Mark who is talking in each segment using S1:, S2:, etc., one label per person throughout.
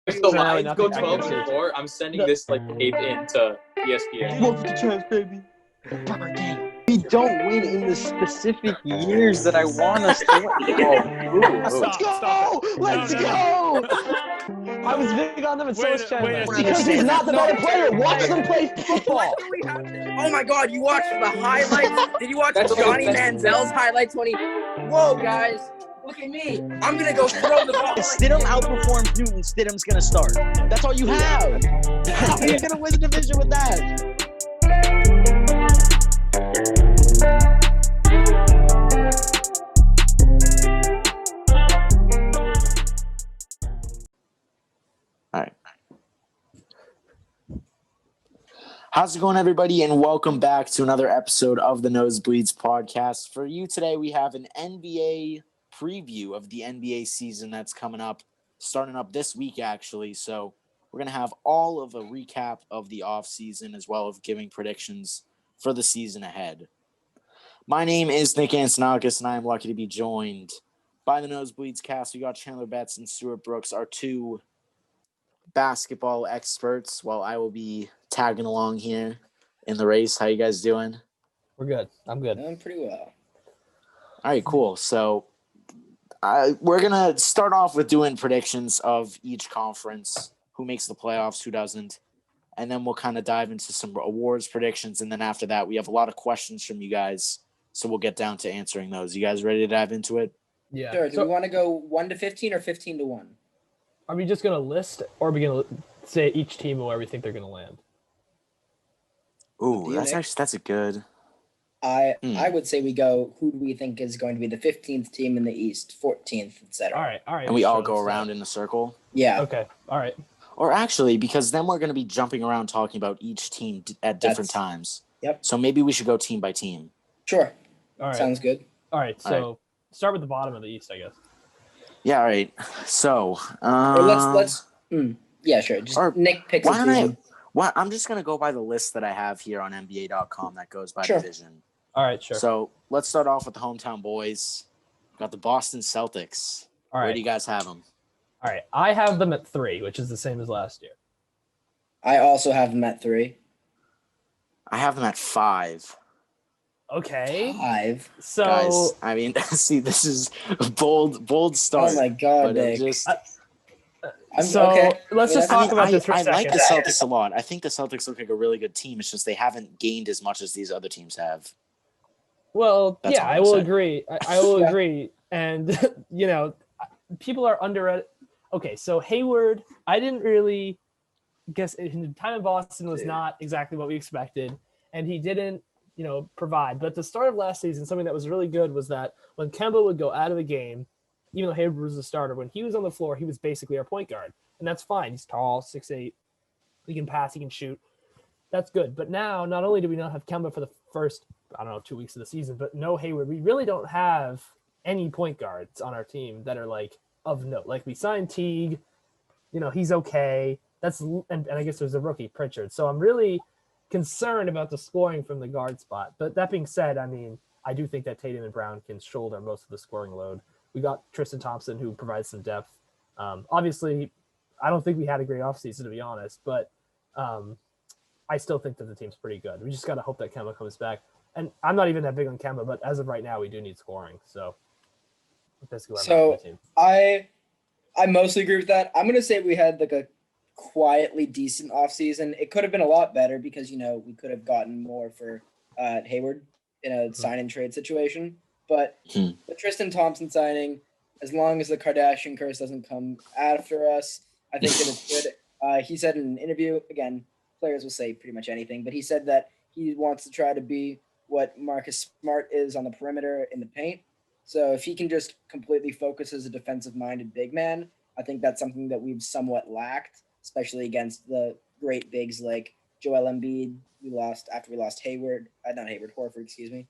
S1: If the
S2: Apparently
S1: Lions go
S2: nothing I can say.
S1: 12-4, I'm sending this like tape into ESPN.
S2: Welcome to chance, baby. Birthday.
S3: We don't win in the specific years that I want us to win.
S2: Let's go!
S4: Stop it.
S2: Let's
S4: No.
S2: go! I was big on them in
S4: Wait
S2: Source
S4: a- wait a
S2: Channel.
S4: second.
S2: Because he's not the better player. Watch them play football.
S3: Oh my God! You watched the highlights? Did you watch
S1: That's
S3: Johnny
S1: okay.
S3: Manziel's highlights when he? Whoa, guys! Look at me! I'm gonna go throw the ball.
S5: If Stidham outperforms Newton, Stidham's gonna start. That's all you have. How are you gonna win the division with that?
S6: All right. How's it going, everybody? And welcome back to another episode of the Nosebleeds podcast. For you today, we have an NBA preview of the NBA season that's coming up, starting up this week, actually. So we're going to have all of a recap of the offseason as well as giving predictions for the season ahead. My name is Nick Antonakis, and I am lucky to be joined by the Nosebleeds cast. We got Chandler Betts and Stuart Brooks, our two basketball experts, while I will be tagging along here in the race. How you guys doing?
S2: We're good. I'm good.
S3: Doing pretty well.
S6: All right, cool. So we're going to start off with doing predictions of each conference, who makes the playoffs, who doesn't. And then we'll kind of dive into some awards predictions. And then after that, we have a lot of questions from you guys. So we'll get down to answering those. You guys ready to dive into it?
S2: Yeah.
S3: Sure. Do
S2: So
S3: we want to go 1 to 15 or 15 to 1?
S2: are we just gonna list, or are we gonna say each team where we think they're gonna land?
S6: Ooh, that's a good.
S3: I would say we go. Who do we think is going to be the 15th team in the East, 14th, etc.
S2: All right.
S6: And we all
S2: sure,
S6: go
S2: let's
S6: around in a circle.
S3: Yeah.
S2: Okay. All right.
S6: Or actually, because then we're going to be jumping around talking about each team at different times.
S3: Yep.
S6: So maybe we should go team by team.
S3: Sure.
S2: All right.
S3: Sounds good.
S2: All right. So start with the bottom of the East, I guess.
S6: Yeah, all right. So,
S3: Or let's. Yeah, sure. Just Nick picks a team.
S6: I'm just going to go by the list that I have here on NBA.com that goes by
S3: Sure.
S6: division.
S2: All right. Sure.
S6: So let's start off with the hometown boys. We've got the Boston Celtics.
S2: All right.
S6: Where do you guys have them?
S2: All right. I have them at 3, which is the same as last year.
S3: I also have them at 3.
S6: I have them at 5.
S2: Okay.
S3: 5.
S2: So
S6: Guys, I mean, see, this is a bold start.
S3: Oh my God,
S6: but it
S3: Nick.
S6: just,
S3: Okay.
S2: let's just talk about this for a
S6: I like
S2: second.
S6: the Celtics a lot. I think the Celtics look like a really good team. It's just they haven't gained as much as these other teams have.
S2: Well,
S6: That's
S2: yeah,
S6: all
S2: I
S6: I'm
S2: will
S6: saying.
S2: agree. I will
S3: Yeah.
S2: agree. And, people are under. Okay, so Hayward, I didn't really guess in time in Boston was not exactly what we expected, and he didn't, provide. But at the start of last season, something that was really good was that when Kemba would go out of the game, even though Hayward was the starter, when he was on the floor, he was basically our point guard, and that's fine. He's tall, 6'8", he can pass, he can shoot. That's good. But now, not only do we not have Kemba for the first, 2 weeks of the season, but no Hayward, we really don't have any point guards on our team that are like of note. Like we signed Teague, he's okay. And I guess there's a rookie, Pritchard. So I'm really concerned about the scoring from the guard spot. But that being said, I do think that Tatum and Brown can shoulder most of the scoring load. We got Tristan Thompson, who provides some depth. Obviously, I don't think we had a great offseason, to be honest, but I still think that the team's pretty good. We just got to hope that Kemba comes back. And I'm not even that big on Kemba, but as of right now, we do need scoring. So basically,
S3: So I mostly agree with that. I'm going to say we had like a quietly decent offseason. It could have been a lot better because, we could have gotten more for Hayward in a sign and trade situation. But the Tristan Thompson signing, as long as the Kardashian curse doesn't come after us, I think that it's good. He said in an interview, again, players will say pretty much anything, but he said that he wants to try to be what Marcus Smart is on the perimeter in the paint. So if he can just completely focus as a defensive-minded big man, I think that's something that we've somewhat lacked, especially against the great bigs like Joel Embiid. We lost Horford, excuse me.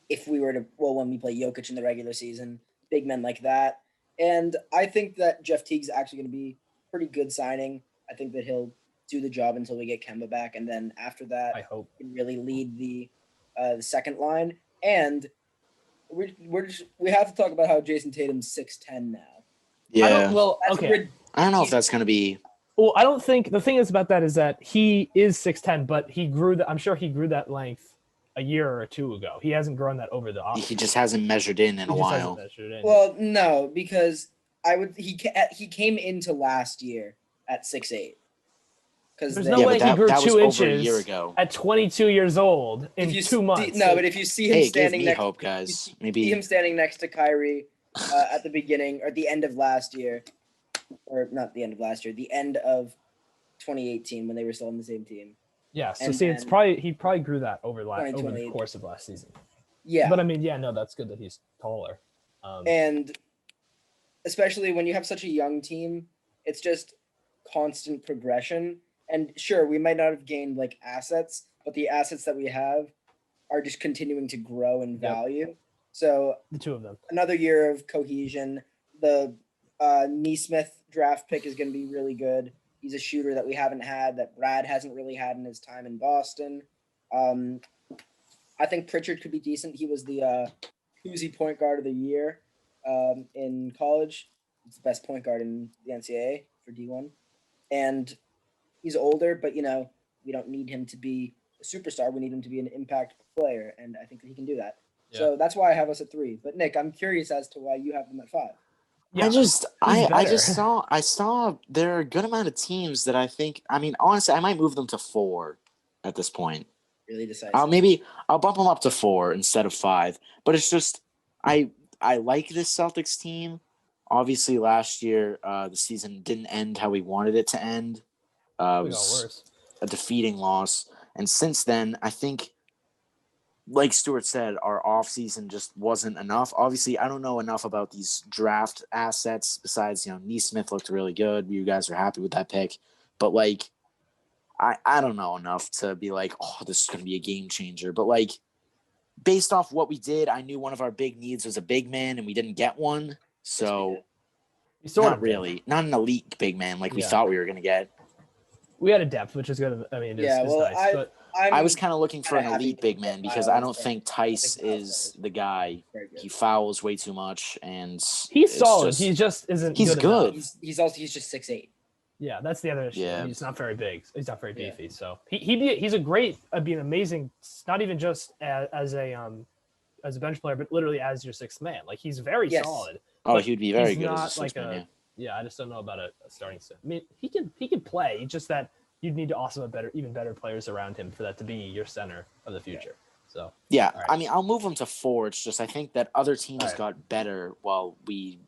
S3: If we were to, when we play Jokic in the regular season, big men like that. And I think that Jeff Teague's actually going to be a pretty good signing. I think that he'll do the job until we get Kemba back. And then after that,
S2: I hope
S3: he can really lead the second line. And we have to talk about how Jason Tatum's 6'10" now.
S6: Yeah.
S3: That's
S2: Okay.
S6: I don't know if that's going to be.
S2: Well, I don't think the thing is about that is that he is 6'10", but he grew that. I'm sure he grew that length a year or two ago. He hasn't grown that over the
S6: He
S2: offseason.
S6: just hasn't measured in
S2: He
S6: a
S2: just
S6: while.
S2: hasn't measured in.
S3: Well, no, because he came into last year at 6'8". Because
S2: There's no way he grew
S6: that was
S2: 2
S6: over a
S2: inches
S6: year ago.
S2: at 22 years old in 2 months.
S3: No, but if you see him
S6: Hey, it gave
S3: standing
S6: me
S3: next,
S6: hope,
S3: you
S6: guys.
S3: see
S6: Maybe
S3: him standing next to Kyrie at the beginning or the end of last year, or not the end of last year, the end of 2018 when they were still on the same team.
S2: Yeah, so
S3: And
S2: see, it's
S3: then-
S2: probably he probably grew that over the
S3: 2020.
S2: course of last season.
S3: Yeah,
S2: But I mean, yeah, no, that's good that he's taller.
S3: and especially when you have such a young team, it's just constant progression. And sure, we might not have gained like assets, but the assets that we have are just continuing to grow in
S2: Yep.
S3: value. So
S2: The two of them.
S3: another year of cohesion. The Neesmith draft pick is going to be really good. He's a shooter that we haven't had, that Brad hasn't really had in his time in Boston. I think Pritchard could be decent. He was the Cousy point guard of the year in college. He's the best point guard in the NCAA for D1. And he's older, but, you know, we don't need him to be a superstar. We need him to be an impact player, and I think that he can do that.
S2: Yeah.
S3: So that's why I have us at 3. But, Nick, I'm curious as to why you have them at 5.
S2: Yeah,
S6: I just
S2: better?
S6: saw there are a good amount of teams that I think. I mean, honestly, I might move them to 4 at this point.
S3: Really decisive.
S6: I'll bump them up to 4 instead of 5. But it's just I like this Celtics team. Obviously, last year the season didn't end how we wanted it to end. It
S2: we got
S6: was
S2: worse.
S6: a defeating loss, and since then, I think, like Stuart said, our offseason just wasn't enough. Obviously, I don't know enough about these draft assets besides, you know, Neesmith looked really good. You guys are happy with that pick. But, like, I don't know enough to be like, oh, this is going to be a game changer. But, like, based off what we did, I knew one of our big needs was a big man, and we didn't get one. So, not really. Not an elite big man like we thought we were going to get.
S2: We had a depth, which is good. I mean, it's nice. But
S6: I was kind of looking for an
S3: kinda
S6: elite
S3: happy
S6: big man
S3: with
S6: because
S3: Miles,
S6: I don't
S3: but
S6: think Tice is the guy.
S3: Very good.
S6: He fouls way too much, and
S2: he's
S6: it's
S2: solid. He just isn't.
S6: He's good.
S2: enough.
S3: He's just 6'8".
S2: Yeah, that's the other issue.
S6: Yeah.
S2: He's not very big. He's not very beefy. So he's a great, be an amazing. Not even just as a bench player, but literally as your 6th man. Like he's very solid.
S6: Oh,
S2: but
S6: he would be very
S2: he's
S6: good
S2: not
S6: as a
S2: like
S6: 6 man.
S2: Yeah, I just don't know about a starting set. I mean, he can play. It's just that you'd need to also have even better players around him for that to be your center of the future. So
S6: Yeah,
S2: right.
S6: I mean, I'll move him to 4. It's just I think that other teams
S2: Right.
S6: got better while we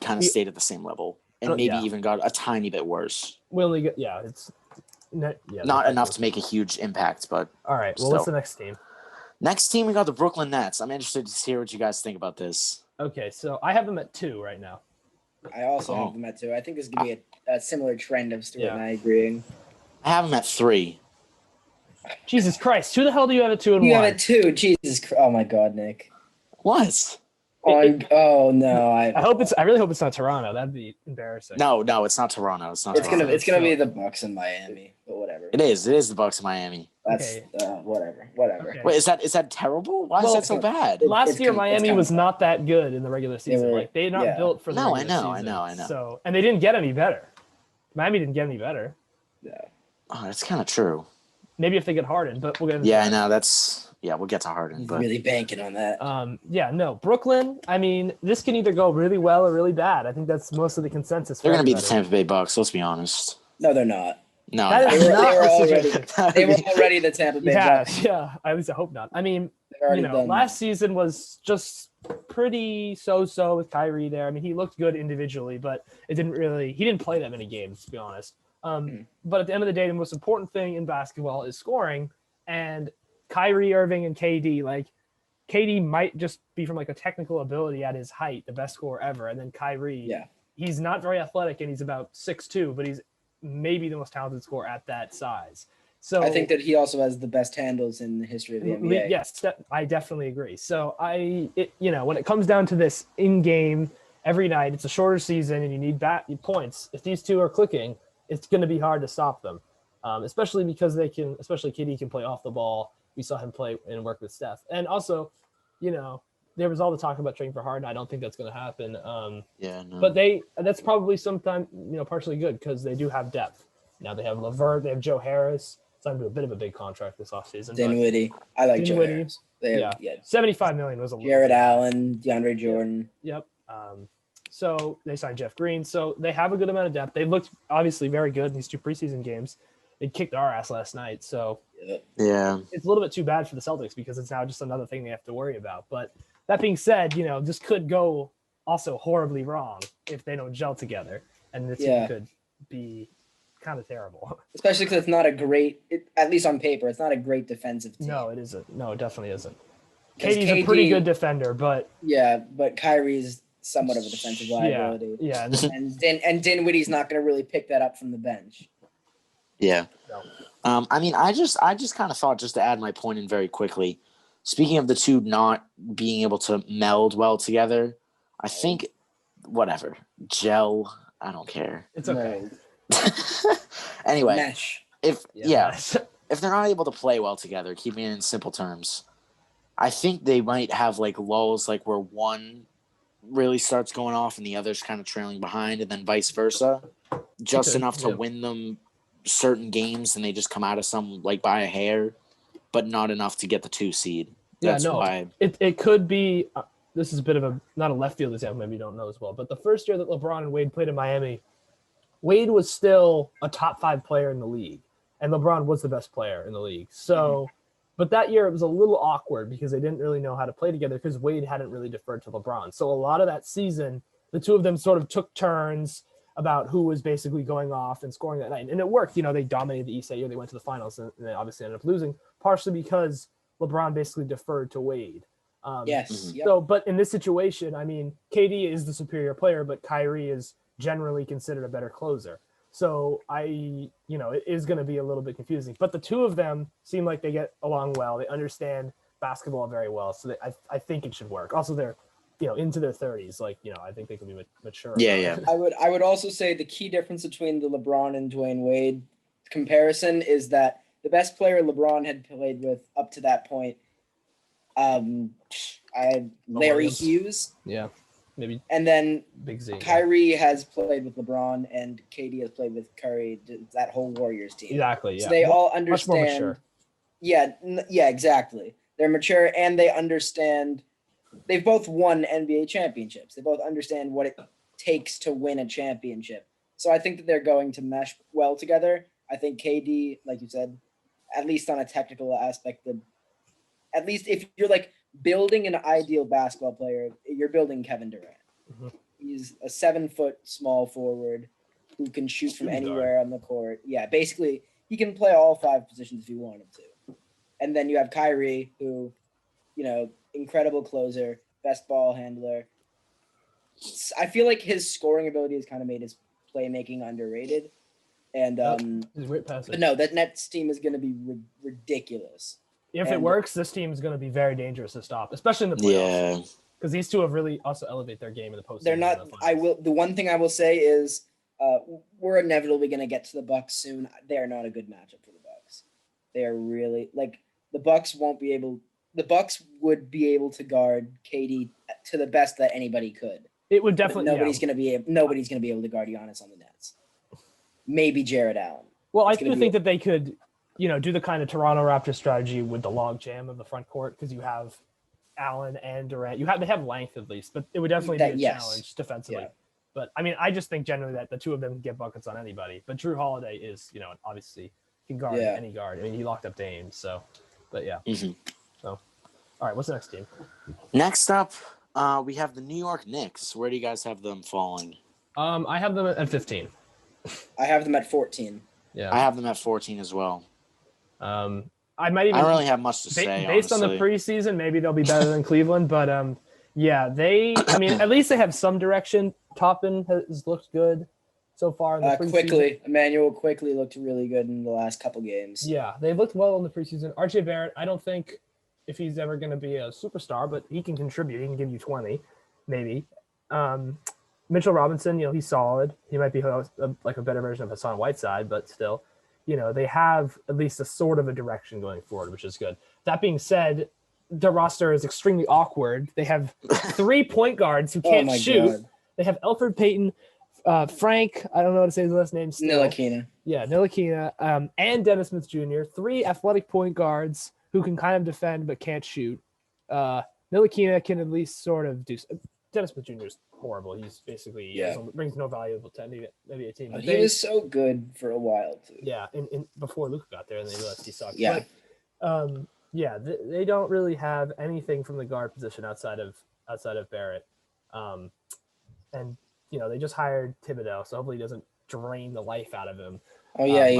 S6: kind of stayed at the same level, and
S2: Oh,
S6: maybe
S2: yeah.
S6: even got a tiny bit worse.
S2: we only get it's
S6: Not enough to make a huge impact, but
S2: All right. Well,
S6: still.
S2: what's the next team?
S6: Next team, we got the Brooklyn Nets. I'm interested to hear what you guys think about this.
S2: Okay, so I have them at 2 right now.
S3: I also
S6: Oh.
S3: have them at 2. I think this is going to be a similar trend of Stuart
S2: Yeah.
S3: and I agreeing.
S6: I have them at 3.
S2: Jesus Christ, who the hell do you have at 2 and
S3: You
S2: 1?
S3: have it 2. Jesus Christ. Oh, my God, Nick.
S6: What?
S3: Oh, no.
S2: I really hope it's not Toronto. That'd be embarrassing.
S6: No, it's not Toronto. It's not
S3: It's
S6: Toronto.
S3: gonna be the Bucks in Miami, but whatever.
S6: It is the Bucks of Miami.
S3: That's whatever.
S2: Okay.
S6: Wait, is that terrible? Why is
S2: Well,
S6: that so bad?
S2: Last
S3: It's
S2: year,
S3: kind of-
S2: Miami was not that good in the regular season.
S3: were-
S2: Like they're not built for the
S6: No, I
S2: regular
S6: know, I
S2: season.
S6: know, I know.
S2: So, and they didn't get any better. Miami didn't get any better.
S3: No.
S6: Oh, that's kind of true.
S2: Maybe if they get Harden, but we'll get into
S6: Yeah, I
S2: that.
S6: know. We'll get to Harden,
S3: He's
S6: but
S3: really banking on that.
S2: Brooklyn. I mean, this can either go really well or really bad. I think that's most of the consensus.
S6: they're
S2: for
S6: going to be the
S2: everybody.
S6: Tampa Bay Bucks. Let's be honest.
S3: No, they're not.
S6: No,
S2: That
S3: They
S2: is
S3: were,
S2: not
S3: they were
S2: the
S3: already.
S2: situation.
S3: They were already the Tampa Bay
S2: Yeah,
S3: Bucks.
S2: yeah. At least I hope not. I mean,
S3: They've already done
S2: last season was just pretty so-so with Kyrie there. I mean, he looked good individually, but he didn't play that many games, to be honest. But at the end of the day, the most important thing in basketball is scoring, and Kyrie Irving and KD, like KD might just be from like a technical ability at his height, the best scorer ever. And then Kyrie, he's not very athletic and he's about 6'2", but he's maybe the most talented scorer at that size. So
S3: I think that he also has the best handles in the history of the NBA.
S2: Yes, I definitely agree. So when it comes down to this in game every night, it's a shorter season and you need points. If these two are clicking, it's going to be hard to stop them, especially because KD can play off the ball. We saw him play and work with Steph. And also, there was all the talk about trading for Harden. I don't think that's going to happen.
S6: Yeah, no.
S2: But that's probably sometime, partially good because they do have depth. Now they have LeVert, they have Joe Harris. Signed to a bit of a big contract this offseason.
S3: Dinwiddie. I like Joe
S2: Dinwiddie.
S3: Harris. They have,
S2: $75 million was a lot.
S3: Jared Allen, DeAndre Jordan.
S2: Yep. So they signed Jeff Green. So they have a good amount of depth. They looked obviously very good in these 2 preseason games. They kicked our ass last night. So
S6: yeah,
S2: it's a little bit too bad for the Celtics because it's now just another thing they have to worry about. But that being said, this could go also horribly wrong if they don't gel together. And the team could be kind of terrible.
S3: Especially because it's not a great, at least on paper, it's not a great defensive team.
S2: No, it isn't. No, it definitely isn't. KD's a pretty good defender, but
S3: but Kyrie's somewhat of a defensive liability.
S2: Yeah.
S3: And Dinwiddie's not going to really pick that up from the bench.
S6: Yeah.
S2: No.
S6: I just kind of thought, just to add my point in very quickly, speaking of the two not being able to meld well together, I think whatever gel. I don't care.
S2: It's okay.
S6: Anyway,
S3: Mesh.
S6: if they're not able to play well together, keeping it in simple terms, I think they might have like lulls, like where one really starts going off and the other's kind of trailing behind, and then vice versa, just enough to win them certain games, and they just come out of some like by a hair, but not enough to get the 2 seed.
S2: It could be. This is a bit of a not a left field example, maybe you don't know as well, but the first year that LeBron and Wade played in Miami, Wade was still a top 5 player in the league, and LeBron was the best player in the league. So, but that year it was a little awkward because they didn't really know how to play together because Wade hadn't really deferred to LeBron. So a lot of that season, the two of them sort of took turns about who was basically going off and scoring that night. And it worked. They dominated the East that year. They went to the finals and they obviously ended up losing, partially because LeBron basically deferred to Wade.
S3: Yes. Yep.
S2: So, but in this situation, I mean, KD is the superior player, but Kyrie is generally considered a better closer. So it is going to be a little bit confusing. But the two of them seem like they get along well. They understand basketball very well. So I think it should work. Also, they're into their 30s. I think they can be mature.
S6: Yeah.
S3: I would also say the key difference between the LeBron and Dwayne Wade comparison is that the best player LeBron had played with up to that point, Larry Hughes.
S2: Yeah, maybe.
S3: And then
S2: Big Z.
S3: Kyrie has played with LeBron, and KD has played with Curry. That whole Warriors team.
S2: Exactly. Yeah.
S3: So they all understand.
S2: Much more mature.
S3: Yeah, exactly. They're mature and they understand. They've both won NBA championships. They both understand what it takes to win a championship. So I think that they're going to mesh well together. I think KD, like you said, at least on a technical aspect, at least if you're like building an ideal basketball player, you're building Kevin Durant.
S2: Mm-hmm.
S3: He's a 7-foot small forward who can shoot from anywhere on the court. Yeah, basically he can play all 5 positions if he wanted to. And then you have Kyrie, who, incredible closer, best ball handler. I feel like his scoring ability has kind of made his playmaking underrated. And
S2: he's a great passer.
S3: but no, that Nets team is going to be ridiculous.
S2: If it works, this team is going to be very dangerous to stop, especially in the playoffs.
S6: Yeah.
S2: Because these two have really also elevated their game in the postseason.
S3: They're not. The one thing I will say is, we're inevitably going to get to the Bucks soon. They are not a good matchup for the Bucks. They are really the Bucks won't be able. The Bucks would be able to guard KD to the best that anybody could.
S2: It would definitely.
S3: Nobody's going to be able to guard Giannis on the Nets. Maybe Jared Allen.
S2: Well, I do think that they could, do the kind of Toronto Raptors strategy with the log jam of the front court because you have Allen and Durant. They have length at least, but it would definitely be a challenge defensively. Yeah. But I mean, I just think generally that the two of them can get buckets on anybody. But Drew Holiday is, obviously can guard any guard. I mean, he locked up Dame, so. But yeah.
S6: Mm-hmm.
S2: So, all right, what's the next team?
S6: Next up, we have the New York Knicks. Where do you guys have them falling?
S2: I have them at 15.
S3: I have them at 14.
S2: Yeah,
S6: I have them at 14 as well.
S2: I might even.
S6: I don't really have much to say.
S2: Based on the preseason, maybe they'll be better than Cleveland, but I mean, at least they have some direction. Toppin has looked good so far in the preseason.
S3: Emmanuel Quickly looked really good in the last couple games.
S2: Yeah, they've looked well in the preseason. RJ Barrett, I don't think if he's ever going to be a superstar, but he can contribute. He can give you 20, maybe. Mitchell Robinson, he's solid. He might be like a better version of Hassan Whiteside, but still, they have at least a sort of a direction going forward, which is good. That being said, their roster is extremely awkward. They have 3 point guards who can't shoot.
S3: God.
S2: They have Elfrid Payton, Frank, I don't know how to say his last name still.
S3: Ntilikina.
S2: Yeah, Ntilikina, and Dennis Smith Jr., 3 athletic point guards who can kind of defend but can't shoot. Ntilikina can at least sort of do. Dennis Smith Jr. is horrible. He's basically brings no value to maybe a team. But
S3: He was so good for a while too.
S2: Yeah, in before Luka got there, and they realized he sucked.
S3: Yeah.
S2: But, they don't really have anything from the guard position outside of Barrett, and they just hired Thibodeau, so hopefully he doesn't drain the life out of him.
S3: Oh yeah, he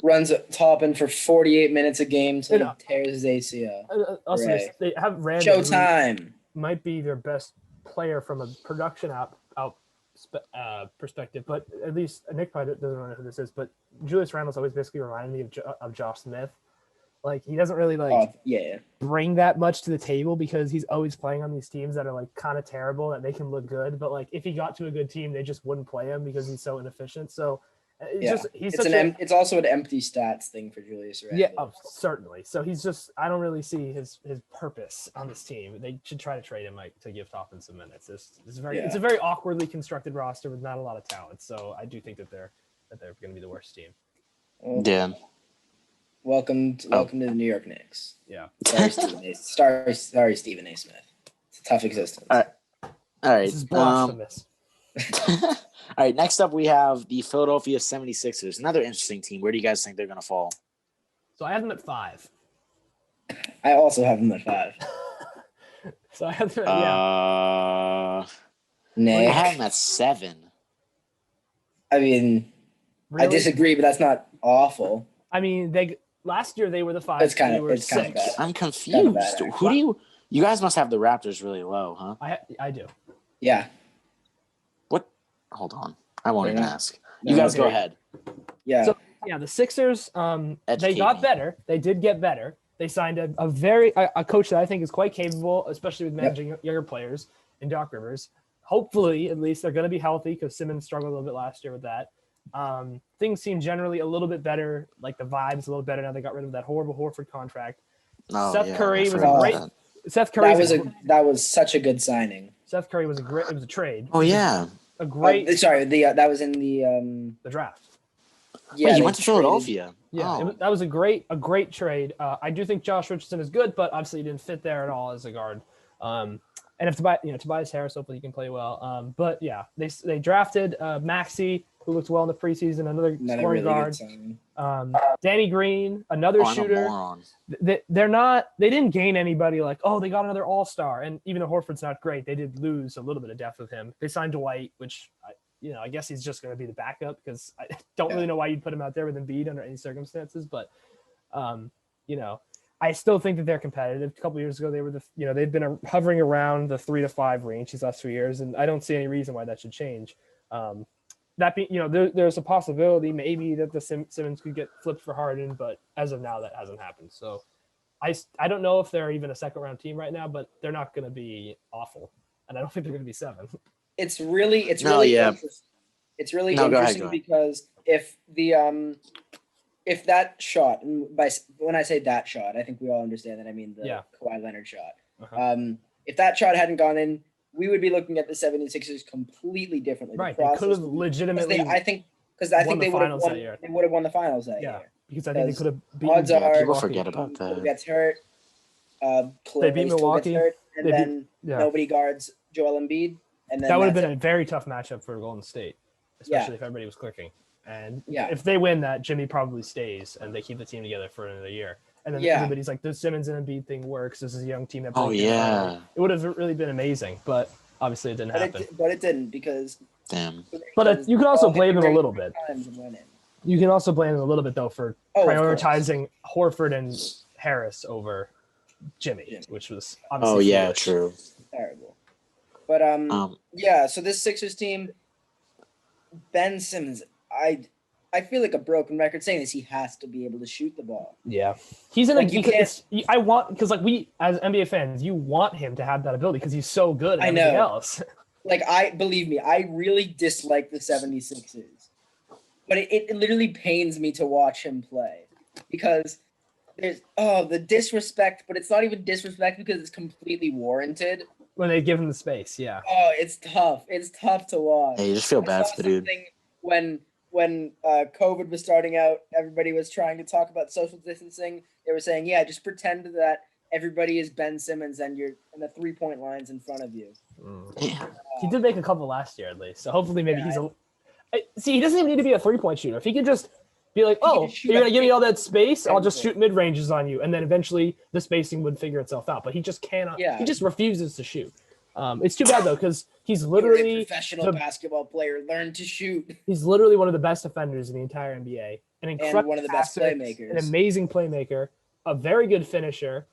S3: runs top end for 48 minutes a game till he tears his ACL.
S2: Also, they have Randall.
S3: Showtime
S2: Might be their best player from a production perspective, but at least Nick probably doesn't know who this is. But Julius Randle's always basically reminded me of Josh Smith. Like, he doesn't really bring that much to the table because he's always playing on these teams that are like kind of terrible that make him look good. But like, if he got to a good team, they just wouldn't play him because he's so inefficient. So it's also an empty stats thing for Julius Randle. Yeah, certainly. So I don't really see his purpose on this team. They should try to trade him to give Toppin some minutes. It's a very awkwardly constructed roster with not a lot of talent. So I do think that they're going to be the worst team.
S6: Yeah.
S3: Welcome to the New York Knicks.
S2: Yeah.
S3: Sorry, Stephen A. Smith. It's a tough existence.
S6: All right.
S2: This is blasphemous.
S6: All right. Next up, we have the Philadelphia 76ers. Another interesting team. Where do you guys think they're going to fall?
S2: So I have them at 5.
S3: I also have them at 5.
S2: So I have them
S3: Nick.
S6: I have them at 7.
S3: I mean,
S2: really?
S3: I disagree, but that's not awful.
S2: I mean, last year they were the 5.
S3: It's kind of
S2: bad.
S6: I'm confused. Who do you guys must have the Raptors really low, huh?
S2: I do.
S3: Yeah.
S6: What? Hold on. I won't even ask. You guys go ahead.
S3: Yeah.
S2: So, the Sixers, they got better. They did get better. They signed a coach that I think is quite capable, especially with managing younger players in Doc Rivers. Hopefully, at least, they're going to be healthy because Simmons struggled a little bit last year with that. Things seem generally a little bit better, like the vibes a little better now. They got rid of that horrible Horford contract. Seth Curry was a great. Seth Curry
S3: that was such a good signing.
S2: Seth Curry was it was a trade.
S6: Oh yeah,
S2: a great.
S3: That was in the
S2: draft.
S6: Yeah, wait, he went to Philadelphia.
S2: Yeah, that was a great trade. I do think Josh Richardson is good, but obviously he didn't fit there at all as a guard. And if Tobias Harris, hopefully he can play well. But yeah, they drafted Maxey, who looked well in the preseason, another scoring guard. Danny Green, another shooter. They didn't gain anybody like, they got another all-star. And even though Horford's not great, they did lose a little bit of depth with him. They signed Dwight, which I guess he's just going to be the backup because I don't really know why you'd put him out there with Embiid under any circumstances. But, I still think that they're competitive. A couple of years ago, they were they've been hovering around the 3 to 5 range these last few years, and I don't see any reason why that should change. That being, there's a possibility maybe that the Simmons could get flipped for Harden, but as of now, that hasn't happened. So I don't know if they're even a second round team right now, but they're not going to be awful, and I don't think they're going to be 7. It's really
S3: interesting because if that shot, and when I say that shot, I think we all understand that I mean the Kawhi Leonard shot.
S2: Uh-huh.
S3: If that shot hadn't gone in, we would be looking at the 76ers completely differently.
S2: Right, they could have legitimately.
S3: I think they would have won. They would have won the finals that year.
S2: Because I think they could have beaten.
S3: Odds are
S6: people forget about that.
S3: Who gets hurt?
S2: They beat Milwaukee,
S3: and nobody guards Joel Embiid. And then
S2: that would have been a very tough matchup for Golden State, especially if everybody was clicking. And if they win that, Jimmy probably stays, and they keep the team together for another year. And then everybody's like, "The Simmons and Embiid thing works. This is a young team that." It would have really been amazing, but obviously it didn't happen.
S3: But it didn't because.
S6: Damn.
S2: But you can also blame him a little bit. You can also blame him a little bit though for prioritizing Horford and Harris over Jimmy, which was obviously
S6: true.
S3: Terrible. But so this Sixers team, Ben Simmons, I feel like a broken record saying this. He has to be able to shoot the ball.
S2: Yeah, he's in because we as NBA fans, you want him to have that ability because he's so good at everything else.
S3: Believe me, I really dislike the 76ers, but it literally pains me to watch him play because there's the disrespect, but it's not even disrespect because it's completely warranted.
S2: When they give him the space, yeah.
S3: Oh, it's tough. It's tough to watch.
S6: Hey, you just feel bad
S3: saw
S6: for the dude.
S3: something when COVID was starting out, everybody was trying to talk about social distancing. They were saying, yeah, just pretend that everybody is Ben Simmons and the 3-point line's in front of you.
S6: Yeah.
S2: He did make a couple last year at least, so hopefully maybe he's a. See, he doesn't even need to be a 3-point shooter. If he could just be like, oh, you're gonna give me all that space, I'll just shoot mid ranges on you, and then eventually the spacing would figure itself out. But he just cannot.
S3: Yeah.
S2: He just refuses to shoot. It's too bad though, because he's
S3: You're a
S2: literally
S3: professional basketball player. Learn to shoot.
S2: he's literally one of the best defenders in the entire NBA. An incredible
S3: And one of the best
S2: passer,
S3: playmakers.
S2: an amazing playmaker, a very good finisher.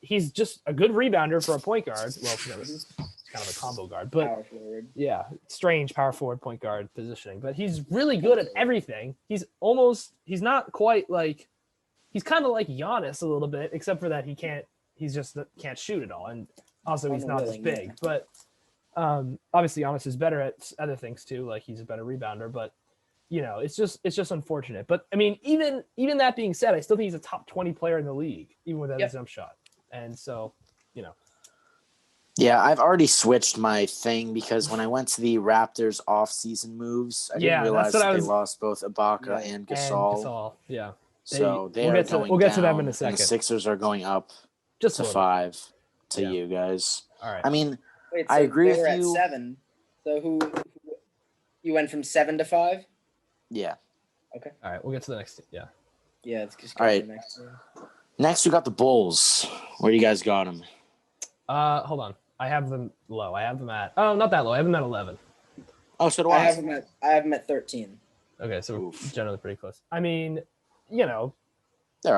S2: He's just a good rebounder for a point guard. Well, it's kind of a combo guard, but
S3: Power forward.
S2: yeah, strange power forward point guard positioning. But he's really good at everything. He's not quite like, he's kind of like Giannis a little bit, except for that he's just can't shoot at all. And also he's not as big, but obviously Giannis is better at other things too. Like he's a better rebounder, but it's just unfortunate. But I mean, even that being said, I still think he's a top 20 player in the league, even without his jump shot. And so,
S6: Yeah, I've already switched my thing because when I went to the Raptors off-season moves, I didn't realize that they lost both Ibaka and Gasol.
S2: Yeah.
S6: So
S2: we'll get to them in a second.
S6: And the Sixers are going up
S2: just
S6: to 5 to you guys.
S2: All right.
S6: I mean,
S3: Wait, so
S6: I agree
S3: they were
S6: with you.
S3: at 7. So who you went from 7 to 5?
S6: Yeah.
S3: Okay.
S2: All right, we'll get to the next. Yeah.
S3: Yeah, it's just
S6: all right.
S3: the next one.
S6: Next, we got the Bulls. Where do you guys got them?
S2: Hold on. I have them low. I have them at not that low. I have them at 11.
S6: Oh, so do
S3: I
S6: I.
S3: have them at 13.
S2: Okay, so we're generally pretty close. I mean,
S6: they're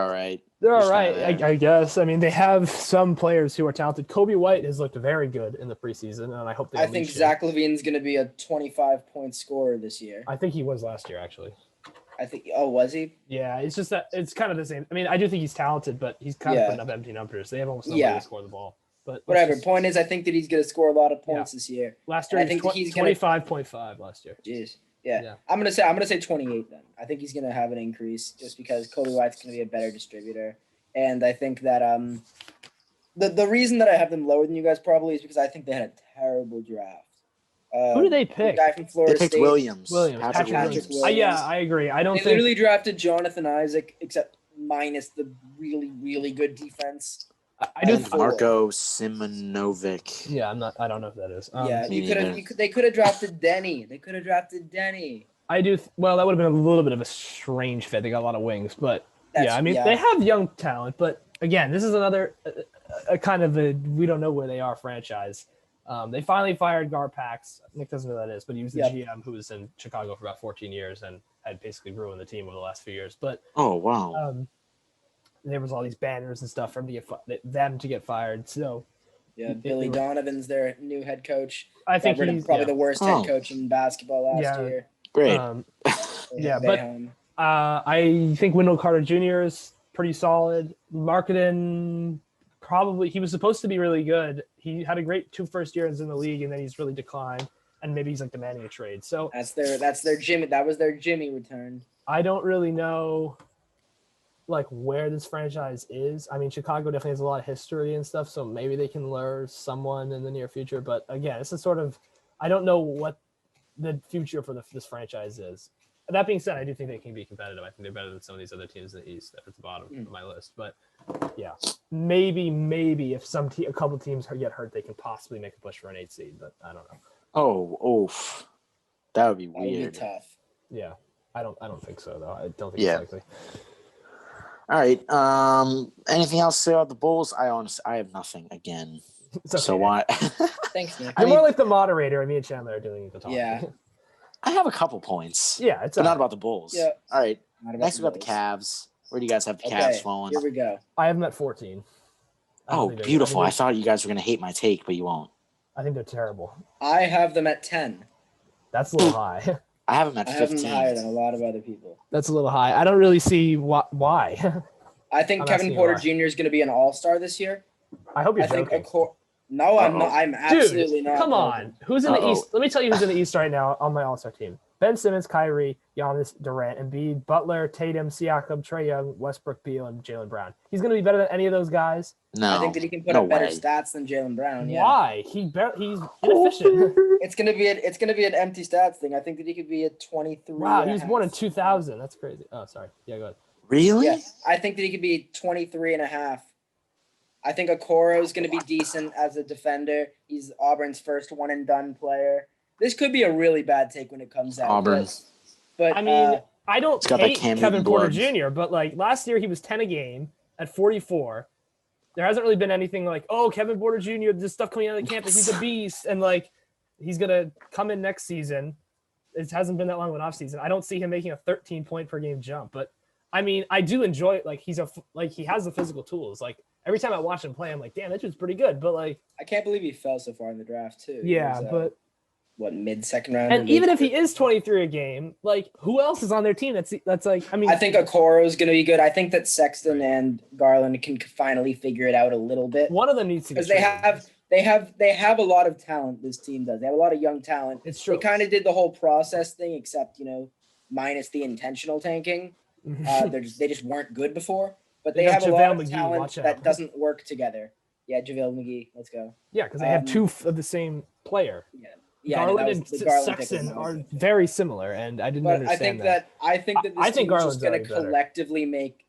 S6: all right.
S2: they're all right, I guess. I mean, they have some players who are talented. Kobe White has looked very good in the preseason, and I hope they.
S3: I think Zach LaVine's going to be a 25-point scorer this year.
S2: I think he was last year, actually.
S3: I think. Oh, was he?
S2: Yeah, it's just that it's kind of the same. I mean, I do think he's talented, but he's kind of putting up empty numbers. They have almost no way to score the ball. But
S3: whatever. Point is, I think that he's going to score a lot of points this year.
S2: Last year,
S3: I think he's
S2: 25.5 last year.
S3: Jeez. Yeah. I'm gonna say 28 then. I think he's gonna have an increase just because Kobe White's gonna be a better distributor, and I think that the reason that I have them lower than you guys probably is because I think they had a terrible draft.
S2: Who did they pick?
S3: The guy from Florida
S6: They picked
S3: State.
S6: Williams.
S2: Patrick
S6: Williams.
S2: Yeah, I agree. I don't
S3: They
S2: think
S3: literally drafted Jonathan Isaac, except minus the really, really good defense.
S2: I do.
S6: Marko Simonovic.
S2: Yeah, I don't know if that is.
S3: They could have drafted Denny.
S2: I do. Well, that would have been a little bit of a strange fit. They got a lot of wings, but they have young talent. But again, this is another a kind of a we don't know where they are franchise. They finally fired Garpax. Nick doesn't know who that is, but he was the GM who was in Chicago for about 14 years and had basically ruined the team over the last few years. But
S6: oh wow.
S2: There was all these banners and stuff for them to get fired. So
S3: Billy Donovan's their new head coach.
S2: I think he's
S3: probably the worst head coach in basketball last year.
S6: Great.
S2: I think Wendell Carter Jr. is pretty solid. Marketing, probably he was supposed to be really good. He had a great 2 first years in the league, and then he's really declined. And maybe he's like demanding a trade. So
S3: that's their Jimmy. That was their Jimmy return.
S2: I don't really know like where this franchise is. I mean, Chicago definitely has a lot of history and stuff, so maybe they can lure someone in the near future. But again, this is sort of, I don't know what the future for this franchise is. That being said, I do think they can be competitive. I think they're better than some of these other teams in the East that are at the bottom of my list. But yeah, maybe if a couple teams get hurt, they can possibly make a push for an 8 seed. But I don't know.
S6: Oh, that would be weird.
S3: That would be tough.
S2: Yeah, I don't think so though. I don't think it's likely.
S6: All right. Anything else to say about the Bulls? I have nothing again.
S2: Okay.
S6: So why?
S3: Thanks, Nick.
S2: You're more like the moderator, and me and Chandler are doing the talking.
S3: Yeah.
S6: I have a couple points.
S2: Yeah, it's
S6: but not about the Bulls.
S3: Yeah.
S6: All right. Next, we got the
S3: Bulls.
S6: Cavs. Where do you guys have the Cavs falling?
S3: Here we go.
S2: I have them at 14.
S6: Oh, beautiful. I thought you guys were going to hate my take, but you won't.
S2: I think they're terrible.
S3: I have them at 10.
S2: That's a little high.
S6: I have them at 15.
S3: I have them higher than a lot of other people.
S2: That's a little high. I don't really see why.
S3: I think Kevin Porter Jr. is going to be an all-star this year.
S2: I hope you're joking.
S3: No, I'm not. I'm absolutely
S2: Dude,
S3: not.
S2: Come on. Who's in the East? Let me tell you who's in the East right now on my all-star team. Ben Simmons, Kyrie, Giannis, Durant, Embiid, Butler, Tatum, Siakam, Trae Young, Westbrook, Beal, and Jaylen Brown. He's going to be better than any of those guys.
S6: No,
S3: I think that he can put
S6: no
S3: up better
S6: way.
S3: stats than Jaylen Brown. Yeah.
S2: Why? He's inefficient.
S3: It's gonna be an empty stats thing. I think that he could be a 23.
S2: Wow,
S3: and
S2: he
S3: a
S2: was
S3: half.
S2: born in 2000. That's crazy. Oh, sorry. Yeah, go ahead.
S6: Really?
S3: Yeah, I think that he could be 23 and a half. I think Okoro is going to be decent as a defender. He's Auburn's first one and done player. This could be a really bad take when it comes out.
S6: Auburn.
S3: But
S2: I mean, I don't
S6: It's got that
S2: hate
S6: Cam
S2: Kevin
S6: Newton
S2: Porter
S6: blood.
S2: Jr., but like last year he was 10 a game at 44. There hasn't really been anything like, oh, Kevin Porter Jr., this stuff coming out of the campus, he's a beast. And like, he's going to come in next season. It hasn't been that long of an offseason. I don't see him making a 13 point per game jump, but I mean, I do enjoy it. Like he has the physical tools. Like every time I watch him play, I'm like, damn, that dude's pretty good. But like,
S3: I can't believe he fell so far in the draft too.
S2: yeah,
S3: He was,
S2: but
S3: what, mid-second round?
S2: and even if he is 23 a game, like who else is on their team? That's like, I mean,
S3: I think Okoro is going to be good. I think that Sexton and Garland can finally figure it out a little bit
S2: one of them needs to get
S3: because they
S2: traded.
S3: have a lot of talent. This team does. They have a lot of young talent.
S2: It's true.
S3: They kind of did the whole process thing, except minus the intentional tanking. They just weren't good before, but they have a lot of talent that doesn't work together. Yeah, JaVale McGee, let's go.
S2: Yeah, because they have two of the same player.
S3: Yeah,
S2: Garland and Sexton are very similar, and I didn't understand that.
S3: I think that this team is
S2: Garland's
S3: just going to
S2: already better.
S3: collectively make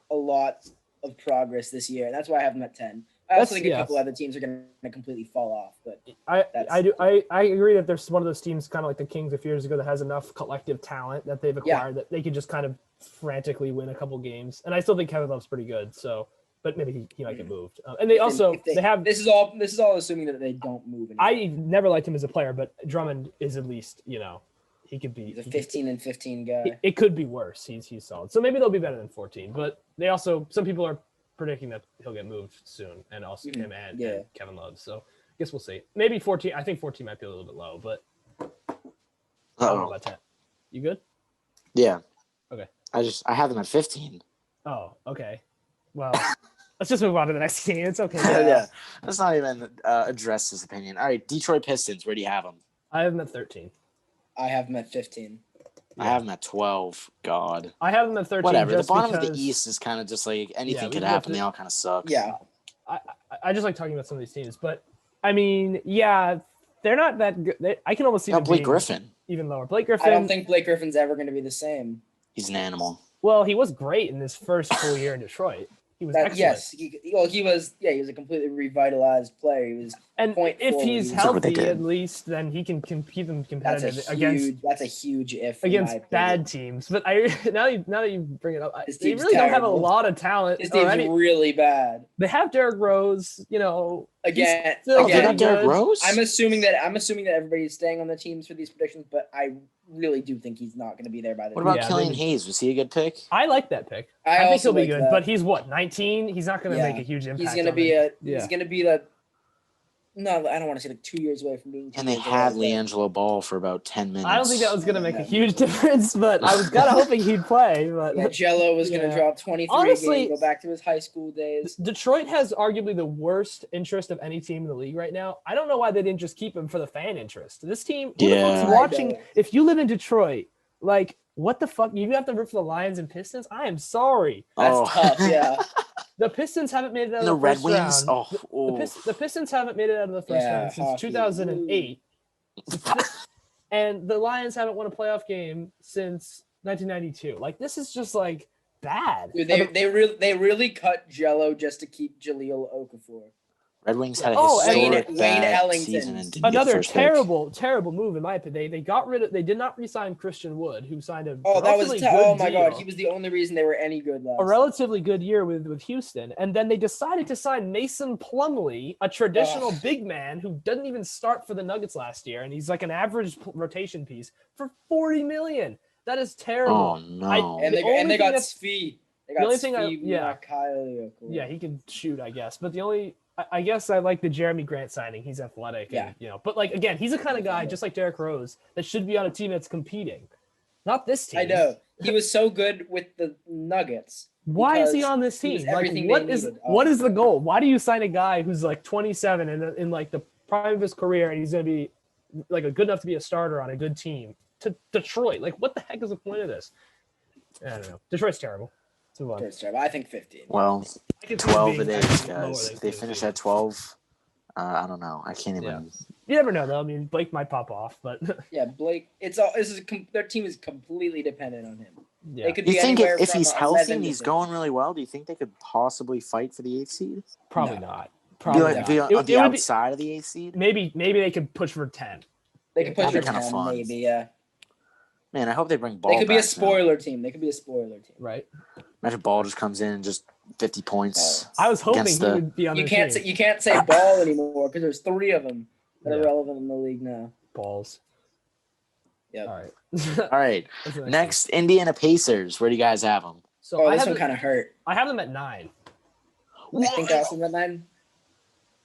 S3: a lot of progress this year, and that's why I have them at 10. I also think a couple other teams are going to completely fall off, but
S2: I agree that there's one of those teams, kind of like the Kings a few years ago, that has enough collective talent that they've acquired that they can just kind of frantically win a couple games. And I still think Kevin Love's pretty good, so but maybe he might get moved. And they also they have
S3: this is all assuming that they don't move anymore.
S2: I never liked him as a player, but Drummond is at least he could be.
S3: He's a 15 and 15 guy.
S2: It could be worse. He's solid, so maybe they'll be better than 14. But they also some people are predicting that he'll get moved soon, and also him and Kevin Love. So I guess we'll see. Maybe 14. I think 14 might be a little bit low, but I don't know about 10. You good?
S6: Yeah.
S2: Okay.
S6: I have them at 15.
S2: Oh, okay. Well, let's just move on to the next game. It's okay.
S6: Yeah. Let's not even address this opinion. All right, Detroit Pistons. Where do you have them?
S2: I have them at 13.
S3: I have them at 15.
S6: I have them at 12. God.
S2: I have them at 13.
S6: Whatever. The bottom
S2: because,
S6: of the East is kind of just like anything could happen. They all kind of suck.
S3: Yeah.
S2: I just like talking about some of these teams, but I mean, yeah, they're not that good. I can almost see them
S6: Blake
S2: being
S6: Griffin.
S2: even lower. Blake Griffin.
S3: I don't think Blake Griffin's ever going to be the same.
S6: He's an animal.
S2: Well, he was great in his first full year in Detroit. He was excellent.
S3: Yes, he was a completely revitalized player. He was,
S2: and if he's healthy, at least, then he can keep them competitive
S3: that's a huge if
S2: against bad teams. But now that you bring it up, they really
S3: terrible.
S2: don't have a lot of talent.
S3: His team's really bad.
S2: They have Derrick Rose,
S3: Again,
S6: they got Derrick Rose.
S3: I'm assuming that everybody's staying on the teams for these predictions, but I really do think he's not going to be there by the.
S6: What about Killian Hayes? Was he a good pick?
S2: I like that pick. I think he'll be good, but he's 19. He's not going to make a huge impact.
S3: He's going to be He's going to be the. No, I don't want to say 2 years away from being.
S6: And they had LiAngelo Ball for about 10 minutes.
S2: I don't think that was going to make a huge difference, but I was kind of hoping he'd play. But
S3: Jello was going to drop 23
S2: Honestly,
S3: go back to his high school days.
S2: Detroit has arguably the worst interest of any team in the league right now. I don't know why they didn't just keep him for the fan interest. This team, who the fuck's watching? If you live in Detroit, like, what the fuck? You have to root for the Lions and Pistons? I am sorry.
S3: That's tough, yeah.
S2: The Pistons haven't made it out of the
S6: Red
S2: first
S6: Wings?
S2: round. The Pistons haven't made it out of the first round since 2008. And the Lions haven't won a playoff game since 1992. Like, this is just, like, bad.
S3: Dude, they really cut Jello just to keep Jahlil Okafor.
S6: Red Wings had a historic bad season and didn't
S2: another
S6: get the first
S2: terrible move in my opinion. They did not re-sign Christian Wood, who signed a
S3: oh my god, he was the only reason they were any good last.
S2: A relatively good year with Houston, and then they decided to sign Mason Plumlee, a traditional big man who doesn't even start for the Nuggets last year, and he's like an average rotation piece for $40 million. That is terrible.
S6: Oh no!
S3: And they got Svi.
S2: Yeah, he can shoot, I guess. But I guess I like the Jeremy Grant signing. He's athletic. And, but like, again, he's the kind of guy, just like Derrick Rose, that should be on a team that's competing. Not this team.
S3: I know. He was so good with the Nuggets.
S2: Why is he on this team? Like, what is the goal? Why do you sign a guy who's like 27 and in like the prime of his career, and he's going to be like good enough to be a starter on a good team? to Detroit. Like, what the heck is the point of this? I don't know. Detroit's terrible. Let's move on.
S3: First term, I think 15.
S6: Well,
S2: I can see it
S6: 12
S2: being
S6: it is,
S2: actually lower
S6: guys.
S2: than
S6: They
S2: two
S6: finish
S2: seed.
S6: at 12. I don't know. I can't even.
S2: You never know, though. I mean, Blake might pop off, but
S3: Yeah, Blake. It's all. Their team is completely dependent on him.
S2: yeah.
S3: They could
S6: Do
S3: be
S6: you think
S3: anywhere
S6: if
S3: from
S6: he's healthy
S3: 11
S6: and
S3: to
S6: he's
S3: 15.
S6: going really well, do you think they could possibly fight for the 8th seed?
S2: Probably
S3: No.
S2: not.
S6: Be
S2: Probably
S6: like
S2: not.
S6: be on
S2: It
S6: the
S2: would be-
S6: outside of the 8th seed?
S2: maybe they could push for 10.
S3: They could push
S6: That'd
S3: for
S6: be kinda
S3: 10,
S6: fun.
S3: maybe. Yeah.
S6: Man, I hope they bring Ball
S3: They could be a
S6: back now.
S3: spoiler team. They could be a spoiler team.
S2: Right.
S6: Imagine Ball just comes in and just 50 points.
S2: I was hoping
S6: Against
S2: he
S6: the-
S2: would be on
S3: You
S2: their
S3: can't
S2: team.
S3: say ball anymore because there's 3 of them that are
S2: Yeah.
S3: relevant in the league now.
S2: Balls.
S3: Yep.
S2: All right.
S6: All right.
S2: What's the
S6: Next, Indiana Pacers. Where do you guys have them?
S2: So
S3: Oh,
S2: I
S3: this
S2: have
S3: one
S2: them,
S3: kind of hurt.
S2: I have them at 9.
S3: I think I also have them at 9.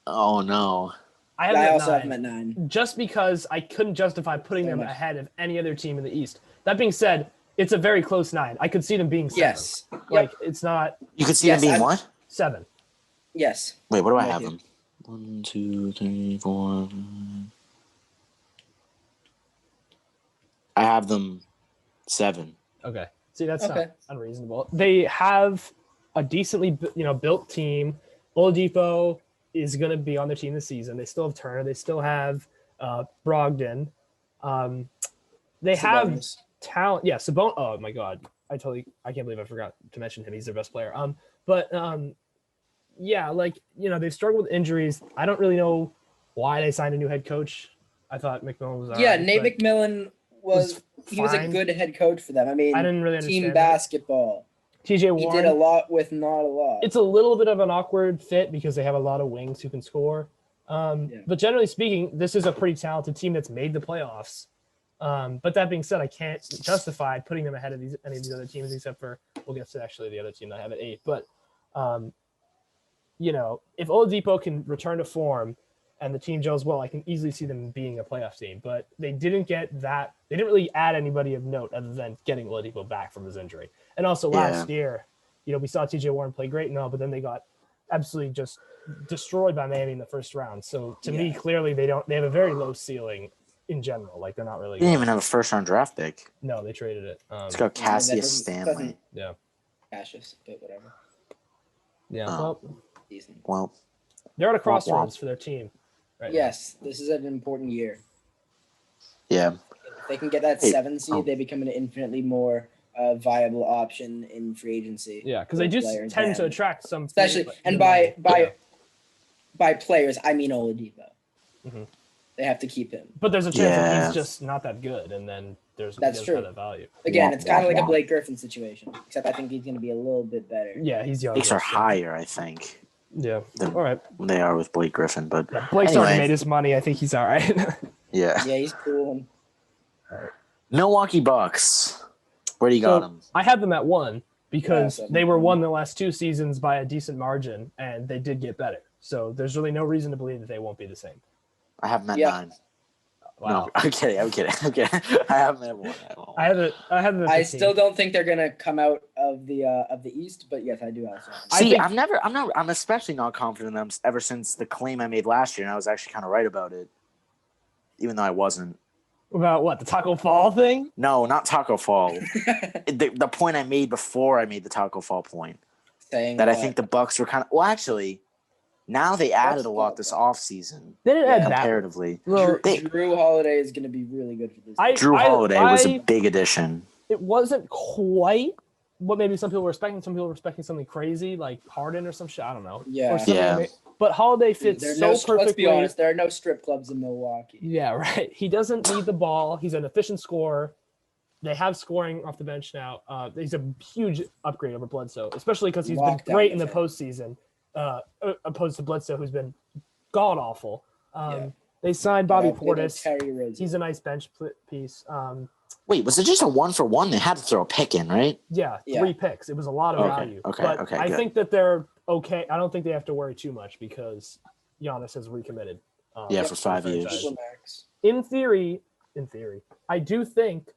S6: Oh, no.
S2: I have
S3: Yeah, I
S2: them
S3: also
S2: at
S3: have
S2: 9.
S3: them at 9.
S2: Just because I couldn't justify putting
S3: So
S2: them
S3: much.
S2: ahead of any other team in the East. That being said, it's a very close 9. I could see them being 7.
S3: Yes.
S2: Like, it's not
S6: You could see
S3: Yes,
S6: them being
S3: I-
S6: what?
S2: 7.
S3: Yes.
S6: Wait, what do I
S3: I'm
S6: have
S3: with
S6: them? 1, 2, 3, 4. I have them 7.
S2: Okay. See, that's
S3: Okay.
S2: not unreasonable. They have a decently, built team. Oladipo is going to be on their team this season. They still have Turner. They still have Brogdon. They have
S3: Sabonis.
S2: talent. Yeah, Sabonis. Oh my God, I can't believe I forgot to mention him. He's their best player. Yeah, they've struggled with injuries. I don't really know why they signed a new head coach. I thought McMillan was
S3: Yeah,
S2: alright,
S3: Nate
S2: but
S3: McMillan was a
S2: fine.
S3: good head coach for them. I mean,
S2: I didn't really
S3: team
S2: understand that.
S3: basketball.
S2: TJ
S3: He
S2: Warren.
S3: did a lot with not a lot.
S2: It's a little bit of an awkward fit because they have a lot of wings who can score. But generally speaking, this is a pretty talented team that's made the playoffs. But that being said, I can't justify putting them ahead of any of these other teams, except for we'll get to actually the other team that I have at 8. But if Oladipo can return to form and the team gels well, I can easily see them being a playoff team. But they didn't get that. They didn't really add anybody of note other than getting Oladipo back from his injury. And also last year, we saw TJ Warren play great and all, but then they got absolutely just destroyed by Miami in the first round. So to me, clearly they have a very low ceiling in general. Like they're not really.
S6: They didn't even have a first-round draft pick.
S2: No, they traded it.
S6: It's got Cassius Stanley.
S2: Yeah.
S3: Cassius, but whatever.
S2: Yeah.
S6: Oh.
S2: Well,
S3: Decent.
S6: Well,
S2: they're at a crossroads for their team. Right now.
S3: Yes, this is an important year.
S6: yeah.
S3: If they can get that
S6: Hey,
S3: 7 seed, they become an infinitely more viable option in free agency.
S2: Yeah, because they do
S3: Players
S2: tend to
S3: and-
S2: attract some.
S3: especially and
S2: Yeah.
S3: by players, I mean Oladipo.
S2: Mhm.
S3: They have to keep him.
S2: But there's a chance that
S6: Yeah.
S2: he's just not that good, and then
S3: That's
S2: he doesn't
S3: true.
S2: have that value.
S3: Again,
S6: Wah,
S3: it's kind of
S6: wah,
S3: like a
S6: wah.
S3: Blake Griffin situation, except I think he's going to be a little bit better.
S2: Yeah, he's young.
S6: Stakes are higher, I think,
S2: Yeah.
S6: than
S2: All right.
S6: they are with Blake Griffin. But
S2: Blake's already
S6: Anyway.
S2: made his money. I think he's all right.
S6: yeah.
S3: Yeah, he's cool.
S6: Milwaukee Bucks. Where do you got
S2: So,
S6: them?
S2: I have them at 1 because
S3: Yeah, so-
S2: they were won the last 2 seasons by a decent margin, and they did get better. So there's really no reason to believe that they won't be the same.
S6: I have them at
S3: Yeah.
S6: 9.
S2: Wow.
S6: No, I'm kidding. I have them at 1.
S2: I have it. I have them. At
S3: I
S2: 15.
S3: still don't think they're going to come out of the East, but yes, I do also.
S2: I
S6: See,
S2: think-
S6: I'm especially not confident in them ever since the claim I made last year, and I was actually kind of right about it, even though I wasn't.
S2: About what, the Taco Fall thing?
S6: No, not Taco Fall. the point I made before I made the Taco Fall point,
S3: Saying
S6: that I think the Bucks were kind of, well, actually, now they added a lot this offseason
S2: They didn't add that.
S6: comparatively.
S2: Well,
S3: Drew Holiday is going to be really good for this.
S6: Drew Holiday was a big addition.
S2: It wasn't quite what maybe some people were expecting. Some people were expecting something crazy like Harden or some shit. I don't know.
S3: Yeah.
S2: Or something
S6: Yeah.
S2: But Holiday fits
S3: There are
S2: so
S3: no, let's
S2: perfectly.
S3: be honest, there are no strip clubs in Milwaukee.
S2: Yeah, right. He doesn't need the ball. He's an efficient scorer. They have scoring off the bench now. He's a huge upgrade over Bledsoe, especially because he's been
S3: Lockdown
S2: great in the
S3: defender.
S2: postseason, opposed to Bledsoe, who's been god awful.
S3: Yeah.
S2: They signed Bobby
S3: They don't
S2: Portis.
S3: Terry Rozier.
S2: He's a nice bench piece.
S6: Wait, was it just a 1-for-1? They had to throw a pick in, right?
S2: Yeah,
S3: Yeah.
S2: 3 picks. It was a lot of
S6: Okay,
S2: value.
S6: okay,
S2: but
S6: okay,
S2: I
S6: good.
S2: think that they're okay. I don't think they have to worry too much because Giannis has recommitted.
S6: Yeah,
S2: to
S6: for
S2: the
S6: 5
S2: franchise.
S6: years.
S3: Supermax.
S2: In theory, I do think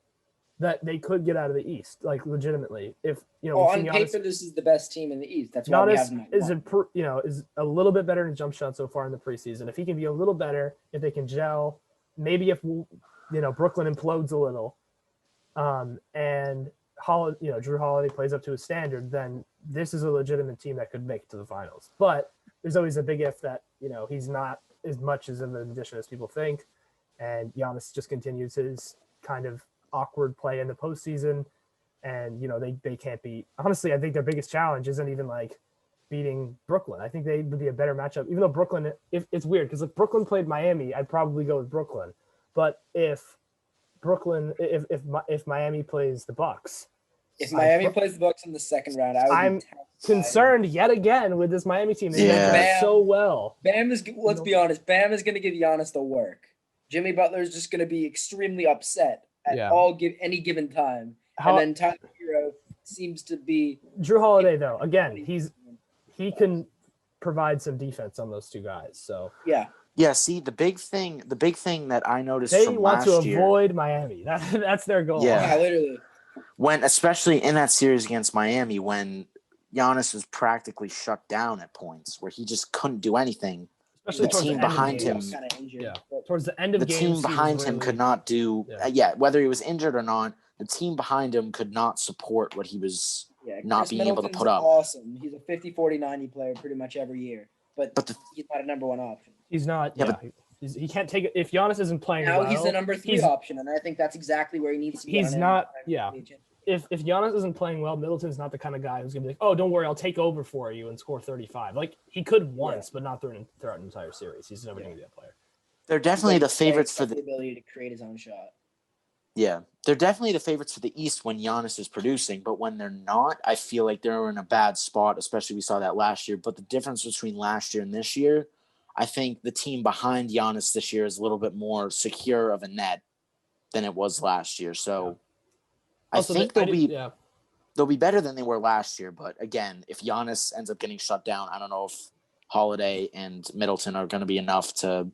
S2: that they could get out of the East, like legitimately. If
S3: Oh,
S2: we've
S3: on
S2: seen
S3: paper, this is the best team in the East. That's why we have them
S2: Giannis
S3: at
S2: is
S3: one.
S2: is a little bit better in jump shot so far in the preseason. If he can be a little better, if they can gel, maybe if Brooklyn implodes a little, and Drew Holiday plays up to his standard, then this is a legitimate team that could make it to the finals. But there's always a big if that, he's not as much as of an addition as people think. And Giannis just continues his kind of awkward play in the postseason. And, they can't beat. Honestly, I think their biggest challenge isn't even like beating Brooklyn. I think they would be a better matchup, even though Brooklyn, if it's weird, because if Brooklyn played Miami, I'd probably go with Brooklyn. But if Miami plays the Bucks,
S3: if Miami plays the Bucks in the second round,
S2: I'm concerned yet again with this Miami team. They match so well.
S3: Let's be honest. Bam is going to give Giannis the work. Jimmy Butler is just going to be extremely upset at any given time. And then Tyler Hero seems to be
S2: Drew Holiday though. Again, he can provide some defense on those two guys. So
S6: yeah. See, the big thing that I noticed
S2: they
S6: from
S2: want
S6: last
S2: to
S6: year,
S2: avoid Miami. That's their goal.
S3: Yeah, literally.
S6: When especially in that series against Miami, when Giannis was practically shut down at points where he just couldn't do anything.
S2: Especially
S6: the team behind him,
S2: towards the end of
S6: the
S2: games,
S6: team behind him could not do. Whether he was injured or not, the team behind him could not support what he was not
S3: Chris
S6: being able to put up.
S3: Awesome. He's a 50, 40, 90 player pretty much every year, but he's not a number one option.
S2: He's not. He can't take it if Giannis isn't playing.
S3: Now
S2: well,
S3: he's the number 3 option, and I think that's exactly where he needs to be.
S2: He's not. Yeah. If Giannis isn't playing well, Middleton's not the kind of guy who's gonna be like, oh, don't worry, I'll take over for you and score 35. Like he could once, but not throughout an entire series. He's never gonna be that player.
S6: They're definitely the favorites for the
S3: ability to create his own shot.
S6: Yeah, they're definitely the favorites for the East when Giannis is producing, but when they're not, I feel like they're in a bad spot, especially we saw that last year. But the difference between last year and this year, I think the team behind Giannis this year is a little bit more secure of a net than it was last year. So I think they'll be better than they were last year. But again, if Giannis ends up getting shut down, I don't know if Holiday and Middleton are going to be enough to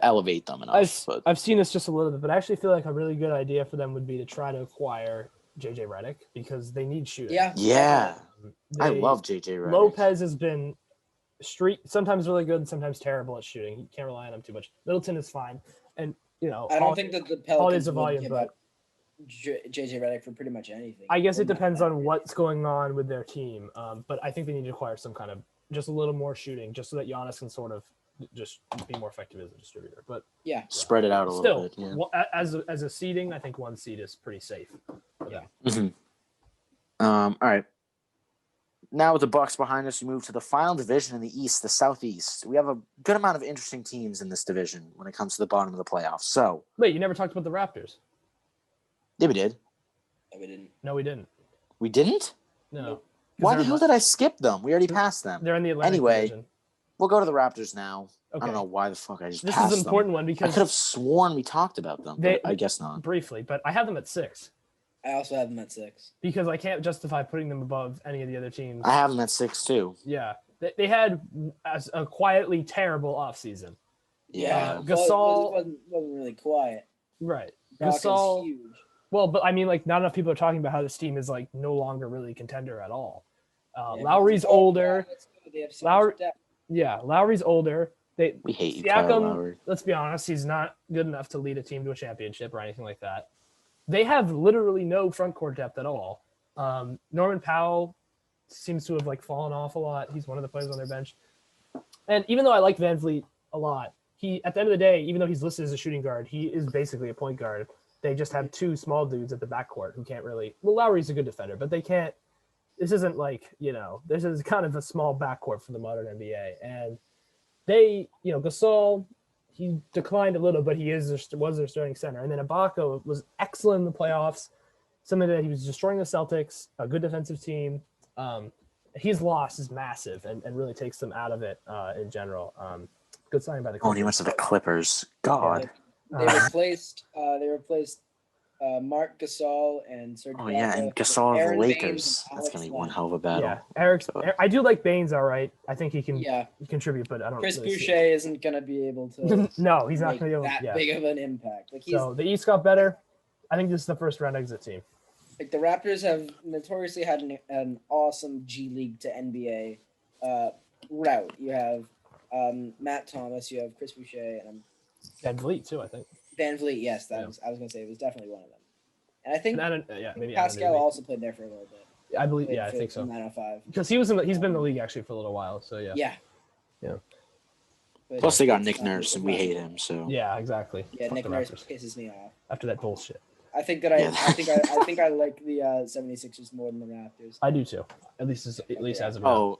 S6: elevate them enough.
S2: I've seen this just a little bit, but I actually feel like a really good idea for them would be to try to acquire JJ Redick because they need shooting.
S6: Yeah. I love JJ Redick.
S2: Lopez has been sometimes really good, sometimes terrible at shooting. You can't rely on him too much. Middleton is fine, and
S3: I don't think that the Pelicans
S2: would give up
S3: JJ Redick for pretty much anything.
S2: I guess it depends on what's going on with their team, but I think they need to acquire some kind of just a little more shooting, just so that Giannis can sort of just be more effective as a distributor. But
S6: spread it out a little bit. Yeah.
S2: As a seeding, I think 1 seed is pretty safe. Yeah.
S6: Mm-hmm. All right. Now with the Bucks behind us, we move to the final division in the East, the Southeast. We have a good amount of interesting teams in this division when it comes to the bottom of the playoffs. So
S2: wait, you never talked about the Raptors?
S6: Yeah, we did.
S3: No, we didn't.
S2: No, we didn't.
S6: We didn't?
S2: No.
S6: Why the hell did I skip them? We already passed them.
S2: They're in the Atlantic division.
S6: We'll go to the Raptors now.
S2: Okay.
S6: I don't know why the fuck I just
S2: This
S6: passed
S2: is an important
S6: them.
S2: one because
S6: I could have sworn we talked about them, but I guess not.
S2: Briefly, but I have them at 6.
S3: I also have them at 6.
S2: Because I can't justify putting them above any of the other teams.
S6: I have them at 6 too.
S2: Yeah. They had a quietly terrible offseason.
S6: Yeah.
S2: Gasol
S3: wasn't really quiet.
S2: Right.
S3: Gasol huge.
S2: Well, but I mean, like, not enough people are talking about how this team is like no longer really a contender at all. Lowry's older.
S3: They have so much depth.
S2: Yeah, Lowry's older.
S6: We hate you,
S2: Siakam,
S6: Kyle Lowry.
S2: let's be honest, he's not good enough to lead a team to a championship or anything like that. They have literally no front court depth at all. Norman Powell seems to have like fallen off a lot. He's one of the players on their bench. And even though I like Van Vliet a lot, he at the end of the day, even though he's listed as a shooting guard, he is basically a point guard. They just have 2 small dudes at the backcourt who can't really. Well, Lowry's a good defender, but they can't. This isn't like, this is kind of a small backcourt for the modern NBA. And they, Gasol, he declined a little, but he was their starting center. And then Ibaka was excellent in the playoffs. Something that he was destroying the Celtics, a good defensive team. His loss is massive and really takes them out of it in general. Good signing by the Clippers.
S6: Oh, he went to the Clippers. God.
S3: They replaced Mark Gasol and Serge
S6: Oh, yeah, and Gasol of the Lakers. That's going to be one hell of a battle.
S2: Yeah, I do like Baines all right. I think he can contribute, but I don't
S3: Chris
S2: really
S3: Boucher isn't going to be able to
S2: no, he's not going to be able
S3: that big of an impact. Like
S2: so the East got better. I think this is the first round exit team.
S3: Like the Raptors have notoriously had an awesome G League to NBA route. You have Matt Thomas, you have Chris Boucher, and
S2: Van Vliet too, I think.
S3: Van Vliet, yes, I was going to say it was definitely one of them. And I think
S2: maybe
S3: Pascal also played there for a little bit.
S2: I believe.
S3: Played
S2: Yeah, I
S3: for
S2: think so.
S3: 905.
S2: Because he's been in the league actually for a little while. So yeah.
S3: Yeah. But
S6: Plus, they got
S3: it's
S6: Nick
S3: not-
S6: Nurse,
S3: it's
S6: and we
S3: not-
S6: hate him. So
S2: Yeah, exactly.
S3: Yeah,
S2: Fuck
S3: Nick
S2: the
S3: Nurse
S2: Raptors.
S3: pisses me off.
S2: After that bullshit.
S3: I think I like the 76ers more than the Raptors.
S2: I do too. At least as of now.
S6: Oh,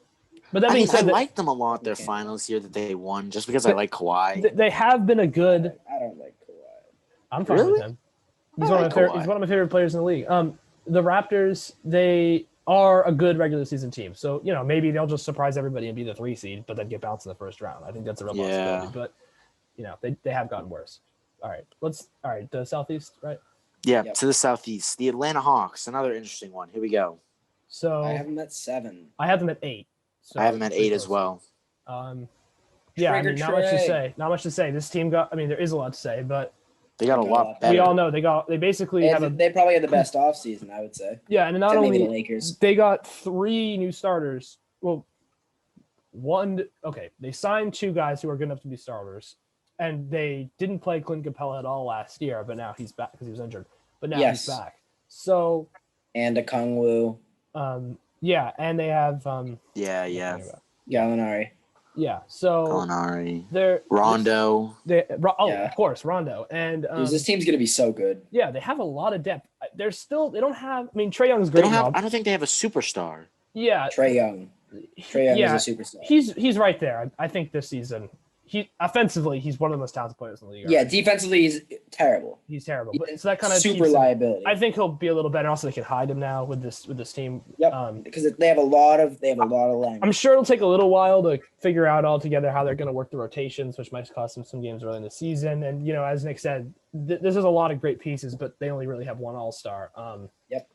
S2: But that
S6: I
S2: being
S6: mean, I
S2: said,
S6: liked them a lot their
S3: Okay.
S6: finals year that they won, just because I like Kawhi.
S2: they have been a good.
S3: I don't like Kawhi.
S2: I'm fine with
S6: Really?
S2: him.
S6: I like Kawhi.
S2: He's one of my favorite players in the league. The Raptors, they are a good regular season team. So, maybe they'll just surprise everybody and be the 3 seed, but then get bounced in the first round. I think that's a real possibility. But, they have gotten worse. All right, the Southeast, right?
S6: Yeah,
S3: Yep.
S6: to the Southeast, the Atlanta Hawks, another interesting one. Here we go.
S2: So
S3: I have them at 7.
S2: I have them at 8. So
S6: I have them at
S2: pretty
S6: 8 as
S2: close.
S6: well.
S2: Yeah, I
S3: Trigger
S2: mean, not much to
S3: Trey.
S2: say. Not much to say. This team there is a lot to say, but
S6: They got a lot better.
S2: we all know they basically have
S3: They probably had the best offseason, I would say.
S2: yeah, and not
S3: Except maybe
S2: only
S3: the Lakers.
S2: they got 3 new starters. Well, they signed 2 guys who are good enough to be starters, and they didn't play Clint Capella at all last year, but now he's back because he was injured. But now
S3: Yes.
S2: he's back. So,
S3: And a Kongwu,
S2: yeah, and they have
S6: Yeah.
S3: Gallinari.
S2: yeah. So
S6: Culinary.
S2: they're
S6: Rondo.
S2: Yeah.
S3: Yeah.
S2: Of course, Rondo, and
S3: Dude, this team's gonna be so good.
S2: yeah, they have a lot of depth. They don't have. I mean, Trae Young's
S6: They
S2: great.
S6: don't have.
S2: now.
S6: I don't think they have a superstar.
S2: Yeah,
S3: Trey Young. Trey Young
S2: yeah,
S3: is a superstar.
S2: he's right there. I think this season, offensively, he's one of the most talented players in the league.
S3: Yeah,
S2: already.
S3: defensively he's terrible.
S2: He's terrible. But so that kind of
S3: super
S2: keeps him-
S3: liability.
S2: I think he'll be a little better. Also, they can hide him now with this team.
S3: Yep. Because they have a lot of length.
S2: I'm sure it'll take a little while to figure out altogether how they're going to work the rotations, which might cost them some games early in the season. And as Nick said, this is a lot of great pieces, but they only really have one All-Star.
S3: Yep.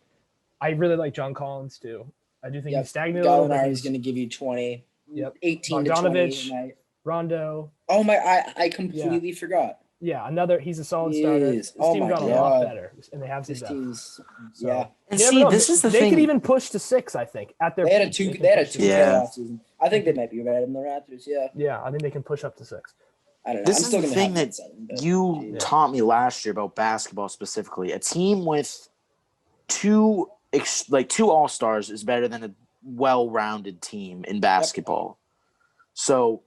S2: I really like John Collins too. I do think
S3: Yep.
S2: he's stagnant a little bit.
S3: Gallinari is going to give you 20.
S2: Yep.
S3: 18 to 20
S2: Bogdanovich.
S3: a night.
S2: Rondo.
S3: Oh my! I completely forgot.
S2: Yeah, he's a solid
S3: He
S2: starter.
S3: is.
S2: This
S3: Oh
S2: team
S3: my
S2: got a lot
S3: God.
S2: better, and they have some
S3: This
S2: depth.
S3: team's
S2: So-
S3: yeah.
S6: And
S2: You never
S6: see,
S2: know.
S6: this is the
S2: they
S6: thing.
S2: could even push to 6. I think at their
S3: They had a
S2: peak,
S3: two.
S2: can
S3: They had a
S2: push to
S3: 2
S6: Yeah.
S3: off season. I think they might be better than the Raptors. Yeah.
S2: Yeah, I think they can push up to 6.
S3: I don't know.
S6: This
S3: I'm
S6: is
S3: still
S6: the
S3: gonna
S6: thing
S3: have them
S6: that
S3: at 7, but
S6: You
S3: geez.
S6: taught me last year about basketball specifically. A team with two all-stars is better than a well-rounded team in basketball. So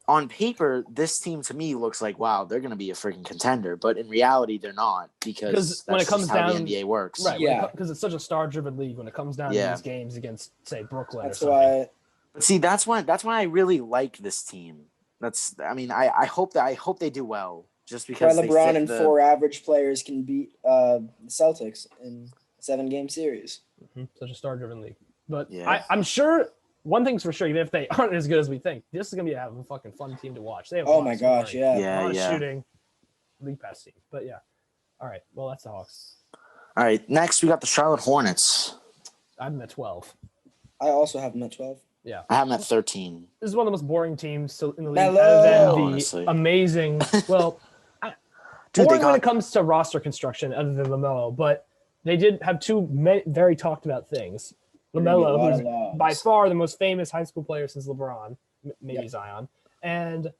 S6: on paper, this team to me looks like, wow, they're going to be a freaking contender. But in reality, they're not because
S2: when it
S6: that's
S2: comes
S6: just how
S2: down-
S6: the NBA works.
S2: Right.
S3: Yeah.
S2: Because it's such a star-driven league. When it comes down to
S6: Yeah.
S2: these games against, say, Brooklyn
S3: That's
S2: or something.
S3: why.
S6: But see, that's why I really like this team. I hope they do well just
S3: Why
S6: because they
S3: LeBron
S6: fit
S3: and
S6: the,
S3: 4 average players can beat the Celtics in a 7-game series.
S2: Such a star-driven league. But
S6: Yeah.
S2: I'm sure one thing's for sure, even if they aren't as good as we think, this is going to be a fucking fun team to watch. They have a
S3: Oh
S2: lot
S3: my
S2: of
S3: gosh,
S2: scoring,
S3: yeah.
S2: a lot
S6: Yeah.
S2: of shooting, league pass team. But yeah. All right. Well, that's the Hawks.
S6: All right, next we got the Charlotte Hornets.
S2: I'm at 12.
S3: I also have them at 12.
S6: I have them at 13.
S2: This is one of the most boring teams in the league.
S3: Melo!
S2: Other than the
S6: Honestly.
S2: amazing, well,
S6: Dude,
S2: boring
S6: they
S2: when it
S6: got
S2: comes to roster construction, other than LaMelo, but they did have 2 very talked about things.
S3: There are gonna be a lot
S2: LaMelo,
S3: of
S2: who's
S3: logs.
S2: by far the most famous high school player since LeBron, maybe
S3: Yep.
S2: Zion, and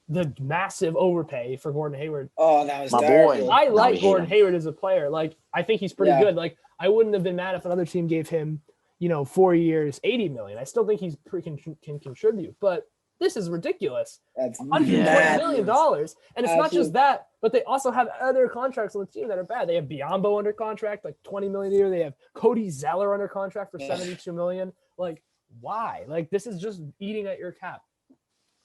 S2: the massive overpay for Gordon Hayward.
S3: Oh, that was
S6: My
S3: terrible.
S6: boy.
S2: I
S6: No, we
S2: like
S6: hate
S2: Gordon
S6: him.
S2: Hayward as a player. Like, I think he's pretty
S3: Yeah.
S2: good. Like, I wouldn't have been mad if another team gave him, 4 years, $80 million. I still think he's can contribute, but this is ridiculous.
S3: That's
S2: $120
S6: Yeah.
S2: million dollars. And it's not
S3: Absolutely.
S2: just that, but they also have other contracts on the team that are bad. They have Biyombo under contract, like $20 million a year. They have Cody Zeller under contract for
S3: Ugh.
S2: $72 million. Like, why? Like, this is just eating at your cap.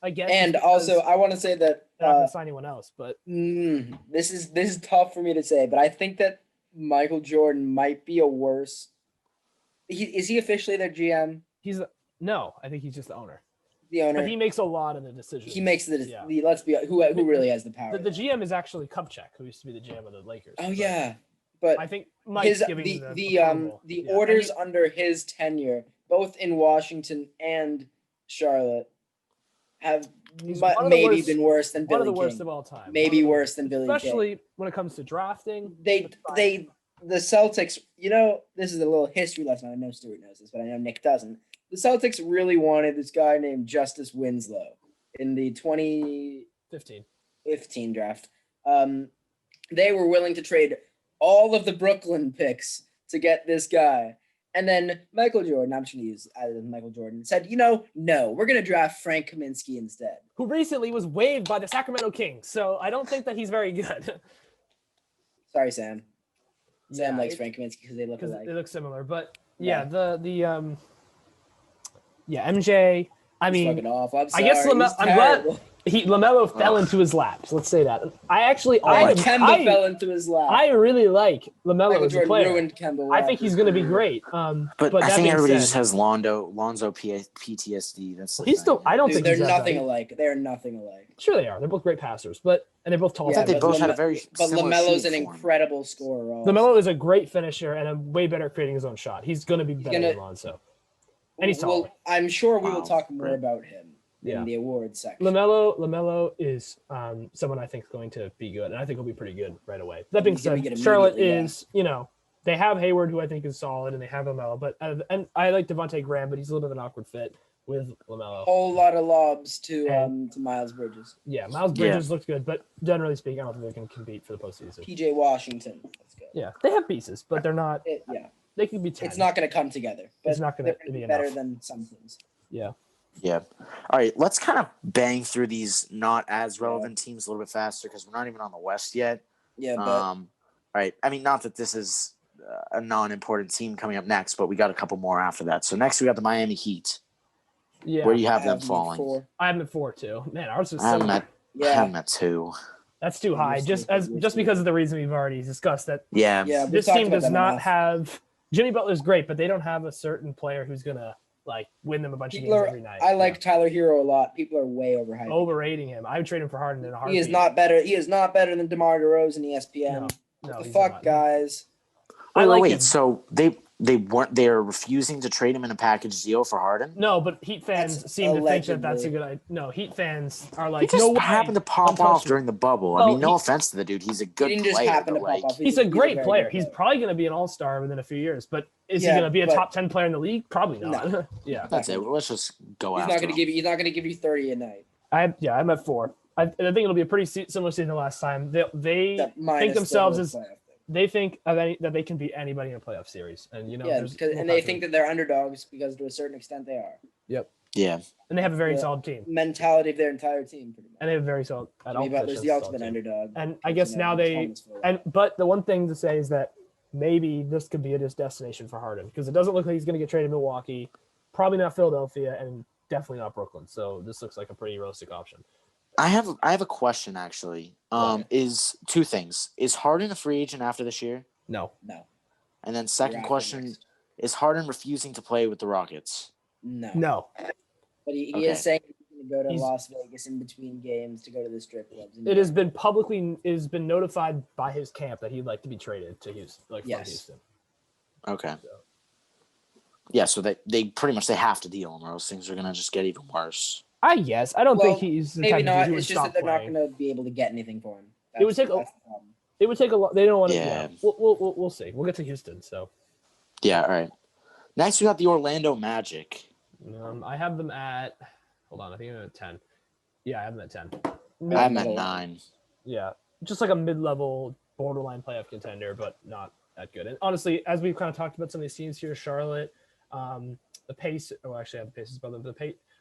S2: I guess.
S3: And
S2: it's
S3: also,
S2: because
S3: I want to say that
S2: they're not gonna sign anyone else, but
S3: this is tough for me to say, but I think that Michael Jordan might be a worse. Is he officially their GM,
S2: no, I think he's just the owner.
S3: the owner?
S2: But he makes a lot of the decisions.
S3: He makes the
S2: Yeah.
S3: let's be who really has the power.
S2: The GM is actually Kupchak, who used to be the GM of the Lakers.
S3: Oh
S2: but
S3: yeah, but
S2: I think Mike's
S3: his
S2: giving
S3: the
S2: approval. Yeah.
S3: orders under his tenure, both in Washington and Charlotte, have
S2: He's one of the
S3: maybe
S2: worst-
S3: been worse than
S2: one of
S3: Billy
S2: the worst
S3: King.
S2: of all time.
S3: Maybe
S2: One of the
S3: worse than Billy King.
S2: especially when it comes to drafting.
S3: The Celtics, this is a little history lesson. I know Stuart knows this, but I know Nick doesn't. The Celtics really wanted this guy named Justice Winslow in the 2015
S2: 15.
S3: draft. They were willing to trade all of the Brooklyn picks to get this guy. And then Michael Jordan, I'm just going to use Michael Jordan, said, no, we're going to draft Frank Kaminsky instead.
S2: Who recently was waived by the Sacramento Kings. So I don't think that he's very good.
S3: Sorry, Sam. Sam
S2: Yeah,
S3: likes Frank Kaminsky because they look alike.
S2: They look similar. But yeah, MJ. I
S3: He's
S2: mean,
S3: fucking awful. I'm
S2: I guess
S3: sorry. He's
S2: I'm glad
S3: terrible.
S2: LaMelo fell into his laps. Let's say that.
S3: Kemba fell into his lap.
S2: I really like LaMelo
S3: Michael
S2: as a
S3: Jordan
S2: player.
S3: ruined Kemba.
S2: I think he's going to be great.
S6: But
S2: that
S6: I think
S2: being
S6: everybody
S2: said,
S6: just has Lonzo PTSD. That's the
S2: he's
S6: thing.
S2: still. I don't
S3: Dude,
S2: think
S3: they're
S2: he's that
S3: nothing
S2: bad.
S3: alike. They're nothing alike.
S2: Sure, they are. They're both great passers, and they're both tall.
S6: I thought they
S3: but
S6: both had a very
S3: But
S6: similar
S3: LaMelo's
S6: shoot
S3: an
S6: form.
S3: incredible scorer. Also.
S2: LaMelo is a great finisher and a way better at creating his own shot. He's going to be better than Lonzo. And he's taller.
S3: Well, I'm sure we will
S6: Wow.
S3: talk more
S6: Right.
S3: about him in the awards section.
S2: LaMelo is someone I think is going to be good, and I think he'll be pretty good right away. That being
S3: He's gonna be
S2: said,
S3: good
S2: Charlotte
S3: immediately,
S2: is, they have Hayward, who I think is solid, and they have LaMelo, but and I like Devontae Graham, but he's a little bit of an awkward fit with LaMelo.
S3: Whole lot of lobs to Miles Bridges.
S2: Yeah, Miles Bridges looked good, but generally speaking, I don't think they can compete for the postseason.
S3: PJ Washington. That's good.
S2: Yeah, they have pieces, but they're not. They could be 10.
S3: It's not going to come together. But
S2: It's not going to
S3: they're
S2: be
S3: better
S2: enough.
S3: than some things.
S2: Yeah.
S6: Yeah. All right. Let's kind of bang through these not as relevant teams a little bit faster because we're not even on the West yet.
S3: Yeah, but
S6: All right. I mean, not that this is a non-important team coming up next, but we got a couple more after that. So next we got the Miami Heat.
S2: Yeah.
S6: Where do you have
S3: I
S6: them
S3: them
S6: falling?
S3: 4.
S2: I have them at 4 too. Man, ours is
S6: I have
S2: so.
S6: them at, I
S3: Yeah.
S6: have them at 2.
S2: That's too high. Just because of the reason we've already discussed that.
S6: Yeah.
S3: Yeah, we
S2: This
S3: talked
S2: team
S3: about
S2: does
S3: them
S2: not
S3: enough.
S2: have. Jimmy Butler's great, but they don't have a certain player who's gonna win them a bunch
S3: People
S2: of
S3: are,
S2: games every night.
S3: I like Tyler Hero a lot. People are way overhyped.
S2: overrating him. I would trade him for Harden in a heartbeat.
S3: He is not better. He is not better than DeMar DeRozan, ESPN.
S2: No,
S3: What the
S2: he's
S3: fuck,
S2: not.
S3: guys?
S2: I like
S6: wait.
S2: him.
S6: So they're refusing to trade him in a package deal for Harden?
S2: No, but Heat fans
S3: That's
S2: seem to think that that's a
S3: allegedly.
S2: good idea. No, Heat fans are
S6: He
S2: like,
S6: just
S2: no way.
S6: happened to pop off
S2: Untouchable.
S6: during the bubble.
S2: Well,
S6: I mean, no
S2: he-
S6: offense to the dude. He's a good
S3: He didn't just
S6: player.
S3: happen to
S6: but,
S3: pop
S6: like,
S3: off.
S2: He's a great
S3: very
S2: player.
S3: good
S2: He's probably going to be an all-star within a few years, but is he
S3: Yeah,
S2: going to be a
S3: but-
S2: top 10 player in the league? Probably not. Yeah.
S6: That's it. Let's just go
S3: He's
S6: after
S3: not going
S6: him.
S3: to give you. He's not going to give you 30 a night.
S2: I'm at 4. I think it'll be a pretty similar season to last time. They
S3: That minus
S2: think themselves
S3: the
S2: as
S3: playoff thing.
S2: they think that they can beat anybody in a playoff series, and
S3: Yeah,
S2: there's
S3: because
S2: no
S3: and they
S2: confidence.
S3: think that they're underdogs because to a certain extent they are.
S6: Yeah.
S2: and they have a very
S3: the-
S2: solid team,
S3: Mentality of their entire team, pretty much.
S2: and they have a very solid. At all
S3: Jimmy Butler's
S2: positions,
S3: the
S2: solid
S3: ultimate
S2: team.
S3: underdog.
S2: And I guess now but the one thing to say is that maybe this could be a destination for Harden because it doesn't look like he's going to get traded to Milwaukee, probably not Philadelphia, and definitely not Brooklyn. So this looks like a pretty realistic option.
S6: I have a question actually. Is 2 things. Is Harden a free agent after this year?
S2: No.
S3: No,
S6: And then second
S3: after
S6: question,
S3: next.
S6: is Harden refusing to play with the Rockets?
S2: No.
S3: But he
S6: Okay.
S3: is saying he's going to go to
S2: He's-
S3: Las Vegas in between games to go to the strip clubs.
S2: It has been notified by his camp that he'd like to be traded to Houston, from
S3: Yes.
S2: Houston.
S6: Okay. Yeah, so they pretty much they have to deal him or else things are gonna just get even worse.
S2: I guess. I don't
S3: Well,
S2: think he's the
S3: Maybe
S2: type of dude
S3: not.
S2: who would
S3: It's just
S2: stop
S3: that they're
S2: playing.
S3: not going to be able to get anything for him.
S2: It would take
S3: that's the problem.
S2: It would take a lot. They don't want to.
S6: Yeah.
S2: Yeah. We'll see. We'll get to Houston. So
S6: Yeah, all right. Next we got the Orlando Magic.
S2: I have them at. Hold on. I think I'm at 10. Yeah, I have them at 10.
S6: I'm at
S3: middle.
S6: 9.
S2: Yeah, just like a mid-level, borderline playoff contender, but not that good. And honestly, as we've kind of talked about some of these teams here, Charlotte, the Pace. Oh, actually, I have the Pacers, but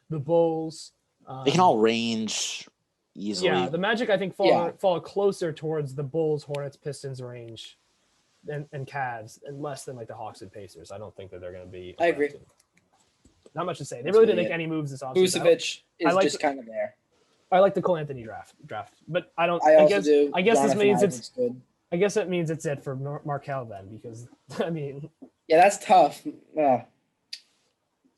S2: the Bulls.
S6: They can all range easily.
S2: Yeah, the Magic I think fall closer towards the Bulls, Hornets, Pistons range, and Cavs, and less than like the Hawks and Pacers. I don't think that they're going to be.
S3: I agree.
S2: Not much to say. They
S3: That's
S2: really didn't
S3: really
S2: make
S3: it.
S2: any moves this offseason.
S3: Vucevic
S2: I
S3: is
S2: like
S3: just
S2: the-
S3: kind of there.
S2: I like the Cole Anthony draft, but I don't.
S3: I also
S2: guess,
S3: do.
S2: I guess this
S3: Jonathan
S2: means
S3: Isaac's good.
S2: I guess it means it's it for Markel then, because I mean,
S3: Yeah, that's tough.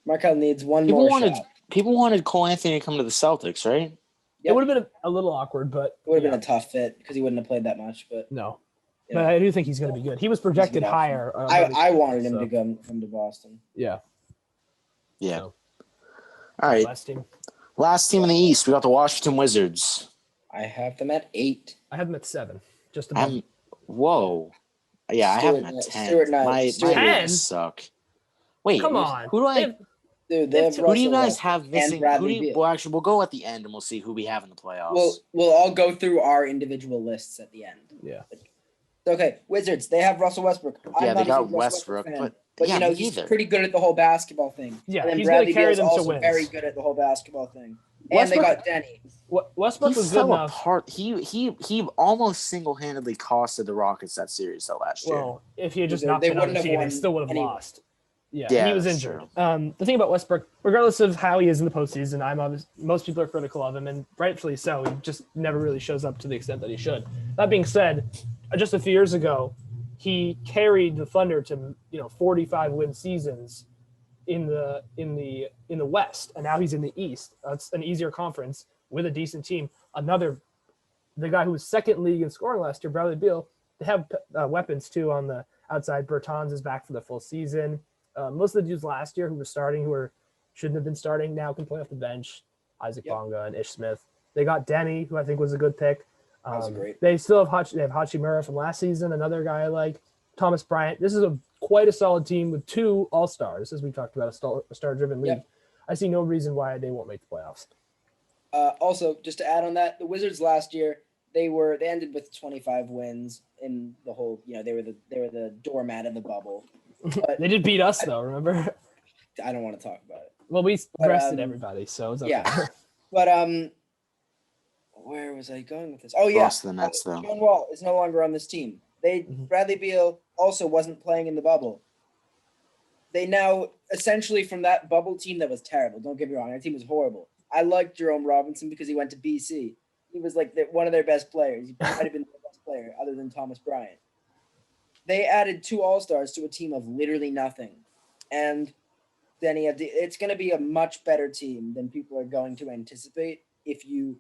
S3: Markel needs one more shot.
S6: People wanted Cole Anthony to come to the Celtics, right?
S2: it would have been a little awkward, but
S3: It would have been a tough fit because he wouldn't have played that much. But
S2: no.
S3: you
S2: But
S3: know,
S2: I do think he's going to be good. He was projected
S3: good option.
S2: higher.
S3: I wanted him
S2: so,
S3: to come to Boston.
S2: Yeah.
S6: Yeah.
S2: So,
S6: All right.
S2: last team.
S6: In the East, we got the Washington Wizards.
S3: I have them at 8.
S2: I have them at 7. Just about.
S6: Whoa. Yeah, I have them at 10. My
S2: Stuart-
S6: ratings suck. Wait,
S2: Come on.
S6: Who do I?
S3: Dude,
S2: They have
S3: they
S6: Who do you guys have missing?
S3: Bradley Beal.
S6: Well, actually, we'll go at the end and we'll see who we have in the playoffs.
S3: We'll all go through our individual lists at the end.
S2: Yeah.
S3: Okay, Wizards. They have Russell Westbrook. I'm
S6: Yeah,
S3: not
S6: they got
S3: a huge Russell
S6: Westbrook,
S3: fan,
S6: but yeah,
S3: you know
S6: me
S3: he's
S6: neither.
S3: pretty good at the whole basketball thing.
S2: Yeah,
S3: and then
S2: he's gonna
S3: Bradley
S2: carry
S3: Beal's
S2: them to
S3: also
S2: wins.
S3: very good at the whole basketball thing. And
S2: Westbrook-
S3: they got Denny.
S2: Westbrook
S6: He
S2: was good
S6: fell
S2: enough.
S6: apart. He almost single-handedly costed the Rockets that series though last year.
S2: Well, if he had just
S3: They
S2: not been on
S3: wouldn't
S2: the
S3: have
S2: team, they
S3: won
S2: still would have
S3: anyway.
S2: lost. Yeah,
S6: Yeah,
S2: he was
S6: that's
S2: injured.
S6: true.
S2: The thing about Westbrook, regardless of how he is in the postseason, most people are critical of him, and rightfully so. He just never really shows up to the extent that he should. That being said, just a few years ago, he carried the Thunder to 45 win seasons in the West, and now he's in the East. That's an easier conference with a decent team. The guy who was second league in scoring last year, Bradley Beal. They have weapons too on the outside. Bertans is back for the full season. Most of the dudes last year who were starting, shouldn't have been starting, now can play off the bench. Isaac Bonga and Ish Smith. They got Denny, who I think was a good pick.
S3: That was great.
S2: They still have Hachimura from last season, another guy I like. Thomas Bryant. This is quite a solid team with two All-Stars, as we talked about, a star-driven league.
S3: Yep.
S2: I see no reason why they won't make the playoffs.
S3: Also, just to add on that, the Wizards last year they ended with 25 wins in the whole. They were the doormat of the bubble. But
S2: They did beat us though. Remember?
S3: I don't want to talk about it.
S2: Well, we rested everybody, so it's okay.
S3: Yeah. But where was I going with this? Oh yeah,
S6: Lost to the Nets though.
S3: John Wall is no longer on this team. Bradley Beal also wasn't playing in the bubble. They now essentially from that bubble team that was terrible. Don't get me wrong, our team was horrible. I liked Jerome Robinson because he went to BC. He was like one of their best players. He might have been the best player other than Thomas Bryant. They added two All-Stars to a team of literally nothing, and then it's going to be a much better team than people are going to anticipate if you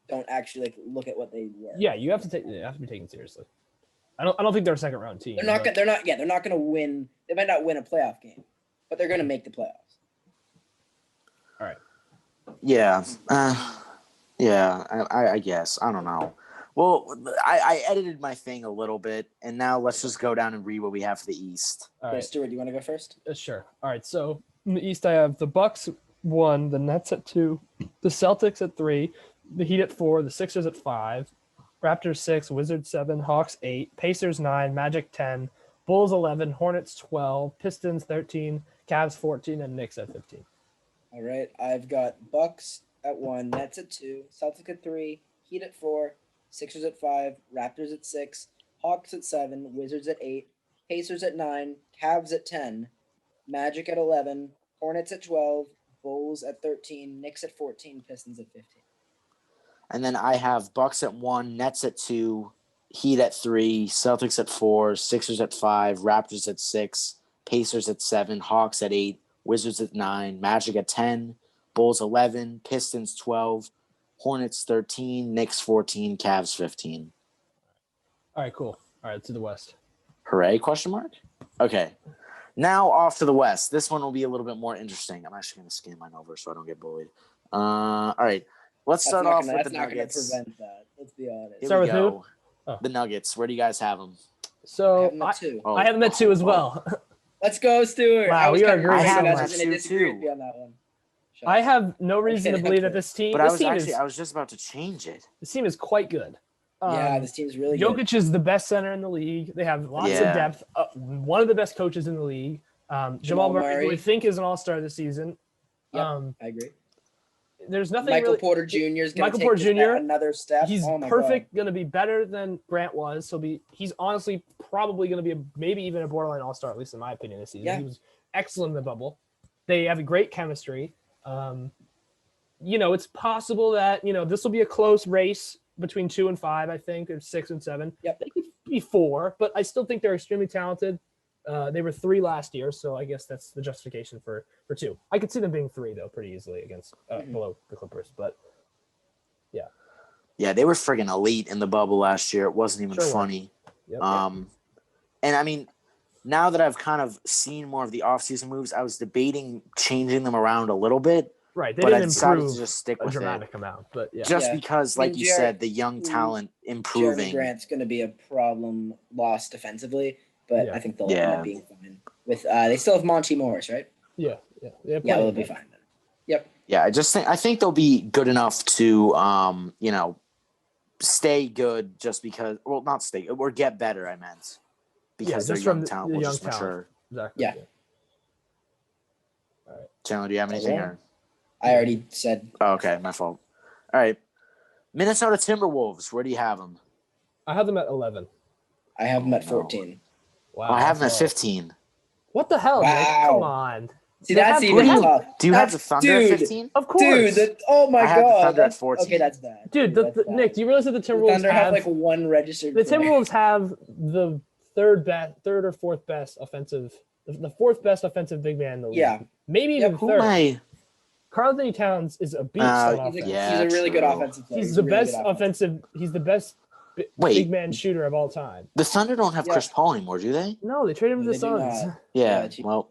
S3: don't actually look at what they were.
S2: Yeah, you have to be taken seriously. I don't think they're a second round team.
S3: They're not going to win. They might not win a playoff game, but they're going to make the playoffs.
S2: All right.
S6: Yeah. I guess. I don't know. Well, I edited my thing a little bit, and now let's just go down and read what we have for the East.
S2: All
S3: Okay,
S2: right.
S3: Stuart, do you want to go first?
S2: Sure. All right. So in the East, I have the Bucks 1, the Nets at 2, the Celtics at 3, the Heat at 4, the Sixers at 5, Raptors 6, Wizards 7, Hawks 8, Pacers 9, Magic 10, Bulls 11, Hornets 12, Pistons 13, Cavs 14, and Knicks at 15.
S3: All right. I've got Bucks at 1, Nets at 2, Celtics at 3, Heat at 4, Sixers at 5, Raptors at 6, Hawks at 7, Wizards at 8, Pacers at 9, Cavs at 10, Magic at 11, Hornets at 12, Bulls at 13, Knicks at 14, Pistons at 15.
S6: And then I have Bucks at 1, Nets at 2, Heat at 3, Celtics at 4, Sixers at 5, Raptors at 6, Pacers at 7, Hawks at 8, Wizards at 9, Magic at 10, Bulls 11, Pistons 12, Hornets 13, Knicks 14, Cavs 15.
S2: All right, cool. All right, to the West.
S6: Hooray, question mark? Okay. Now off to the West. This one will be a little bit more interesting. I'm actually going to scan mine over so I don't get bullied. All right. Let's start off with the Nuggets.
S3: That's not going to prevent that. Let's be honest.
S6: Here
S2: Start
S6: we
S2: with
S6: go.
S2: who? Oh.
S6: The Nuggets. Where do you guys have them?
S2: So
S3: them at 2.
S6: Oh,
S2: I have them at 2 as well.
S3: Let's go, Stuart.
S2: Wow,
S3: I was
S2: we are
S3: kind of
S2: agreeing.
S3: hoping
S6: I have
S3: you
S6: them
S3: guys
S6: at
S3: were going to
S6: 2
S3: disagree
S6: too.
S3: with me on that one.
S2: I have no reason to believe that this team.
S6: But I
S2: this
S6: was just about to change it.
S2: team is quite good.
S3: Yeah, this team's really good.
S2: Jokic is the best center in the league. They have lots
S6: Yeah.
S2: of depth. One of the best coaches in the league. Jamal Murray, who I think is an all-star this season.
S3: Yep, I agree.
S2: There's nothing
S3: Michael
S2: really.
S3: Porter Jr. is going
S2: Michael
S3: to
S2: Porter
S3: take
S2: Jr.
S3: another step.
S2: He's
S3: Oh my
S2: perfect. Going to be better than Grant was. He's honestly probably going to be maybe even a borderline all-star, at least in my opinion this season.
S3: Yeah.
S2: He was excellent in the bubble. They have a great chemistry. It's possible that this will be a close race between 2 and 5. I think, or 6 and 7.
S3: Yep.
S2: They could be 4, but I still think they're extremely talented. They were 3 last year, so I guess that's the justification for 2. I could see them being 3 though, pretty easily against below the Clippers. But
S6: Yeah, they were friggin' elite in the bubble last year. It wasn't even
S2: Sure were.
S6: funny.
S2: yep.
S6: And I mean, now that I've kind of seen more of the offseason moves, I was debating changing them around a little bit,
S2: Right, they
S6: but I
S2: didn't
S6: decided
S2: improve
S6: to just stick
S2: a
S6: with it.
S2: dramatic amount, but yeah.
S6: Just
S3: Yeah.
S6: because,
S3: I mean,
S6: like you
S3: Jeremy-
S6: said, the young talent
S3: Jeremy
S6: improving.
S3: Grant's going to be a problem lost defensively, but
S2: Yeah.
S3: I think they'll
S6: Yeah.
S3: end up being fine. With they still have Monty Morris, right?
S2: Yeah.
S3: Yeah,
S2: plenty
S3: they'll
S2: of
S3: be
S2: it.
S3: fine then.
S6: Yeah, I think they'll be good enough to stay good just because. Well, not stay or get better. I meant because they're
S2: just
S6: young
S2: from
S6: talent
S2: the
S6: will
S2: young
S6: just
S2: talent.
S6: mature.
S2: Exactly.
S3: Yeah.
S6: Chandler, do you have anything?
S3: Yeah.
S6: Or?
S3: I already said.
S6: Oh, okay, my fault. All right, Minnesota Timberwolves. Where do you have them?
S2: I have them at 11.
S3: I have them at
S6: no.
S3: 14.
S2: Wow.
S6: Oh, I have them at
S2: that's low.
S6: 15.
S2: What the hell, Nick?
S3: Wow.
S2: Come on.
S3: See,
S2: They
S3: that's
S2: have-
S3: even
S2: they have-
S3: tough.
S6: Do you have the
S3: That's-
S6: Thunder at
S3: dude,
S6: 15?
S2: Of course.
S3: Dude, oh my
S6: I have the
S3: god.
S6: Thunder at
S3: That's,
S6: 14.
S3: okay, that's bad.
S2: Dude,
S3: That's bad.
S2: Nick, do you realize that the
S3: The
S2: Timberwolves
S3: Thunder have like one registered
S2: the
S3: player.
S2: Timberwolves have the third or fourth best offensive, the fourth best offensive big man in the league.
S3: Yeah.
S2: Maybe even
S3: Yep.
S6: Who am
S2: third.
S6: I?
S2: Karl Anthony Towns is a beast on
S3: He's
S2: offense.
S6: Yeah,
S3: a really good
S6: true.
S3: offensive player.
S2: He's the
S3: a really
S2: best
S3: good
S2: offensive. He's the best
S6: Wait.
S2: big man shooter of all time.
S6: The Thunder don't have
S3: Yeah.
S6: Chris Paul anymore, do they?
S2: No, they traded him to the
S3: They do
S2: Suns.
S3: not.
S6: Yeah.
S3: Yeah,
S6: Well,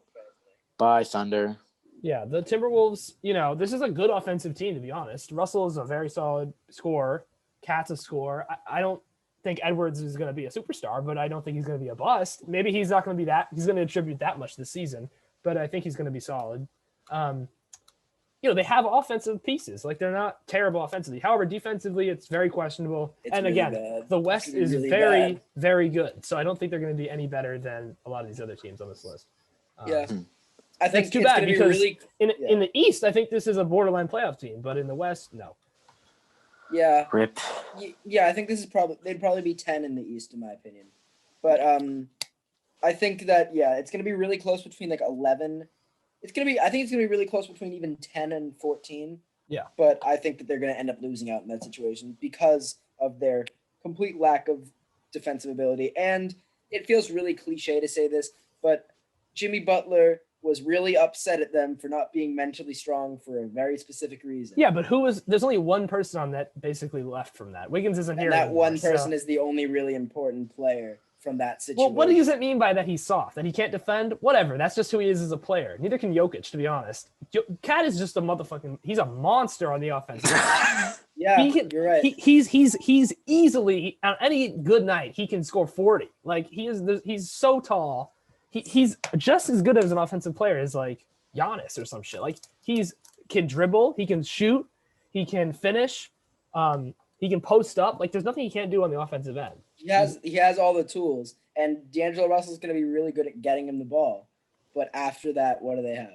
S6: bye Thunder.
S2: Yeah, the Timberwolves, this is a good offensive team, to be honest. Russell is a very solid scorer. Cat's a scorer. I don't think Edwards is going to be a superstar, but I don't think he's going to be a bust. Maybe he's not going to be that. He's going to contribute that much this season, but I think he's going to be solid. They have offensive pieces. Like, they're not terrible offensively. However, defensively, it's very questionable.
S3: It's
S2: and
S3: really
S2: again,
S3: bad.
S2: the West
S3: It's really
S2: is very,
S3: bad.
S2: very good. So I don't think they're going to be any better than a lot of these other teams on this list.
S3: Yeah. I think
S2: That's too
S3: it's
S2: bad
S3: gonna be
S2: because
S3: really
S2: in the East, I think this is a borderline playoff team, but in the West, no.
S3: yeah.
S6: Rip.
S3: Yeah, I think this is they'd probably be 10 in the East in my opinion. But I think that it's going to be really close between like 11. I think it's going to be really close between even 10 and 14.
S2: Yeah.
S3: But I think that they're going to end up losing out in that situation because of their complete lack of defensive ability. And it feels really cliche to say this, but Jimmy Butler was really upset at them for not being mentally strong for a very specific reason.
S2: Yeah, but there's only one person on that basically left from that. Wiggins isn't here
S3: And that
S2: anymore,
S3: one person
S2: so.
S3: is the only really important player from that situation.
S2: Well, what does it mean by that he's soft? That he can't defend? Whatever. That's just who he is as a player. Neither can Jokic, to be honest. Cat is just a motherfucking. He's a monster on the offensive.
S3: Yeah, you're right.
S2: He's easily on any good night he can score 40. Like he's so tall. He's just as good as an offensive player as like Giannis or some shit. Like can dribble, he can shoot, he can finish, he can post up. Like there's nothing he can't do on the offensive end.
S3: He has all the tools, and D'Angelo Russell's going to be really good at getting him the ball. But after that, what do they have?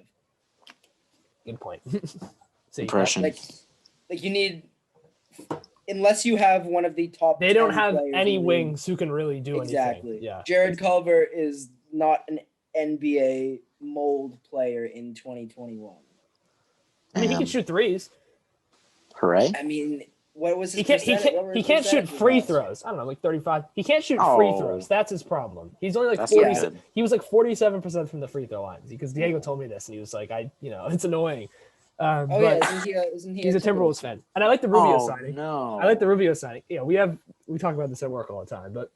S2: Good point.
S6: Impression.
S3: Like you need, unless you have one of the top.
S2: They don't
S3: 10
S2: have
S3: players
S2: any
S3: in the league.
S2: wings who can really do
S3: Exactly.
S2: anything. Yeah.
S3: Jared Culver is not an NBA mold player in 2021.
S2: I mean, he can shoot threes.
S6: Hooray.
S3: I mean, what was his
S2: He can't
S3: percentage? What were
S2: he
S3: his
S2: can't shoot
S3: percentages
S2: free
S3: last year?
S2: throws. I don't know, like 35. He can't shoot free
S6: Oh.
S2: throws. That's his problem. He's only like
S6: That's
S2: 40.
S6: not good.
S2: He was like 47% from the free throw lines because Diego told me this and he was like, it's annoying.
S3: Oh
S2: But
S3: yeah, isn't he?
S2: he's a Timberwolves fan. And I like the Rubio
S6: Oh,
S2: signing.
S6: no.
S2: I like the Rubio signing. Yeah, we talk about this at work all the time, but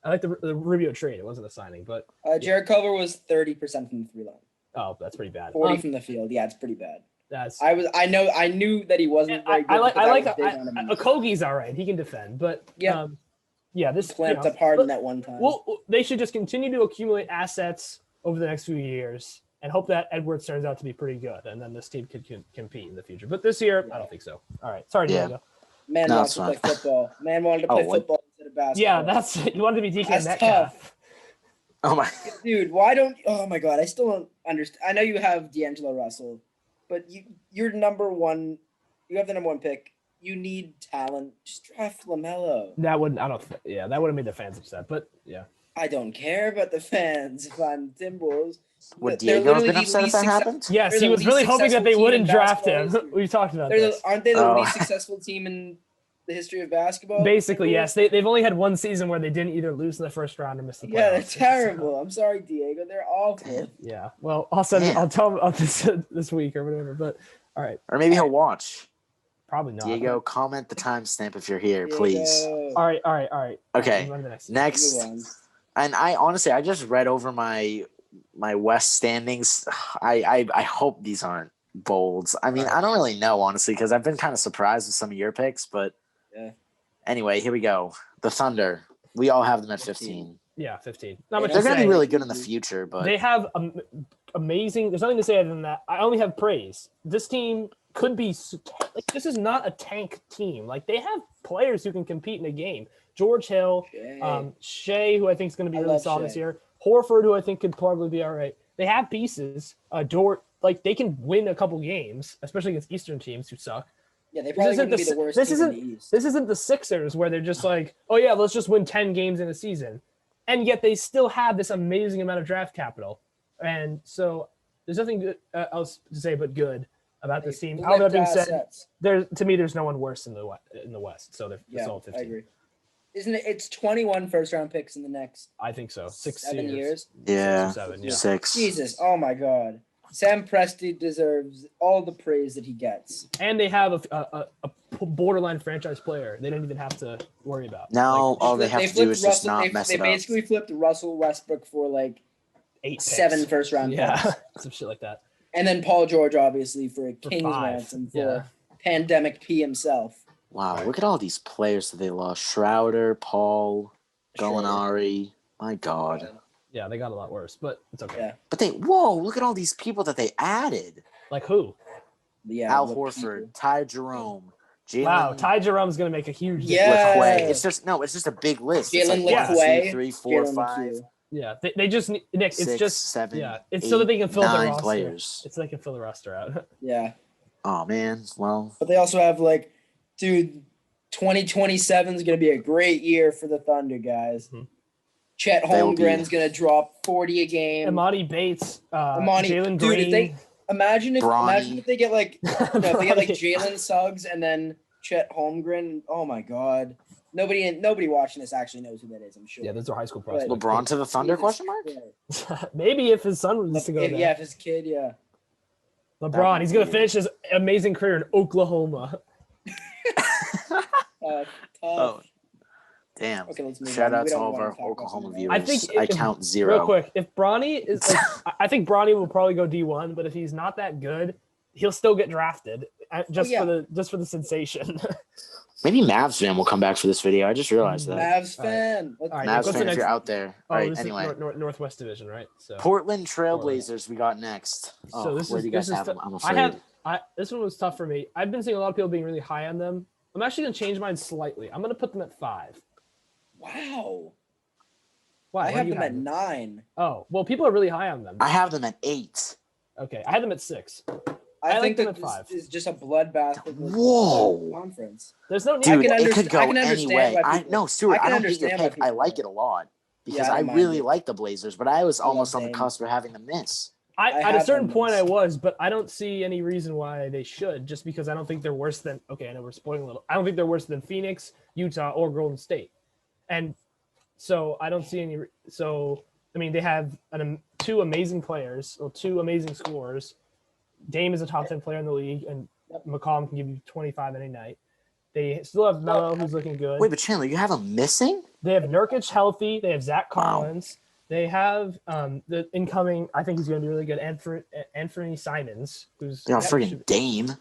S2: I like the Rubio trade. It wasn't a signing, but
S3: Jared Culver was 30% from the 3 line,
S2: oh, that's pretty bad.
S3: 40 from the field. Yeah, it's pretty bad.
S2: That's
S3: I knew that he wasn't very good.
S2: I like
S3: because was big on him.
S2: Okogie's all right. He can defend, but this
S3: Clamped up hard
S2: but-
S3: in that one time.
S2: Well, they should just continue to accumulate assets over the next few years and hope that Edwards turns out to be pretty good, and then this team could compete in the future. But this year, I don't think so. All right, sorry,
S6: Yeah.
S2: Diego.
S3: Man
S6: No,
S3: wanted
S6: it's
S3: to play
S6: fine.
S3: football. Man wanted to play
S6: what?
S3: football instead of basketball.
S2: Yeah, that's you wanted to be DK
S3: That's
S2: Metcalf.
S6: Oh my.
S3: Dude, why don't? Oh my God, I still don't understand. I know you have D'Angelo Russell, but you're number one. You have the number one pick. You need talent. Just draft LaMelo.
S2: That would have made the fans upset. But yeah,
S3: I don't care about the fans if I'm Timberwolves.
S6: Would
S3: They're
S6: Diego have
S3: literally
S6: been
S3: the
S6: upset if
S3: least
S6: that
S3: success-
S6: happened?
S2: yes,
S3: They're
S2: he
S3: the
S2: was really
S3: least
S2: hoping that they
S3: successful team
S2: wouldn't
S3: in
S2: draft him.
S3: basketball history.
S2: We've talked about
S3: They're
S2: this.
S3: aren't they the
S6: Oh.
S3: least successful team in the history of basketball?
S2: Basically, yes. They've only had one season where they didn't either lose in the first round or miss the playoffs.
S3: Yeah, they're terrible. I'm sorry, Diego. They're awful.
S2: Yeah. Well, I'll tell him this week or whatever. But all right,
S6: Or maybe he'll watch.
S2: probably not.
S6: Diego, comment the timestamp if you're here, please.
S3: Diego.
S2: All right.
S6: Okay.
S2: On to the next.
S6: Next,
S3: Move on.
S6: and I just read over my West standings. I hope these aren't bolds. I mean, I don't really know honestly because I've been kind of surprised with some of your picks, but
S3: Yeah.
S6: anyway, here we go. The Thunder. We all have them at 15.
S2: Yeah, 15. Not much
S3: Yeah,
S6: They're
S2: to
S6: going to
S2: say.
S6: be really good in the future, but
S2: They have amazing. There's nothing to say other than that. I only have praise. This team could be like this is not a tank team. Like they have players who can compete in a game. George Hill, Shea, who I think is going to be really solid this year. Horford, who I think could probably be all right. They have pieces. Dort, like they can win a couple games, especially against Eastern teams who suck.
S3: Yeah, they probably wouldn't be the worst team in the East.
S2: This isn't the Sixers where they're just like, oh yeah, let's just win 10 games in a season. And yet they still have this amazing amount of draft capital. And so there's nothing good, else to say but good about this team. All that being said, to me, there's no one worse in the West. So they're all 15.
S3: I agree. Isn't it? It's 21 first-round picks in the next.
S2: I think so.
S3: 7 years.
S6: Yeah,
S2: 6 or 7, yeah.
S6: 6.
S3: Jesus, oh my God. Sam Presti deserves all the praise that he gets.
S2: And they have a borderline franchise player. They don't even have to worry about.
S6: Now all they have to do is just not mess it up.
S3: They basically flipped Russell Westbrook for like 7 first-round picks.
S2: Some shit like that.
S3: And then Paul George, obviously, for a king's ransom for Pandemic P himself.
S6: Wow, look at all these players that they lost. Schroeder, Paul, Gallinari. My God.
S2: Yeah, they got a lot worse, but it's okay.
S3: Yeah.
S6: But look at all these people that they added.
S2: Like who?
S3: Yeah,
S6: Al Horford, Ty Jerome, Jalen.
S2: Wow, Ty Jerome's going to make a huge
S6: difference. It's just a big list.
S3: Jalen
S6: like
S3: 1,
S6: 2, 3, 4, 5.
S2: Yeah, they just need Nick. It's
S6: 6,
S2: just
S6: 7.
S2: Yeah, it's
S6: 8,
S2: so that they can fill the
S6: 9
S2: roster.
S6: players.
S2: It's so they can fill the roster out.
S3: Yeah.
S6: Oh man, well.
S3: But they also have 2027 is going to be a great year for the Thunder, guys.
S2: Mm-hmm.
S3: Chet Holmgren's going to drop 40 a game.
S2: Imani Bates, Jalen Green.
S3: Imagine if they get Jalen Suggs and then Chet Holmgren. Oh my God. Nobody watching this actually knows who that is, I'm sure.
S2: Yeah, those are high school prospects.
S6: LeBron to the Thunder, question mark?
S2: Maybe if his son was to go there.
S3: Yeah, if his kid, yeah.
S2: LeBron, he's going to finish his amazing career in Oklahoma.
S6: Oh, damn.
S3: Okay, let's move
S6: Shout
S3: on.
S6: out to all of our Oklahoma viewers.
S2: I think
S6: I count 0.
S2: Real quick, if Bronny is I think Bronny will probably go D1, but if he's not that good, he'll still get drafted just for the sensation.
S6: Maybe Mavs fan will come back for this video. I just realized that.
S3: Mavs fan.
S2: All right,
S6: Mavs fan, if you're out there. All right, anyway.
S2: Northwest Division, right? So
S6: Portland Trailblazers we got next.
S2: So
S6: where do you guys have them? I'm afraid.
S2: This one was tough for me. I've been seeing a lot of people being really high on them. I'm actually going to change mine slightly. I'm going to put them at 5.
S3: Wow.
S2: Why?
S3: I have them at 9.
S2: Oh, well, people are really high on them.
S6: I have them at 8.
S2: Okay, I had them at 6.
S3: I
S2: think
S3: think that
S2: this
S3: is just a bloodbath of
S6: Whoa.
S3: conference.
S2: There's no need.
S6: Dude, it could go any way. Stuart, I don't hate your
S3: understand
S6: pick. I like it a lot because
S3: Yeah, I
S6: I
S3: don't
S6: really
S3: mind it.
S6: like the Blazers, but I was almost on the
S3: same.
S6: cusp of having them miss.
S2: At a certain
S3: them
S2: point,
S3: as-
S2: I was, but I don't see any reason why they should. Just because I don't think they're worse than. Okay, I know we're spoiling a little. I don't think they're worse than Phoenix, Utah, or Golden State, and so I don't see any. So I mean, they have 2 amazing players or 2 amazing scorers. Dame is a top 10 player in the league, and McCollum can give you 25 any night. They still have Melo, who's looking good.
S6: Wait, but Chandler, you have them missing?
S2: They have Nurkic healthy. They have Zach
S6: Wow.
S2: Collins. They have the incoming. I think he's going to be really good. Anthony Simons, who's
S6: Friggin' Dame.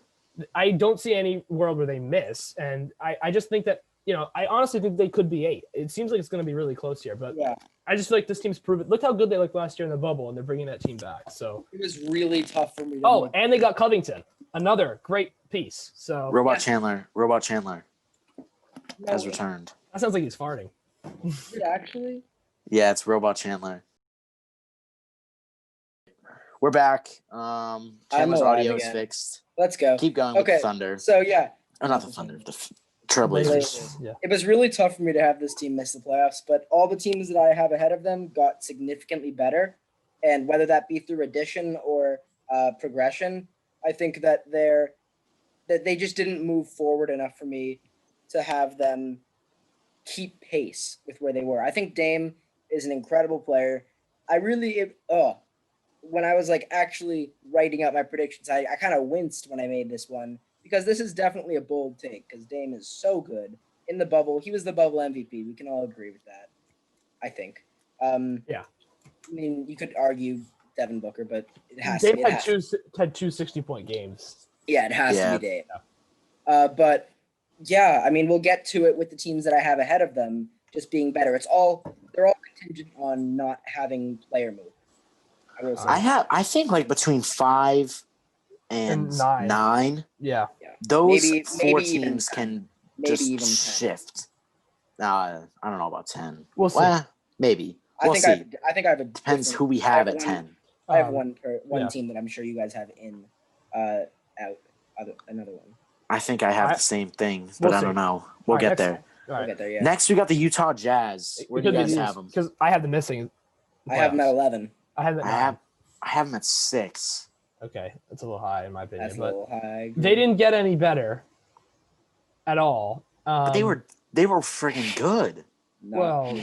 S2: I don't see any world where they miss, and I just think that I honestly think they could be 8. It seems like it's going to be really close here, but
S3: Yeah.
S2: I just feel like this team's proven. Look how good they looked last year in the bubble, and they're bringing that team back. So
S3: It was really tough for me.
S2: and they got Covington, another great piece. So
S6: Robot Chandler has returned.
S2: that sounds like he's farting.
S3: Actually.
S6: Yeah, it's Robot Chandler. We're back. Chandler's
S3: alive
S6: audio is
S3: again.
S6: fixed.
S3: Let's go.
S6: Keep going with
S3: Okay.
S6: the Thunder.
S3: So yeah,
S6: Oh, not the Thunder. The Trailblazers.
S2: Yeah.
S3: it was really tough for me to have this team miss the playoffs, but all the teams that I have ahead of them got significantly better, and whether that be through addition or progression, I think that they just didn't move forward enough for me to have them keep pace with where they were. I think Dame is an incredible player. When I was actually writing out my predictions, I kind of winced when I made this one because this is definitely a bold take because Dame is so good in the bubble. He was the bubble MVP. We can all agree with that, I think.
S2: Yeah.
S3: I mean, you could argue Devin Booker, but it has
S2: Dame
S3: to be.
S2: had two 60-point games.
S3: Yeah, it has to be Dame.
S2: Yeah.
S3: But yeah, I mean, we'll get to it with the teams that I have ahead of them just being better. They're all contingent on not having player move. I will say.
S6: I think between 5
S2: And
S6: and
S2: nine.
S6: 9.
S2: Yeah.
S6: Those
S3: Maybe-
S6: four
S3: maybe even
S6: teams
S3: 10.
S6: can
S3: Maybe
S6: just
S3: even 10.
S6: shift. I don't know about 10.
S2: We'll see.
S6: Well, maybe.
S3: I
S6: We'll
S3: think
S6: see.
S3: I think I have a
S6: Depends
S3: different-
S6: who we
S3: I
S6: have at
S3: one-
S6: 10.
S3: I have
S2: Um,
S3: one
S2: yeah.
S3: team that I'm sure you guys have in another one.
S6: I think I have
S2: I-
S6: the same thing,
S2: We'll
S6: but I
S2: see.
S6: don't know. We'll
S2: All right,
S6: get
S2: next-
S6: there.
S2: All
S3: We'll
S2: right.
S3: get there. Yeah.
S6: Next, we got the Utah Jazz. Where do you guys have them?
S2: Because I have them missing. the
S3: I have them at
S2: playoffs.
S3: 11.
S2: I have them
S6: I
S2: at 9.
S6: have them at 6.
S2: Okay, that's a little high in my opinion.
S3: That's a
S2: But
S3: little high.
S2: they didn't get any better at all.
S6: But they were friggin' good.
S2: well,
S6: In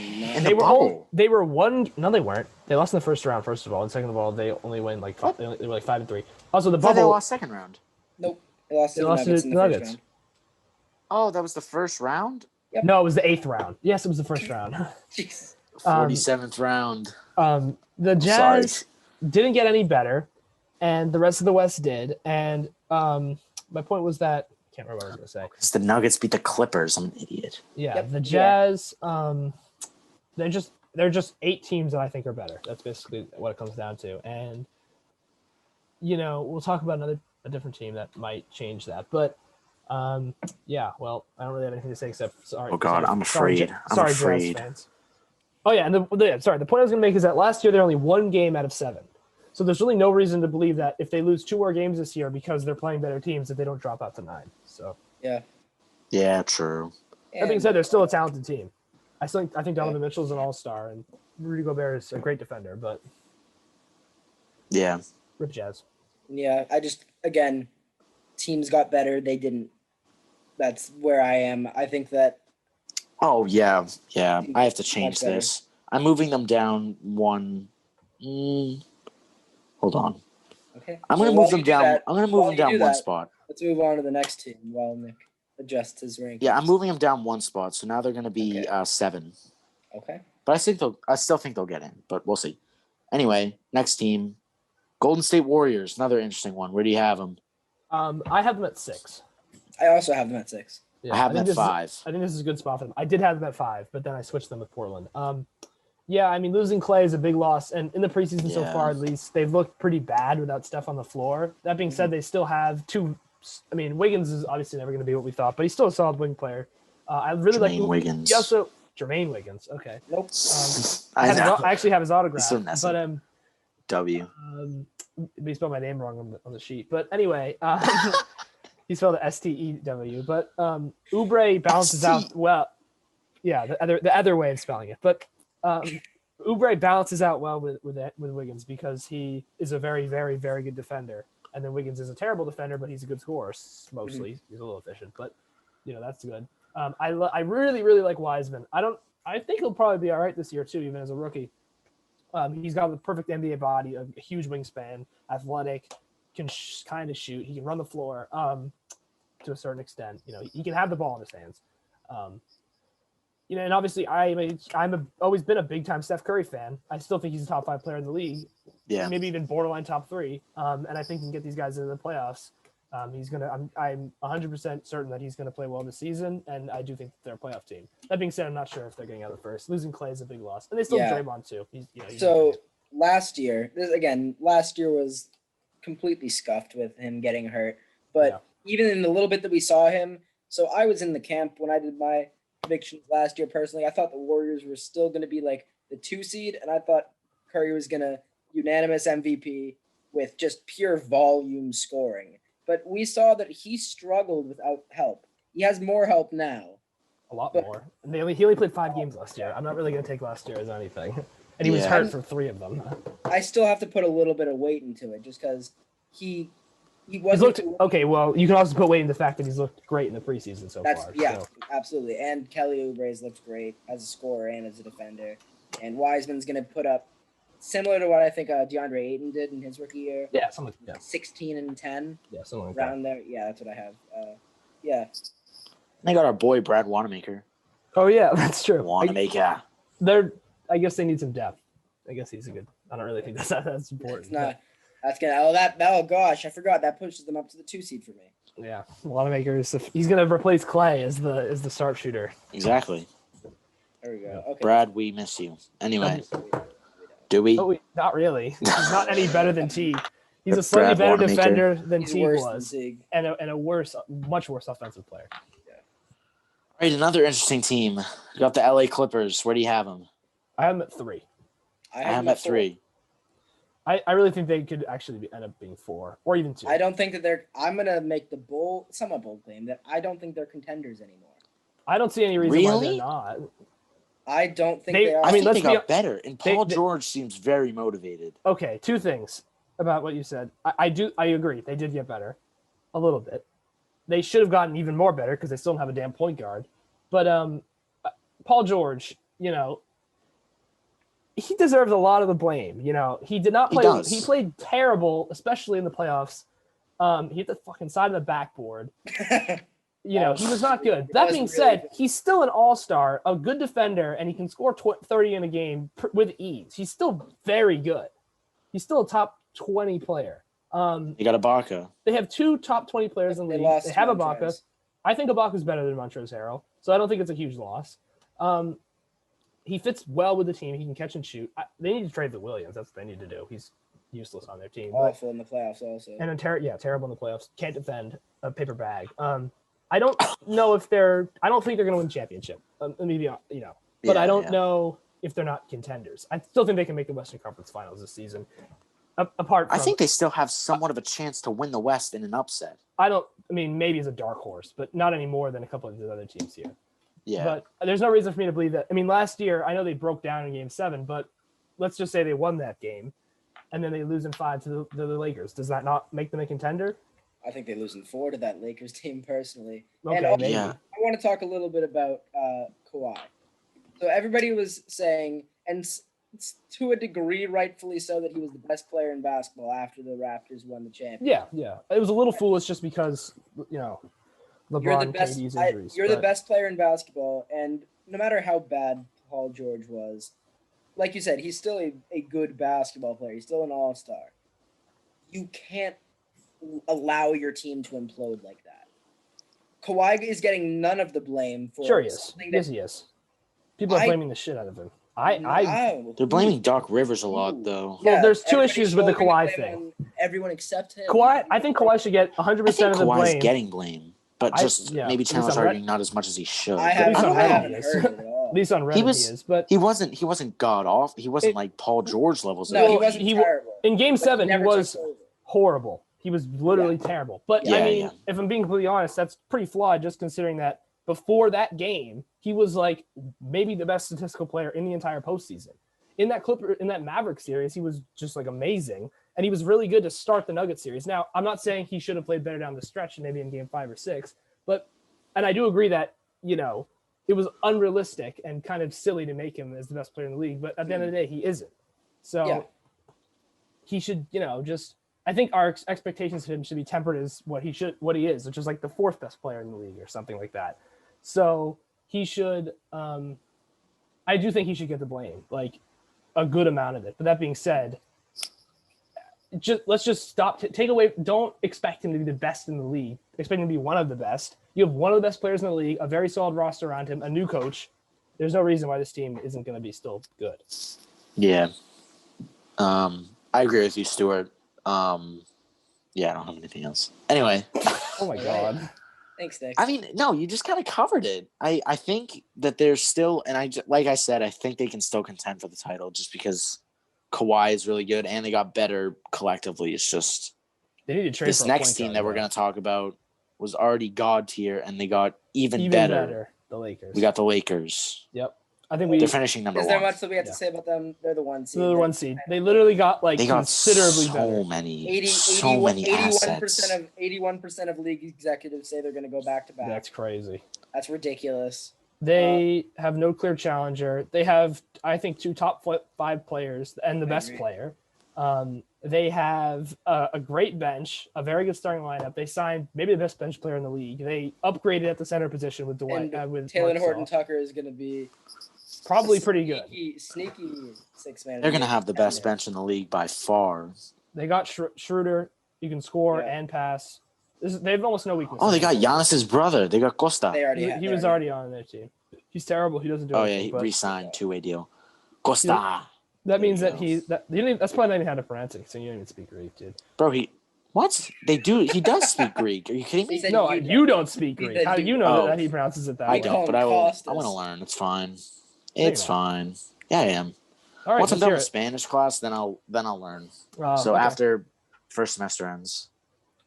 S2: they
S6: the
S2: were
S6: bubble.
S2: they were one. No, they weren't. They lost in the first round, first of all, and second of all, they only win like five, they were like 5-3. Also, the
S6: I thought they
S2: bubble.
S6: lost second round.
S3: Nope. They lost to
S2: They
S3: the
S2: lost to
S3: Nuggets
S2: the
S3: in the first
S2: Nuggets.
S3: round.
S6: Oh, that was the first round?
S2: No, it was the 8th round. Yes, it was the first round.
S3: Jeez.
S6: 47th round.
S2: The
S6: Sorry.
S2: Jazz didn't get any better, and the rest of the West did. And my point was that I can't remember what I was going to say.
S6: Because the Nuggets beat the Clippers. I'm an idiot.
S2: Yeah,
S3: Yep.
S2: the Jazz. They're just 8 teams that I think are better. That's basically what it comes down to. And we'll talk about a different team that might change that. But yeah, well, I don't really have anything to say except sorry.
S6: Oh, God, I'm
S2: sorry,
S6: afraid.
S2: Sorry,
S6: I'm
S2: Jazz
S6: afraid.
S2: fans. Oh yeah, and the point I was going to make is that last year they're only 1 game out of 7. So there's really no reason to believe that if they lose 2 more games this year because they're playing better teams, that they don't drop out to 9. So
S6: Yeah, true.
S2: that being said, they're still a talented team. I think Donovan Mitchell's an all-star and Rudy Gobert is a great defender, but
S6: Yeah.
S2: rip Jazz.
S3: Yeah, again, teams got better. They didn't. That's where I am. I think that
S6: Oh, yeah. Yeah. I have to
S3: Much
S6: change
S3: better.
S6: this. I'm moving them down 1. Hold on.
S3: okay.
S6: I'm going to
S3: So
S6: move
S3: while
S6: them
S3: you do
S6: down.
S3: that,
S6: I'm going to
S3: while
S6: move them
S3: you
S6: down
S3: do
S6: 1
S3: that,
S6: spot.
S3: Let's move on to the next team while Nick adjusts his ranking.
S6: Yeah, I'm moving them down 1 spot. So now they're going to be
S3: Okay.
S6: 7.
S3: Okay.
S6: But I still think they'll get in, but we'll see. Anyway, next team, Golden State Warriors, another interesting one. Where do you have them?
S2: I have them at 6.
S3: I also have them at 6.
S2: Yeah,
S6: I have them
S2: think
S6: at
S2: this is-
S6: 5.
S2: I think this is a good spot for them. I did have them at 5, but then I switched them with Portland. Yeah, I mean, losing Clay is a big loss, and in the preseason so
S6: Yeah.
S2: far, at least, they've looked pretty bad without Steph on the floor. That being said, they still have 2. I mean, Wiggins is obviously never going to be what we thought, but he's still a solid wing player. I really
S6: Jermaine
S2: like
S6: Wiggins.
S2: He also Jermaine Wiggins. Okay,
S3: Nope.
S6: I know.
S2: I actually have his autograph,
S6: So messy.
S2: but
S6: W.
S2: he spelled my name wrong on the sheet. But anyway, he spelled it Stew. But Oubre balances out well. Yeah, the other way of spelling it. But Oubre balances out well with Wiggins because he is a very, very, very good defender. And then Wiggins is a terrible defender, but he's a good scorer mostly. He's a little efficient, but that's good. I really, really like Wiseman. I think he'll probably be all right this year too, even as a rookie. He's got the perfect NBA body, a huge wingspan, athletic, can kind of shoot. He can run the floor to a certain extent. He can have the ball in his hands. And obviously I'm always been a big time Steph Curry fan. I still think he's a top 5 player in the league.
S6: Yeah.
S2: Maybe even borderline top 3. And I think he can get these guys into the playoffs. I'm 100% certain that he's gonna play well this season, and I do think they're a playoff team. That being said, I'm not sure if they're getting out of the first. Losing Clay is a big loss, and they still have Draymond too. He's
S3: So last year was completely scuffed with him getting hurt. But even in the little bit that we saw him, so I was in the camp when I did my predictions last year personally. I thought the Warriors were still going to be like the 2 seed, and I thought Curry was going to unanimous MVP with just pure volume scoring. But we saw that he struggled without help. He has more help now.
S2: a lot more. And he only played 5 games last year. I'm not really going to take last year as anything. And he was hurt for 3 of them.
S3: I still have to put a little bit of weight into it just because he
S2: He's
S3: wasn't.
S2: looked okay. Well, you can also put weight in the fact that he's looked great in the preseason so far. So.
S3: Absolutely. And Kelly Oubre's looked great as a scorer and as a defender. And Wiseman's going to put up similar to what I think DeAndre Ayton did in his rookie year.
S2: Yeah, something like that.
S3: 16 and 10.
S2: Yeah, something like
S3: Around there. Yeah, that's what I have. Yeah.
S6: They got our boy Brad Wanamaker.
S2: Oh yeah, that's true.
S6: Wanamaker.
S2: I guess they need some depth. I guess he's a good. I don't really think that's important.
S3: It's not. That's gonna. Oh gosh, I forgot that pushes them up to the 2 seed for me.
S2: Yeah, Wanamaker he's gonna replace Clay as the sharpshooter.
S6: Exactly.
S3: There we go. Okay.
S6: Brad, we miss you. Anyway, do we?
S2: Oh, not really. He's not any better than T. He's a slightly
S6: Brad
S2: better
S6: Wanamaker.
S2: defender than
S3: He's
S2: Teague
S3: worse than
S2: was,
S3: Teague.
S2: and a much worse offensive player.
S6: All right, another interesting team. We got the LA Clippers. Where do you have them?
S2: I have him at 3.
S6: I have them at 3.
S2: I really think they could actually end up being 4 or even 2.
S3: I don't think that they're. I'm gonna make the somewhat bold claim that I don't think they're contenders anymore.
S2: I don't see any reason why
S6: Really?
S2: they're not.
S3: I don't think
S2: They-
S3: they are.
S6: I think
S2: let's
S6: they
S2: be-
S6: got better, and Paul
S2: they-
S6: George seems very motivated.
S2: Okay, 2 things about what you said. I agree. They did get better a little bit. They should have gotten even more better because they still don't have a damn point guard. But Paul George, he deserves a lot of the blame. He did not
S6: He
S2: play.
S6: does.
S2: He played terrible, especially in the playoffs. He hit the fucking side of the backboard. He was not good. That being said, he's still an all-star, a good defender, and he can score 30 in a game with ease. He's still very good. He's still a top 20 player.
S6: They got Ibaka.
S2: They have 2 top 20 players in the
S3: They
S2: league.
S3: lost
S2: They have
S3: Montrezl.
S2: Ibaka. I think Ibaka's better than Montrezl Harrell, so I don't think it's a huge loss. He fits well with the team. He can catch and shoot. They need to trade the Williams. That's what they need to do. He's useless on their team. But,
S3: Awful in the playoffs, also.
S2: and terrible in the playoffs. Can't defend a paper bag. I don't know if they're. I don't think they're going to win the championship. Maybe but
S6: Yeah,
S2: I don't
S6: yeah.
S2: know if they're not contenders. I still think they can make the Western Conference Finals this season. Apart from,
S6: I think they still have somewhat of a chance to win the West in an upset.
S2: maybe as a dark horse, but not any more than a couple of the other teams here.
S6: Yeah.
S2: But there's no reason for me to believe that. Last year, I know they broke down in Game 7, but let's just say they won that game, and then they lose in 5 to the Lakers. Does that not make them a contender?
S3: I think they lose in 4 to that Lakers team personally.
S2: Okay,
S3: and also,
S2: maybe.
S6: Yeah.
S3: I want to talk a little bit about Kawhi. So everybody was saying, and to a degree, rightfully so, that he was the best player in basketball after the Raptors won the championship.
S2: Yeah. It was a little foolish just because,
S3: You're
S2: LeBron,
S3: the best.
S2: KD's injuries.
S3: You're the
S2: but-
S3: best player in basketball, and no matter how bad Paul George was, like you said, he's still a good basketball player. He's still an all-star. You can't allow your team to implode like that. Kawhi is getting none of the blame for
S2: Sure he is.
S3: something
S2: Yes,
S3: that
S2: he is. People are blaming the shit out of him.
S6: They're blaming Doc Rivers a lot, though.
S2: Well, there's 2
S3: everybody's
S2: issues with the
S3: shouldering
S2: Kawhi
S3: blame
S2: thing.
S3: on everyone except him.
S2: I think Kawhi should get 100%
S6: I think
S2: of the
S6: Kawhi's
S2: blame.
S6: getting blame, but maybe
S2: at
S6: Chandler's
S2: least on Red-
S6: arguing not as much as he should.
S3: I
S2: At least on
S3: haven't
S2: Reddit,
S3: heard it at all.
S2: At least on Reddit,
S6: He
S2: he,
S6: was-
S2: is. But
S6: He wasn't god off. He wasn't like Paul George levels.
S3: No, he
S2: Well,
S3: wasn't
S2: he-
S3: terrible.
S2: in Game
S3: But
S2: 7, he
S3: never
S2: was
S3: took over.
S2: horrible. He was literally terrible. But
S6: Yeah.
S2: if I'm being completely honest, that's pretty flawed just considering that before that game, he was like maybe the best statistical player in the entire postseason. In that Maverick series, he was just like amazing. And he was really good to start the Nuggets series. Now, I'm not saying he should have played better down the stretch, maybe in Game 5 or 6, and I do agree that, it was unrealistic and kind of silly to make him as the best player in the league, but at the end of the day, he isn't. So he should, I think our expectations of him should be tempered as what he is, which is like the 4th best player in the league or something like that. So he should, I do think he should get the blame, like a good amount of it. But that being said, let's just stop. Take away. Don't expect him to be the best in the league. Expect him to be one of the best. You have one of the best players in the league, a very solid roster around him, a new coach. There's no reason why this team isn't going to be still good.
S6: Yeah. I agree with you, Stuart. I don't have anything else. Anyway.
S2: Oh my God.
S3: Thanks, Nick.
S6: No, you just kind of covered it. I think that there's still, and like I said, I think they can still contend for the title just because Kawhi is really good and they got better collectively. It's just
S2: They need to trade
S6: this
S2: for a
S6: next
S2: point
S6: team
S2: guard,
S6: that we're
S2: though.
S6: going to talk about was already god tier and they got even
S2: Even
S6: better.
S2: better. The Lakers.
S6: We got the Lakers.
S2: Yep. I think
S6: They're finishing number
S3: Is there
S6: 1.
S3: much that we have to say about them? They're the 1 seed.
S2: They're the 1 seed. They literally got like
S6: They got
S2: considerably
S6: so
S2: better.
S6: many assets.
S3: 81% of league executives say they're going to go back to back.
S2: That's crazy.
S3: That's ridiculous.
S2: They have no clear challenger. They have, I think, 2 top 5 players and the best
S3: agree.
S2: player. They have a great bench, a very good starting lineup. They signed maybe the best bench player in the league. They upgraded at the center position with Dwight.
S3: And
S2: With
S3: Taylor
S2: Marc
S3: Horton
S2: Gasol.
S3: Tucker is going to be
S2: Probably pretty good.
S3: Sneaky 6-man.
S6: They're going to have the best
S3: Yeah.
S6: bench in the league by far.
S2: They got Schroeder. You can score
S3: Yeah.
S2: and pass. They have almost no weakness.
S6: Oh, they got Giannis's brother. They got Costa.
S3: They already have.
S2: He was already on their team. He's terrible. He doesn't do
S6: Oh,
S2: anything.
S6: yeah, he
S2: but
S6: re-signed 2-way deal. Costa.
S2: That means
S6: There
S2: that
S6: you
S2: that's probably not even how to pronounce it, so you don't even speak Greek, dude.
S6: Bro, what? They do. He does speak Greek. Are you kidding
S3: He
S6: me?
S3: said
S2: No, you don't speak
S3: He
S2: Greek.
S3: said
S2: How do
S3: you
S2: you know
S6: don't.
S2: that he pronounces it that
S6: I
S2: way?
S3: call
S6: don't, but
S3: him
S6: I want
S3: Costas.
S6: to learn. It's fine.
S2: you're
S6: It's
S2: not.
S6: fine. Yeah, I am.
S2: All right,
S6: Once I'm
S2: let's
S6: done
S2: hear
S6: with
S2: it.
S6: Spanish class, then I'll learn. So
S2: Okay.
S6: after first semester ends,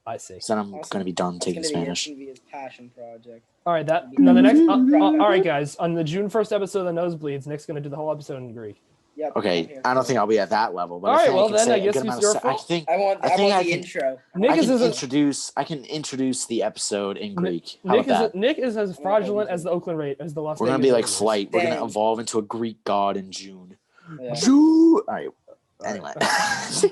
S2: I see.
S6: so then I'm
S3: Awesome.
S6: going to be done
S3: That's
S6: taking
S3: gonna be
S6: Spanish.
S3: his passion project.
S2: All right, now the next. All right, guys, on the June 1st episode of the Nosebleeds, Nick's gonna do the whole episode in Greek.
S3: Yep. I'm
S6: Okay,
S3: here
S6: I
S3: for
S6: don't
S3: it.
S6: think I'll be at that level, but
S2: All
S6: I
S2: right,
S6: think
S2: well,
S6: I can
S2: then
S6: say
S2: I
S6: a
S2: guess
S6: good
S2: it's
S6: amount
S2: your
S6: of. I
S2: fault.
S6: think
S3: I want
S6: I
S3: the
S6: can-
S3: intro.
S2: Nick
S6: I
S2: is
S6: can
S2: as
S6: introduce. I can introduce the episode in Greek. How
S2: Nick
S6: about
S2: is
S6: that?
S2: Nick is as
S3: I'm
S2: fraudulent
S3: gonna
S2: as the Oakland Raiders, as the Las
S6: We're
S2: Vegas
S6: gonna be like
S2: Raiders.
S6: Flight. We're
S3: Dang.
S6: gonna evolve into a Greek god in June.
S3: Yeah.
S6: June. All right.
S2: All
S6: Anyway.
S2: right.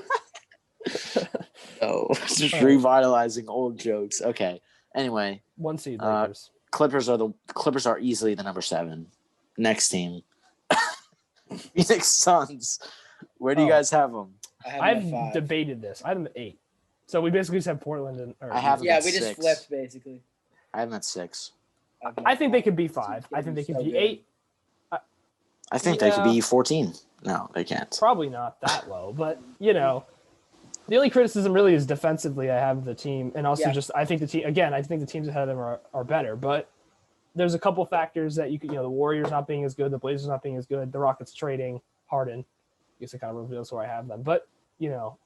S6: Oh, just
S2: All right.
S6: revitalizing old jokes. Okay. Anyway,
S2: 1 seed
S6: Uh,
S2: Lakers.
S6: Clippers are easily the number 7. Next team. Phoenix Suns. Where do you
S2: Oh.
S6: guys have them?
S3: I have him
S2: I've
S3: at 5.
S2: debated this. I have them at 8. So we basically just have Portland and.
S6: I have them
S3: Yeah,
S6: at
S3: we just
S6: 6.
S3: flipped basically.
S6: I have them at 6.
S3: have him
S2: I
S3: at
S2: think they
S3: 5.
S2: could be 5. I think they could
S3: So
S2: be
S3: good.
S2: 8.
S6: I think they could
S2: Yeah.
S6: be 14. No, they can't.
S2: Probably not that low, but the only criticism really is defensively. I have the team, and also
S3: Yeah.
S2: just I think the team again. I think the teams ahead of them are better, but there's a couple factors that you could the Warriors not being as good, the Blazers not being as good, the Rockets trading Harden. I guess it kind of reveals where I have them, but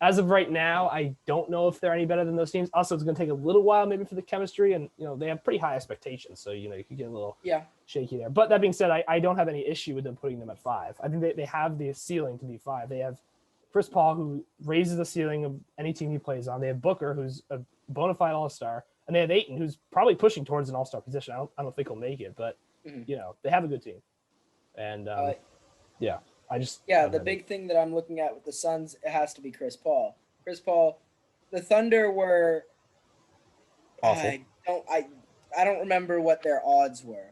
S2: as of right now, I don't know if they're any better than those teams. Also, it's going to take a little while maybe for the chemistry, and they have pretty high expectations, so you could get a little
S3: Yeah.
S2: shaky there. But that being said, I don't have any issue with them putting them at 5. I think they have the ceiling to be 5. They have Chris Paul, who raises the ceiling of any team he plays on. They have Booker, who's a bona fide all-star. And they have Ayton, who's probably pushing towards an all-star position. I don't think he'll make it, but, they have a good team. And, I just...
S3: Yeah, the big thing that I'm looking at with the Suns, it has to be Chris Paul. Chris Paul, the Thunder were
S2: Awful.
S3: I don't remember what their odds were.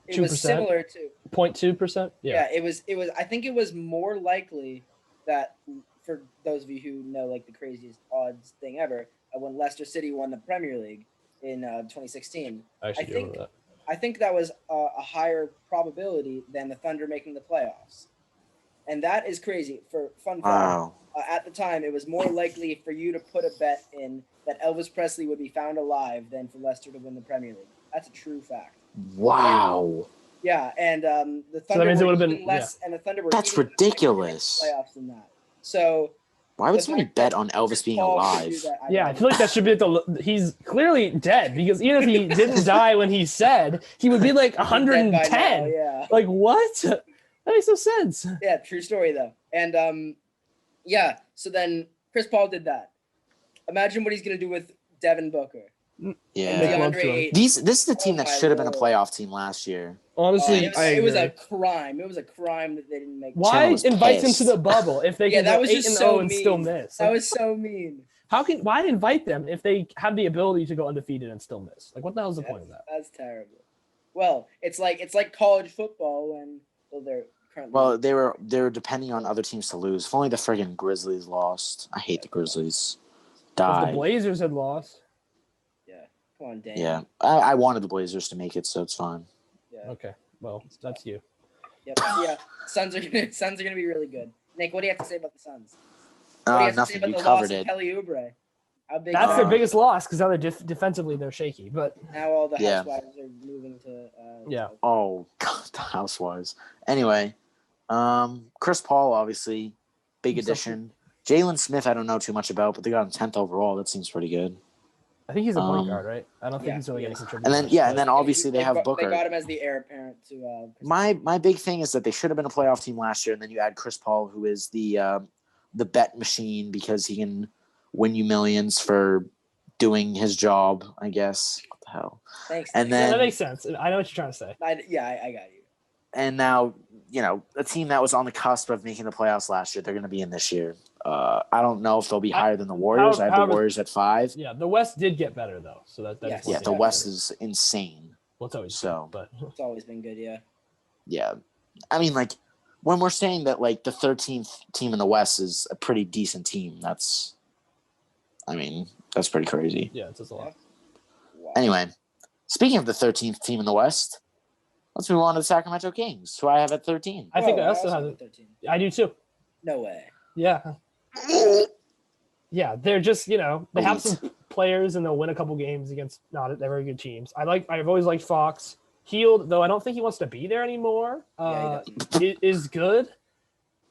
S3: It
S2: 2%?
S3: was similar to
S2: 0.2%?
S3: yeah. It was I think it was more likely that, for those of you who know like the craziest odds thing ever, when Leicester City won the Premier League in 2016.
S2: I actually do remember that.
S3: I think that was a higher probability than the Thunder making the playoffs. And that is crazy. For fun fact,
S6: Wow.
S3: at the time, it was more likely for you to put a bet in that Elvis Presley would be found alive than for Leicester to win the Premier League. That's a true fact.
S6: Wow.
S3: Yeah, and the Thunder
S2: that means it
S3: were
S2: would've
S3: even
S2: been-
S3: less, and the Thunder were
S6: That's
S3: even less
S6: ridiculous.
S3: playoffs than that. So
S6: Why would
S3: the
S6: somebody
S3: fact
S6: bet
S3: that
S6: on Elvis being
S3: Paul could
S6: alive?
S3: do that,
S2: Yeah, I
S3: don't
S2: feel like that should be he's clearly dead, because even if he didn't die when he said, he would be like
S3: know. He's dead by
S2: 110.
S3: now, yeah.
S2: Like, what? That makes no sense.
S3: Yeah, true story though. And yeah, so then Chris Paul did that. Imagine what he's gonna do with Devin Booker.
S6: Yeah.
S2: Make love
S3: DeAndre
S2: to him.
S3: Ayton.
S6: This is the team
S3: Oh
S6: that
S3: my
S6: should have been a
S3: Lord.
S6: playoff team last year.
S2: Honestly,
S3: It was a crime. It was a crime that they didn't make.
S2: Why
S6: Channel was
S2: invite him to
S6: pissed.
S2: the bubble if they
S3: Yeah,
S2: can
S3: that
S2: go
S3: was
S2: 8
S3: just
S2: and
S3: so
S2: 0 and still
S3: mean.
S2: miss?
S3: That
S2: Like,
S3: was so mean.
S2: why invite them if they have the ability to go undefeated and still miss? Like, what the hell is the point of that?
S3: That's terrible. Well, it's like college football when they're currently.
S6: Well, they were depending on other teams to lose. If only the friggin' Grizzlies lost. I hate the Grizzlies.
S2: If the
S6: Die.
S2: Blazers had lost,
S3: come on, Dan.
S6: Yeah. I wanted the Blazers to make it, so it's fine.
S3: Yeah.
S2: okay, well, that's you.
S3: Yep. Yeah. Suns are gonna be really good. Nick, what do you have to say about the Suns? What do you have to say
S6: Nothing.
S3: about
S6: You
S3: the
S6: covered
S3: loss of
S6: it.
S3: Kelly Oubre? How big?
S2: That's
S3: is
S2: their
S6: Uh,
S2: biggest loss, because now they're defensively they're shaky. But
S3: now all the
S6: Yeah.
S3: housewives are moving to.
S2: Yeah.
S6: Oh, God, the Housewives. Anyway, Chris Paul, obviously, big addition. Jalen Smith, I don't know too much about, but they got him 10th overall. That seems pretty good.
S2: I think he's a point
S6: Um,
S2: guard, right? I don't think
S3: yeah,
S2: he's really
S3: he
S2: going to
S3: is.
S2: contribute.
S6: And then,
S2: much,
S6: yeah,
S2: but-
S6: and then obviously they have
S3: They
S6: Booker.
S3: got him as the heir apparent to.
S6: My big thing is that they should have been a playoff team last year, and then you add Chris Paul, who is the bet machine because he can win you millions for doing his job. I guess. What the hell?
S3: Thanks.
S6: And
S2: Yeah,
S6: then
S2: that makes sense. I know what you're trying to say.
S3: I got you.
S6: and now a team that was on the cusp of making the playoffs last year, they're going to be in this year. I don't know if they'll be higher than the Warriors. I have the
S2: however-
S6: Warriors at 5.
S2: Yeah, the West did get better though, so that
S3: Yes.
S2: that's
S6: Yeah,
S2: one
S6: the
S2: thing.
S6: West is insane.
S2: Well, it's always
S6: So-
S2: but
S3: It's always been good, yeah.
S6: Yeah, I mean, like when we're saying that, like the 13th team in the West is a pretty decent team, that's pretty crazy.
S2: yeah, it's just a lot.
S3: Wow.
S6: Anyway, speaking of the 13th team in the West, let's move on to the Sacramento Kings, who I have at 13.
S2: I think
S3: Oh,
S2: I also
S3: have
S2: have.
S3: 13.
S2: I do too.
S3: No way.
S2: Yeah. Yeah, they're just, they have some players and they'll win a couple games against not very good teams. I've always liked Fox. Healed, though I don't think he wants to be there anymore. Is good.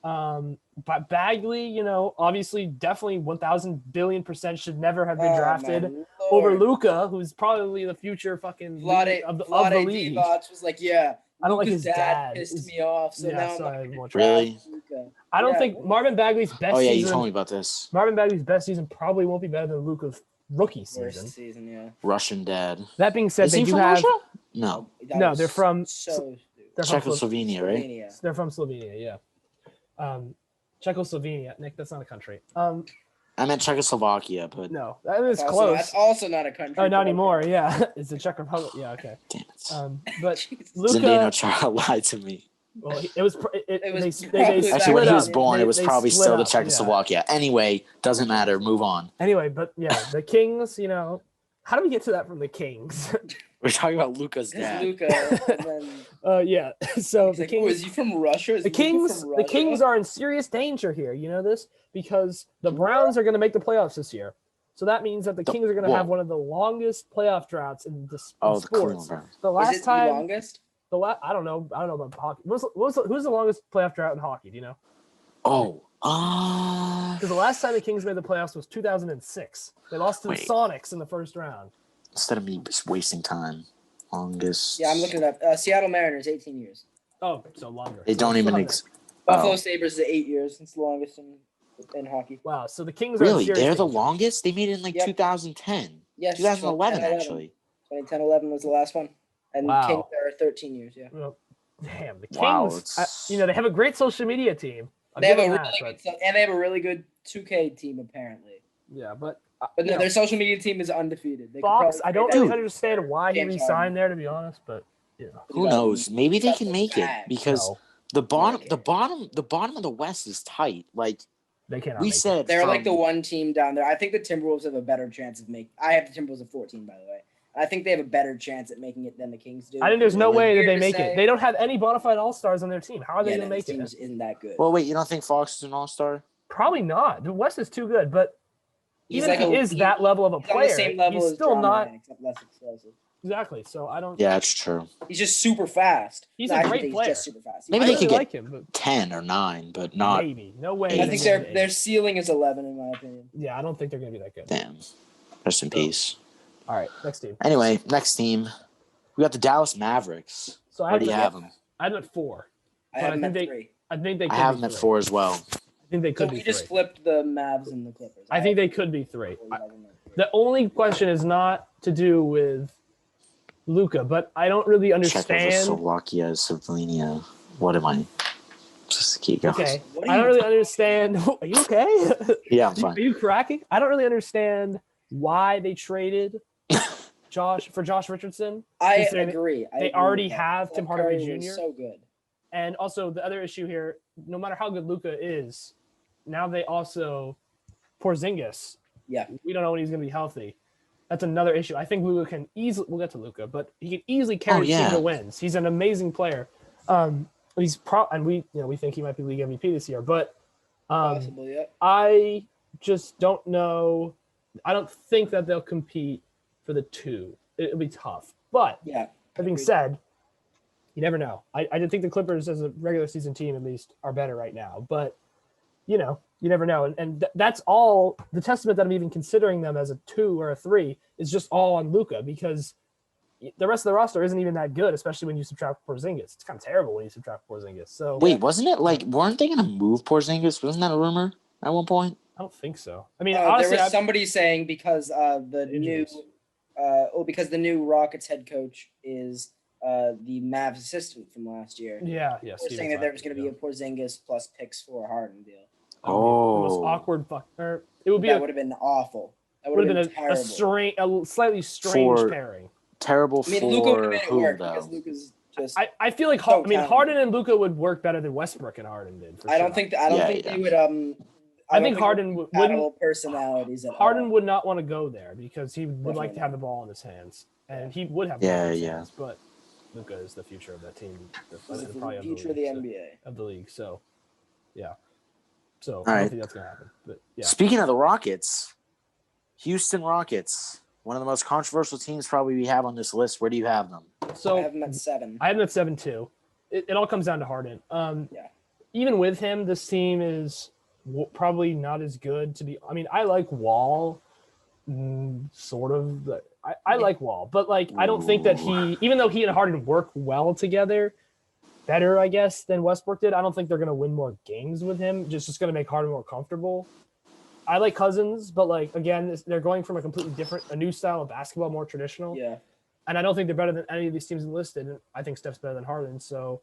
S2: But Bagley, obviously definitely 1,000 billion% should never have been drafted over Luka, who's probably the future fucking
S3: Vlade
S2: of the league.
S3: Divac was like, yeah,
S2: I don't like
S3: Luka's
S2: his dad.
S3: pissed me off, so now
S2: I
S3: I'm
S2: won't
S6: Really?
S3: Luka.
S2: I don't think Marvin Bagley's best
S6: Oh yeah, you
S2: season.
S6: told me about this.
S2: Marvin Bagley's best season probably won't be better than Luka's rookie season.
S3: Worst season, yeah.
S6: Russian dad.
S2: That being said,
S6: Is
S2: they
S6: he
S2: do
S6: from
S2: have
S6: Russia? No.
S2: No, they're from
S6: Czechoslovakia, right?
S3: Slovenia.
S2: They're from Slovenia, yeah. Czechoslovakia, Nick, that's not a country.
S6: I meant Czechoslovakia, but
S2: No, that is
S3: Also,
S2: close.
S3: that's also not a country.
S2: Oh, not
S3: but
S2: anymore. Yeah, it's the Czech Republic. Yeah, okay.
S6: damn it.
S2: But
S3: Jesus.
S6: Zdeno
S2: Luka,
S6: Chara lied to me.
S2: well, it was.
S3: It was
S2: They
S3: probably
S2: split
S6: Actually, when he was
S2: up.
S6: born, it was
S2: They
S6: probably
S2: split
S6: still the
S2: up, yeah.
S6: Czechoslovakia. Anyway, doesn't matter. Move on.
S2: Anyway, but yeah, the Kings. How do we get to that from the Kings?
S6: We're talking about Luca's
S3: It's
S6: dad.
S3: Luka. And then
S2: Yeah. So
S3: he's
S2: the
S3: like,
S2: Kings.
S3: oh, is he from Russia? Is
S2: The
S3: Luka
S2: Kings,
S3: from
S2: the
S3: Russia?
S2: Kings are in serious danger here. You know this because the Browns are going to make the playoffs this year. So that means that the Kings are going to have one of the longest playoff droughts in
S6: The
S2: sports.
S6: Cleveland Browns.
S2: The
S3: Is
S2: last
S3: it the
S2: time,
S3: longest?
S2: I don't know about hockey. Who's the longest playoff drought in hockey? Do you know?
S6: Oh.
S2: Because the last time the Kings made the playoffs was 2006. They lost to the
S6: Wait.
S2: Sonics in the first round.
S6: Instead of me just wasting time. Longest.
S3: Yeah, I'm looking it up. Seattle Mariners, 18 years.
S2: Oh, so longer.
S6: They
S2: So
S6: don't
S2: it's
S6: even.
S2: longer.
S3: Buffalo Sabres is 8 years. It's the longest in hockey.
S2: Wow. So the Kings are in
S6: Really?
S2: serious
S6: They're the
S2: danger.
S6: longest? They made it in like
S3: Yep.
S6: 2010.
S3: Yes,
S6: 2011,
S3: 2010-11.
S6: actually.
S3: 2010-11 was the last one. And
S2: Wow.
S3: Kings are 13 years, yeah.
S2: Well, damn, the Kings.
S6: Wow, it's-
S2: they have a great social media team. I'll
S3: They have
S2: give
S3: a
S2: them
S3: really
S2: that,
S3: good, and they have a really good 2K team apparently.
S2: yeah, but
S3: But
S2: you know,
S3: their social media team is undefeated. They could
S2: Fox.
S3: probably
S2: I don't
S3: trade
S2: really
S3: that.
S2: understand why he
S3: James
S2: resigned
S3: Harden.
S2: there, to be honest. But
S6: Who knows? Maybe they can make it
S3: bad.
S6: because
S2: no,
S6: the bottom,
S3: Okay.
S6: the bottom of the West is tight. Like
S2: they cannot.
S6: we
S2: make it.
S6: said,
S3: They're like the
S6: from-
S3: one team down there. I think the Timberwolves have a better chance of making. I have the Timberwolves at 14, by the way. I think they have a better chance at making it than the Kings do.
S2: I think there's no
S6: Really?
S2: way that
S3: Weird
S2: they
S3: to
S2: make
S3: say.
S2: it. They don't have any bona fide all stars on their team. How are they
S3: Yeah,
S2: going to
S3: this
S2: make
S3: team
S2: it?
S3: isn't that good.
S6: Well, wait, you don't think Fox is an all-star?
S2: Probably not. The West is too good. But
S3: He's
S2: even
S3: like
S2: if he is that level of a
S3: he's on
S2: player,
S3: the same level
S2: he's
S3: as
S2: still
S3: John
S2: not
S3: Moran, except less explosive.
S2: exactly. So I don't.
S6: Yeah, that's true.
S3: He's just super fast.
S2: He's
S3: No,
S2: a
S3: I don't
S2: great
S3: think
S2: player.
S3: He's just super fast.
S6: Maybe
S2: I
S6: they
S2: really
S6: could get
S2: like him, but
S6: 10 or 9, but not.
S2: maybe no way.
S6: eight.
S3: I think
S2: they're
S3: their ceiling is 11 in my opinion.
S2: Yeah, I don't think they're going to be that good.
S6: Damn. Rest in peace.
S2: All right, next team.
S6: Anyway, next team. We got the Dallas Mavericks.
S2: So I
S6: Where do you
S2: have
S6: have them?
S2: I'm at 4.
S3: I
S2: But
S3: have
S2: I
S3: them
S2: think
S3: at
S2: they-
S3: 3.
S2: I think they. Could
S6: I have
S2: be
S6: them at
S2: 3.
S6: 4 as well.
S2: I think they
S3: So
S2: could
S3: we
S2: be
S3: just
S2: 3.
S3: flipped the Mavs and the Clippers.
S2: I think they could be 3.
S3: have them at 3.
S2: The only question is not to do with Luca, but I don't really understand.
S6: Czechoslovakia, Slovenia. What am I? Just keep going.
S2: Okay,
S3: What are
S2: I don't
S3: you-
S2: really understand. Are you okay?
S6: Yeah, I'm
S2: Are
S6: fine.
S2: you cracking? I don't really understand why they traded Josh Richardson,
S3: I
S2: considering
S3: agree. I
S2: they
S3: agree
S2: already
S3: with that.
S2: have
S3: Paul
S2: Tim Hardaway
S3: Curry was
S2: Jr..
S3: So good.
S2: and also the other issue here. No matter how good Luca is, now they also Porzingis.
S3: Yeah.
S2: We don't know when he's going to be healthy. That's another issue. I think Luca can easily. We'll get to Luca, but he can easily carry the team to wins. He's an amazing player. He's and we think he might be league MVP this year, but
S3: Possible, yeah.
S2: I just don't know. I don't think that they'll compete for the 2. It'll be tough. But
S3: Yeah.
S2: that being
S3: Agreed.
S2: said, you never know. I didn't think the Clippers as a regular season team at least are better right now, but you never know. And that's all the testament that I'm even considering them as a 2 or a 3 is just all on Luka because the rest of the roster isn't even that good, especially when you subtract Porzingis. It's kind of terrible when you subtract Porzingis. So
S6: Wait, wasn't it like, weren't they going to move Porzingis? Wasn't that a rumor at one point?
S2: I don't think so. I mean,
S3: There
S2: honestly,
S3: was somebody saying because the
S2: Injuries.
S3: because the new Rockets head coach is the Mavs assistant from last year.
S2: yeah.
S3: They're
S2: Steven
S3: saying that there was
S2: Silas,
S3: going to be a Porzingis plus picks for a Harden deal.
S2: That would be the most
S6: Oh.
S2: awkward it would be
S3: That would have been awful. That
S2: would have been
S3: terrible.
S2: a slightly strange
S6: For-
S2: pairing.
S6: Terrible
S3: I mean, Luka would
S6: for
S3: have made it
S6: who,
S3: work because
S6: though?
S3: Luka's just.
S2: I feel like
S3: So talented.
S2: Harden and Luka would work better than Westbrook and Harden did. For
S3: I don't
S2: sure.
S3: think
S6: Yeah,
S3: they would.
S2: I think Harden wouldn't.
S3: compatible personalities. At
S2: Harden
S3: all.
S2: would not want to go there because he would like
S3: Definitely
S2: to have the ball in his hands, and he would have.
S6: Yeah,
S2: the ball in his
S6: yeah.
S2: hands, but Luka is the future of that team.
S3: This is
S2: and probably
S3: the future of the
S2: league,
S3: NBA.
S2: of the league. So, yeah. So
S6: All
S2: I
S6: right.
S2: don't think that's gonna happen. But yeah.
S6: Speaking of the Rockets, Houston Rockets, one of the most controversial teams probably we have on this list. Where do you have them?
S2: So
S3: I have him at 7.
S2: I have them at 7 too. It all comes down to Harden.
S3: Yeah.
S2: Even with him, this team is probably not as good to be. I mean, I like Wall, sort of. I like Wall, but like I don't think that even though he and Harden work well together, better I guess than Westbrook did. I don't think they're gonna win more games with him. Just gonna make Harden more comfortable. I like Cousins, but like again, they're going from a new style of basketball, more traditional.
S3: Yeah.
S2: And I don't think they're better than any of these teams listed. And I think Steph's better than Harden. So,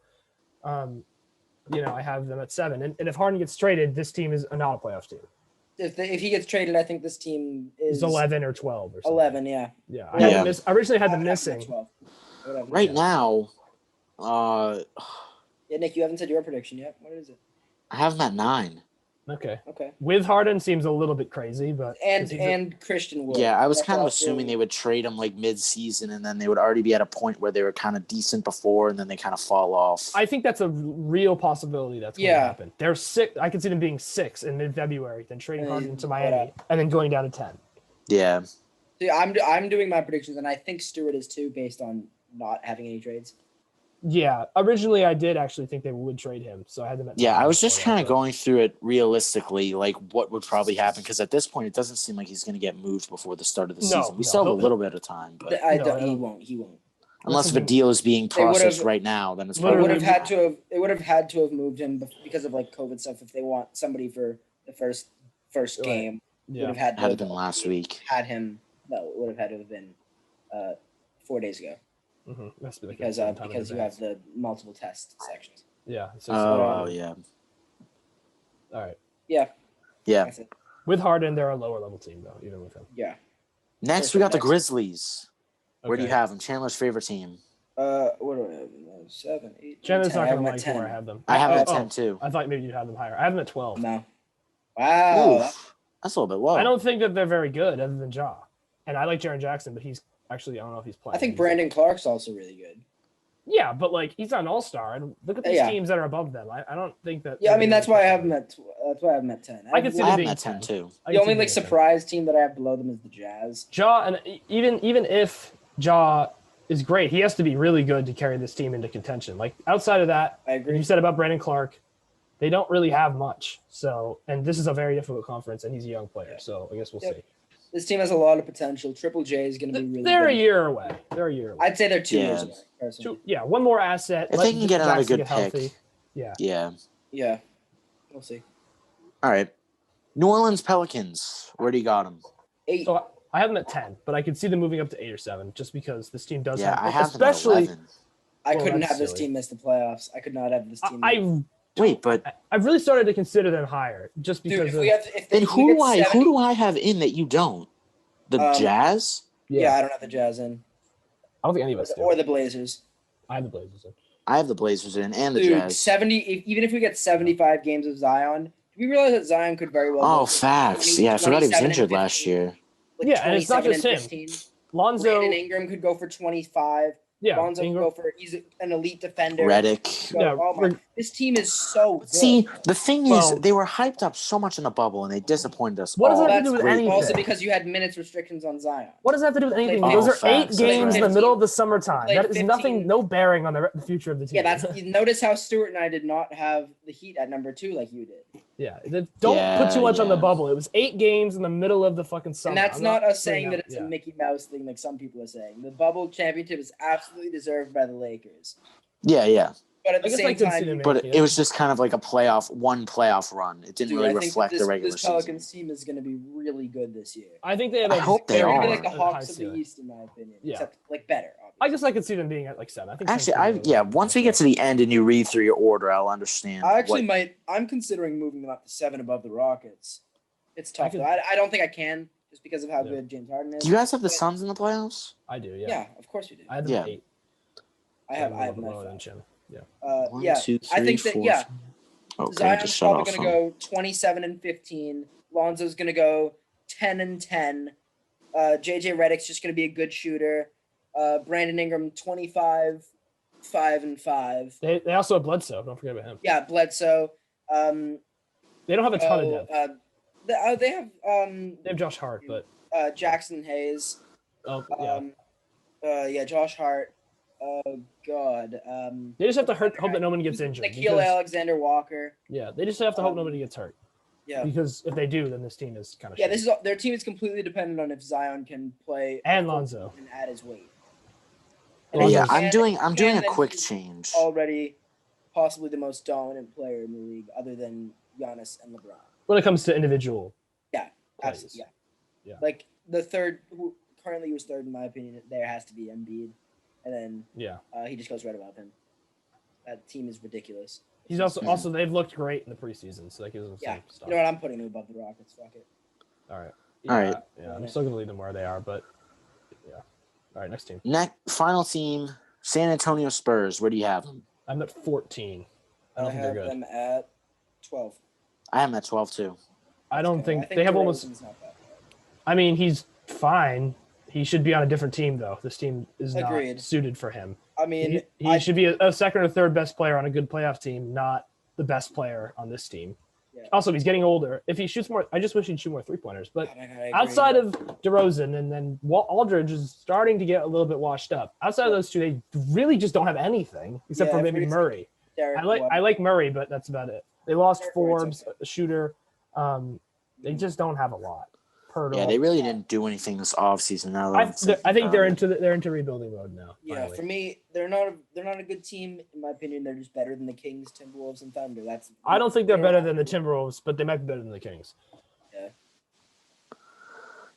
S2: I have them at 7. And if Harden gets traded, this team is not a playoff team.
S3: If he gets traded, I think this team is
S2: It's 11 or 12 or something.
S3: 11, yeah.
S2: Yeah.
S6: Yeah.
S2: I originally had them
S3: I have them at
S2: missing.
S3: 12.
S6: Right now,
S3: Yeah, Nick, you haven't said your prediction yet. What is it?
S6: I have them at 9.
S2: Okay.
S3: Okay.
S2: With Harden seems a little bit crazy, but
S3: And Christian Wood.
S6: Yeah, I was
S3: That's
S6: kind of
S3: also-
S6: assuming they would trade him like mid-season, and then they would already be at a point where they were kind of decent before, and then they kind of fall off.
S2: I think that's a real possibility that's going to
S3: Yeah.
S2: happen. They're 6. I could see them being 6 in mid-February, then trading Harden to Miami,
S3: yeah.
S2: and then going down to 10.
S6: Yeah.
S3: See, I'm doing my predictions, and I think Stewart is too, based on not having any trades.
S2: Yeah. Originally, I did actually think they would trade him, so I had them at
S6: Yeah,
S2: 9
S6: I was just
S2: before
S6: kind
S2: that,
S6: of
S2: but-
S6: going through it realistically, like what would probably happen, because at this point, it doesn't seem like he's going to get moved before the start of the season. We still have a little bit of time, but
S3: I
S2: No,
S3: don't,
S2: I
S3: he
S2: don't-
S3: won't. He won't.
S6: unless if a
S2: Listen,
S6: deal is being
S3: They would've-
S6: processed right now, then it's
S3: They
S6: probably
S3: would
S2: Literally-
S3: have had to have. They would have had to have moved him because of like COVID stuff. If they want somebody for the first
S2: Right.
S3: game, would
S2: Yeah.
S3: have had to
S6: had
S3: have
S6: been last week.
S3: had him. No, it would have had to have been 4 days ago
S2: That's
S3: because you have the multiple test sections.
S2: Yeah. So,
S6: Oh, yeah.
S2: All right.
S3: Yeah.
S6: Yeah.
S3: That's it.
S2: With Harden, they're a lower level team, though, even with him.
S3: Yeah.
S6: Next, we got the
S3: Next.
S6: Grizzlies. Where do you
S2: Okay.
S6: have them? Chandler's favorite team.
S3: What do I have? 7, 8,
S2: Chandler's
S3: 10.
S2: not
S3: I have
S2: going
S3: him
S2: to
S3: at
S2: like where I
S3: 10.
S2: have them.
S6: I have them at
S2: Oh,
S6: 10 too.
S2: I thought maybe you'd have them higher. I have them at 12.
S3: No. Wow.
S6: Oof. That's a little bit low.
S2: I don't think that they're very good other than Ja. And I like Jaren Jackson, but he's actually, I don't know if he's playing.
S3: I think Brandon Clark's also really good.
S2: Yeah, but like he's not an all-star. And look at these
S3: Yeah.
S2: teams that are above them. I don't think that.
S3: Yeah, I mean that's why I have them at. That's why I have them at 10.
S2: I could see
S6: I
S2: them
S6: have
S2: being
S6: them at 10
S2: 10.
S6: too.
S2: I
S3: The
S2: can
S3: only
S2: see
S3: like
S2: them being
S3: surprise team that I have below them is the Jazz.
S2: 10. Ja, and even if Ja is great, he has to be really good to carry this team into contention. Like outside of that,
S3: I
S2: you
S3: agree.
S2: said about Brandon Clark, they don't really have much. So, and this is a very difficult conference, and he's a young player.
S3: Yeah.
S2: So I guess we'll
S3: Yep.
S2: see.
S3: This team has a lot of potential. Triple J is going to be really
S2: They're a
S3: good.
S2: year away. They're a year away.
S3: I'd say they're 2 years
S6: Yeah.
S3: away, personally.
S2: Yeah, one more asset.
S6: If
S2: Let
S6: they can get another
S2: Jackson
S6: good
S2: get
S6: pick.
S2: Yeah.
S6: Yeah.
S3: Yeah. We'll see.
S6: All right. New Orleans Pelicans. Where do you got them?
S3: 8.
S2: So I have them at 10, but I could see them moving up to 8 or 7 just because this team does
S6: Yeah,
S2: have,
S6: I have them at
S2: especially
S6: 11.
S3: I
S2: well,
S3: couldn't
S2: that's
S3: have this
S2: silly.
S3: team miss the playoffs. I could not have this team.
S6: Wait, but
S2: I've really started to consider them higher just
S3: Dude,
S2: because
S3: if we have, if they,
S6: then
S3: if we
S6: who
S3: get
S6: do I have in that you don't? The
S3: Um,
S6: Jazz?
S3: Yeah, I don't have the Jazz in,
S2: I don't think any of us do.
S3: or the Blazers.
S2: I have the Blazers in.
S6: I have the Blazers in and the
S3: Dude,
S6: Jazz.
S3: 70. Even if we get 75 games of Zion, do we realize that Zion could very well?
S6: Oh,
S3: go
S6: facts.
S3: 20,
S6: Yeah, I forgot he was
S3: 27 and
S6: injured last
S3: 15.
S6: year.
S3: Like
S2: Yeah, and it's not
S3: 27
S2: just
S3: and
S2: him.
S3: 15.
S2: Lonzo,
S3: Brandon Ingram could go for 25.
S2: yeah,
S3: Lonzo could
S2: Ingram.
S3: go for. He's an elite defender.
S6: Reddick.
S3: So,
S2: Yeah,
S3: oh my, this team is so good.
S6: See, the thing is,
S2: Well-
S6: they were hyped up so much in the bubble, and they disappointed us
S2: What does
S6: all.
S2: that have to
S3: That's
S2: do with
S6: great.
S2: anything?
S3: also because you had minutes restrictions on Zion.
S2: What does that have to do with anything?
S3: Oh,
S2: Those are
S6: facts.
S2: 8 games in the
S3: 15.
S2: middle of the summertime.
S3: Played
S2: That is
S3: 15.
S2: nothing, no bearing on the future of the team.
S3: Yeah, that's. You notice how Stewart and I did not have the Heat at number 2 like you did,
S2: yeah. Don't put too much on the
S6: Yeah.
S2: bubble. It was 8 games in the middle of the fucking summer.
S3: and that's
S2: I'm
S3: not us
S2: saying
S3: saying that it's a Mickey Mouse thing like some people are saying. The bubble championship is absolutely deserved by the Lakers,
S6: Yeah, yeah.
S3: but at
S2: I
S3: the
S2: guess I
S3: same
S2: could see
S3: time,
S2: them
S6: But
S2: making
S6: it was just kind of like one playoff run. It didn't
S3: dude,
S6: really
S3: I think
S6: reflect
S3: this,
S6: the regular
S3: this
S6: season.
S3: Pelicans team is going to be really good this year.
S2: I think they have.
S6: I
S2: a
S6: hope they
S3: They're
S2: very
S3: going to
S6: are.
S3: be like the
S2: high
S3: Hawks of the
S2: ceiling.
S3: East, in my opinion.
S2: Yeah.
S3: Except like better.
S2: I
S3: Obviously.
S2: guess I could see them being at like 7. I think.
S6: Actually,
S2: 10's pretty low.
S6: once we get to the end and you read through your order, I'll understand.
S3: I actually
S6: what-
S3: might. I'm considering moving them up to 7 above the Rockets. It's tough.
S2: could-
S3: though. I don't think I can just because of how
S2: Yeah.
S3: good James Harden is.
S6: Do you guys have the Suns in the playoffs?
S2: I do. Yeah.
S3: Yeah, of course we do.
S2: I have them at
S6: Yeah.
S2: 8.
S3: I have
S2: a
S3: them
S2: little lower
S3: at
S2: than
S3: 5.
S2: Chin. Yeah.
S6: One,
S3: Yeah,
S6: two,
S3: I
S6: three,
S3: think that
S6: four,
S3: yeah.
S6: Okay,
S3: Zion's
S6: just shut
S3: probably
S6: off.
S3: going to go 27 and 15. Lonzo's going to go 10 and 10. JJ Redick's just going to be a good shooter. Brandon Ingram 25, 5 and 5.
S2: They also have Bledsoe. Don't forget about him.
S3: Yeah, Bledsoe.
S2: They don't have a ton of depth.
S3: They have
S2: They have Josh Hart, but
S3: Jackson Hayes.
S2: yeah,
S3: Josh Hart. Oh God.
S2: They just have to hope that no one gets injured.
S3: Nikhil Alexander Walker.
S2: Yeah, they just have to hope nobody gets hurt.
S3: Yeah.
S2: Because if they do, then this team is kind of
S3: their team is completely dependent on if Zion can play
S2: and Lonzo
S3: and add his weight.
S6: Yeah, I'm doing a quick change.
S3: Already, possibly the most dominant player in the league, other than Giannis and LeBron.
S2: When it comes to individual,
S3: Absolutely, yeah. Like the third, who currently was third in my opinion, there has to be Embiid, and then he just goes right above him. That team is ridiculous.
S2: He's also they've looked great in the preseason, so that gives them some stuff.
S3: You know what? I'm putting them above the Rockets. Fuck it.
S2: All right.
S6: All right.
S2: Yeah, I'm still gonna leave them where they are, but yeah. All right, next team.
S6: Final team, San Antonio Spurs. Where do you have them?
S2: I'm at 14. I don't think they're good.
S3: I have them at 12.
S6: I have them at 12 too.
S2: I don't think they have almost.
S3: Not bad.
S2: I mean, he's fine. He should be on a different team, though. This team is not suited for him.
S3: I mean,
S2: he should be a second or third best player on a good playoff team, not the best player on this team. Yeah. Also, he's getting older. If he shoots more, I just wish he'd shoot more three-pointers. But outside of DeRozan and then Aldridge is starting to get a little bit washed up. Outside of those two, they really just don't have anything except for maybe Murray. I like Murray, but that's about it. They lost Forbes, a shooter. They just don't have a lot.
S6: Yeah, they really didn't do anything this offseason.
S2: I think they're into rebuilding mode now.
S3: Yeah,
S2: finally.
S3: For me, they're not a good team in my opinion. They're just better than the Kings, Timberwolves, and Thunder.
S2: I don't think they're better than the Timberwolves, but they might be better than the Kings.
S3: Yeah.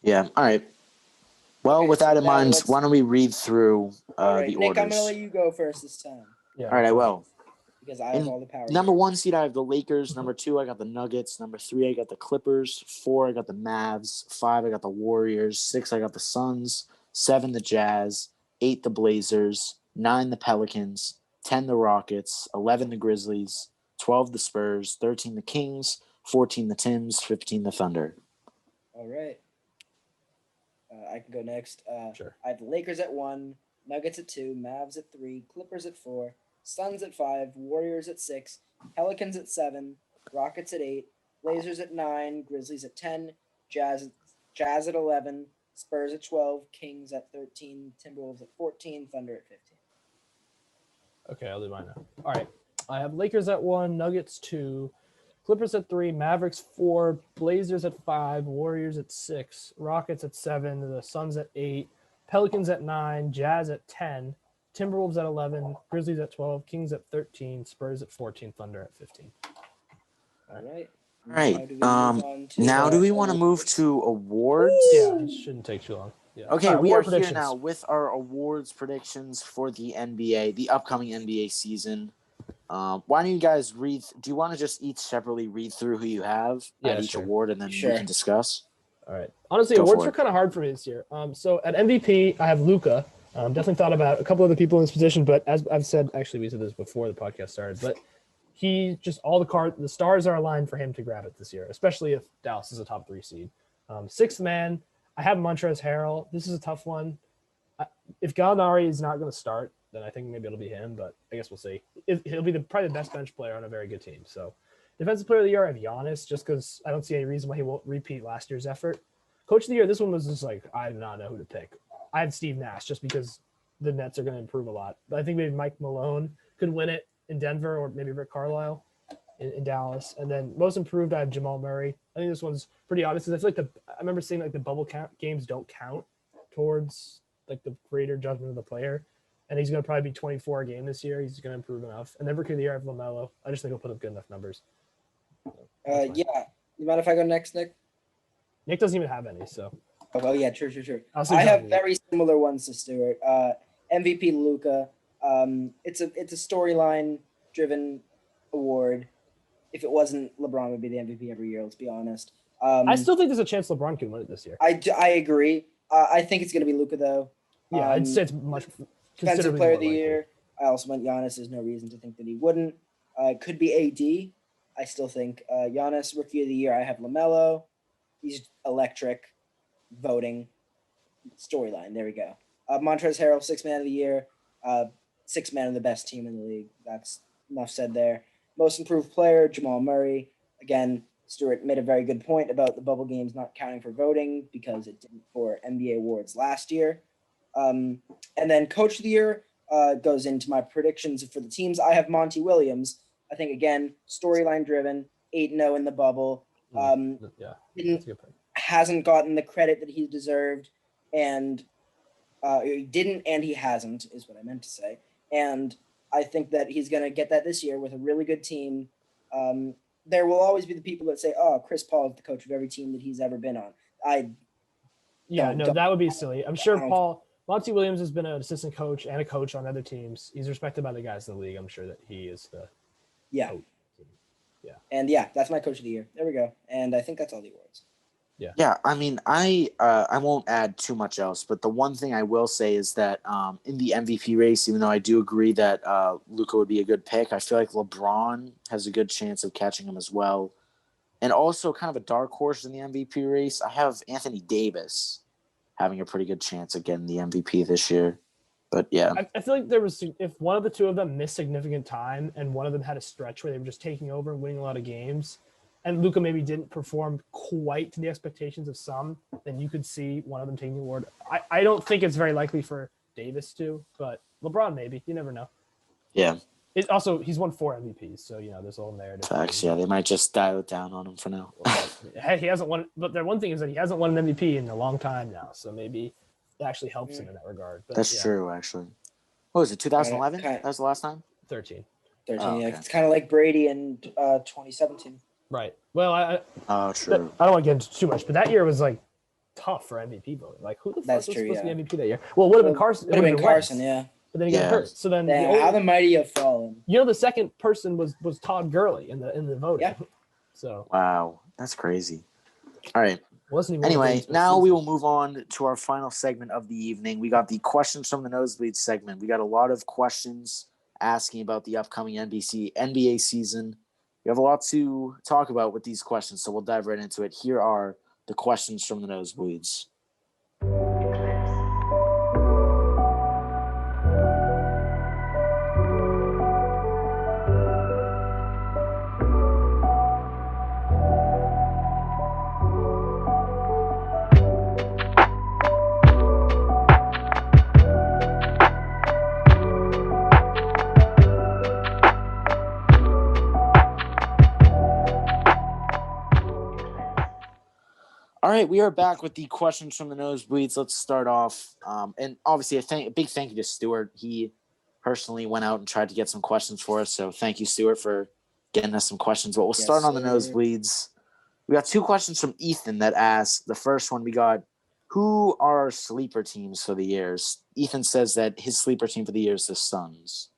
S6: Yeah. All right. Well, with that in mind, why don't we read through the orders?
S3: Nick, I'm gonna let you go first this time.
S2: Yeah.
S6: All right, I will.
S3: Because I have all the power.
S6: Number 1 seed, I have the Lakers. Number 2, I got the Nuggets. Number 3, I got the Clippers. 4, I got the Mavs. 5, I got the Warriors. 6, I got the Suns. 7, the Jazz. 8, the Blazers. 9, the Pelicans. 10, the Rockets. 11, the Grizzlies. 12, the Spurs. 13, the Kings. 14, the Tims. 15, the Thunder.
S3: All right. I can go next.
S2: Sure.
S3: I have the Lakers at 1, Nuggets at 2, Mavs at 3, Clippers at 4, Suns at 5, Warriors at 6, Pelicans at 7, Rockets at 8, Blazers at 9, Grizzlies at 10, Jazz at 11, Spurs at 12, Kings at 13, Timberwolves at 14, Thunder at 15.
S2: Okay, I'll do mine now. All right. I have Lakers at 1, Nuggets 2, Clippers at 3, Mavericks 4, Blazers at 5, Warriors at 6, Rockets at 7, the Suns at 8, Pelicans at 9, Jazz at 10, Timberwolves at 11, Grizzlies at 12, Kings at 13, Spurs at 14, Thunder at 15.
S3: All right.
S6: All right. Now do we want to move to awards?
S2: Yeah, it shouldn't take too long. Yeah.
S6: Okay,
S2: right,
S6: we are here now with our awards predictions for the NBA, the upcoming NBA season. Why don't you guys read? Do you want to just each separately read through who you have at each award, and then we can discuss?
S2: All right. Honestly, awards are kind of hard for me this year. So at MVP, I have Luka. Definitely thought about a couple other people in this position, but as I've said, actually we said this before the podcast started, but he just the stars are aligned for him to grab it this year, especially if Dallas is a top 3 seed. Sixth man, I have Montrezl Harrell. This is a tough one. If Gallinari is not going to start, then I think maybe it'll be him, but I guess we'll see. He'll be probably the best bench player on a very good team. So defensive player of the year, I have Giannis, just because I don't see any reason why he won't repeat last year's effort. Coach of the year, this one was just like, I do not know who to pick. I have Steve Nash just because the Nets are going to improve a lot. But I think maybe Mike Malone could win it in Denver, or maybe Rick Carlisle in Dallas. And then most improved, I have Jamal Murray. I think this one's pretty obvious because I feel like I remember seeing like the bubble games don't count towards like the greater judgment of the player. And he's going to probably be 24 a game this year. He's going to improve enough. And then Rookie of the Year, I have LaMelo. I just think he'll put up good enough numbers.
S3: Yeah. You mind if I go next, Nick?
S2: Nick doesn't even have any, so.
S3: Oh yeah, true. I have very similar ones to Stuart. MVP Luka. It's a storyline driven award. If it wasn't, LeBron would be the MVP every year. Let's be honest.
S2: I still think there's a chance LeBron can win it this year.
S3: I agree. I think it's going to be Luka though.
S2: Yeah, I'd say it's much.
S3: Defensive player of the year. I also went Giannis. There's no reason to think that he wouldn't. It could be AD. I still think Giannis. Rookie of the year, I have LaMelo. He's electric. Voting storyline. There we go. Montrezl Harrell, 6th man of the year. 6th man of the best team in the league. That's enough said there. Most improved player, Jamal Murray. Again, Stuart made a very good point about the bubble games not counting for voting because it didn't for NBA awards last year. And then Coach of the Year goes into my predictions for the teams. I have Monty Williams. I think, again, storyline driven, 8-0 in the bubble.
S2: Yeah, that's a good point.
S3: Hasn't gotten the credit that he deserved, and he didn't, and he hasn't, is what I meant to say. And I think that he's going to get that this year with a really good team. There will always be the people that say, "Oh, Chris Paul is the coach of every team that he's ever been on."
S2: That would be silly. I'm sure Monty Williams has been an assistant coach and a coach on other teams. He's respected by the guys in the league. I'm sure that he is the coach. Yeah.
S3: And that's my Coach of the Year. There we go. And I think that's all the awards.
S6: Yeah, I mean, I won't add too much else, but the one thing I will say is that in the MVP race, even though I do agree that Luka would be a good pick, I feel like LeBron has a good chance of catching him as well. And also kind of a dark horse in the MVP race, I have Anthony Davis having a pretty good chance of getting the MVP this year. But yeah.
S2: I feel like if one of the two of them missed significant time and one of them had a stretch where they were just taking over and winning a lot of games, and Luka maybe didn't perform quite to the expectations of some, then you could see one of them taking the award. I don't think it's very likely for Davis to, but LeBron maybe. You never know.
S6: Yeah.
S2: He's won 4 MVPs, so there's a whole narrative.
S6: Facts. Yeah, they might just dial it down on him for now.
S2: He hasn't won, but the one thing is that he hasn't won an MVP in a long time now, so maybe it actually helps him in that regard. But
S6: that's true, actually. What was it? 2011? That was the last time.
S2: 13.
S3: 13.
S6: Oh, okay.
S3: It's kind of like Brady in 2017.
S2: Right. Well,
S6: true.
S2: I don't want to get into too much, but that year was like tough for MVP voting. Like, who the fuck was supposed to be MVP that year? Well, it would have been Carson.
S3: Would have been Carson, yeah.
S2: But then he got hurt. So then
S3: how the mighty have fallen.
S2: The second person was Todd Gurley in the voting.
S3: Yeah.
S2: So
S6: wow, that's crazy. All right.
S2: Anyway,
S6: now we will move on to our final segment of the evening. We got the questions from the Nosebleeds segment. We got a lot of questions asking about the upcoming NBA season. We have a lot to talk about with these questions, so we'll dive right into it. Here are the questions from the Nosebleeds. All right, we are back with the questions from the Nosebleeds. Let's start off. And obviously, a big thank you to Stuart. He personally went out and tried to get some questions for us. So thank you, Stuart, for getting us some questions. But we'll start on the Nosebleeds. We got 2 questions from Ethan that asked. The first one we got, who are our sleeper teams for the years? Ethan says that his sleeper team for the year is the Suns.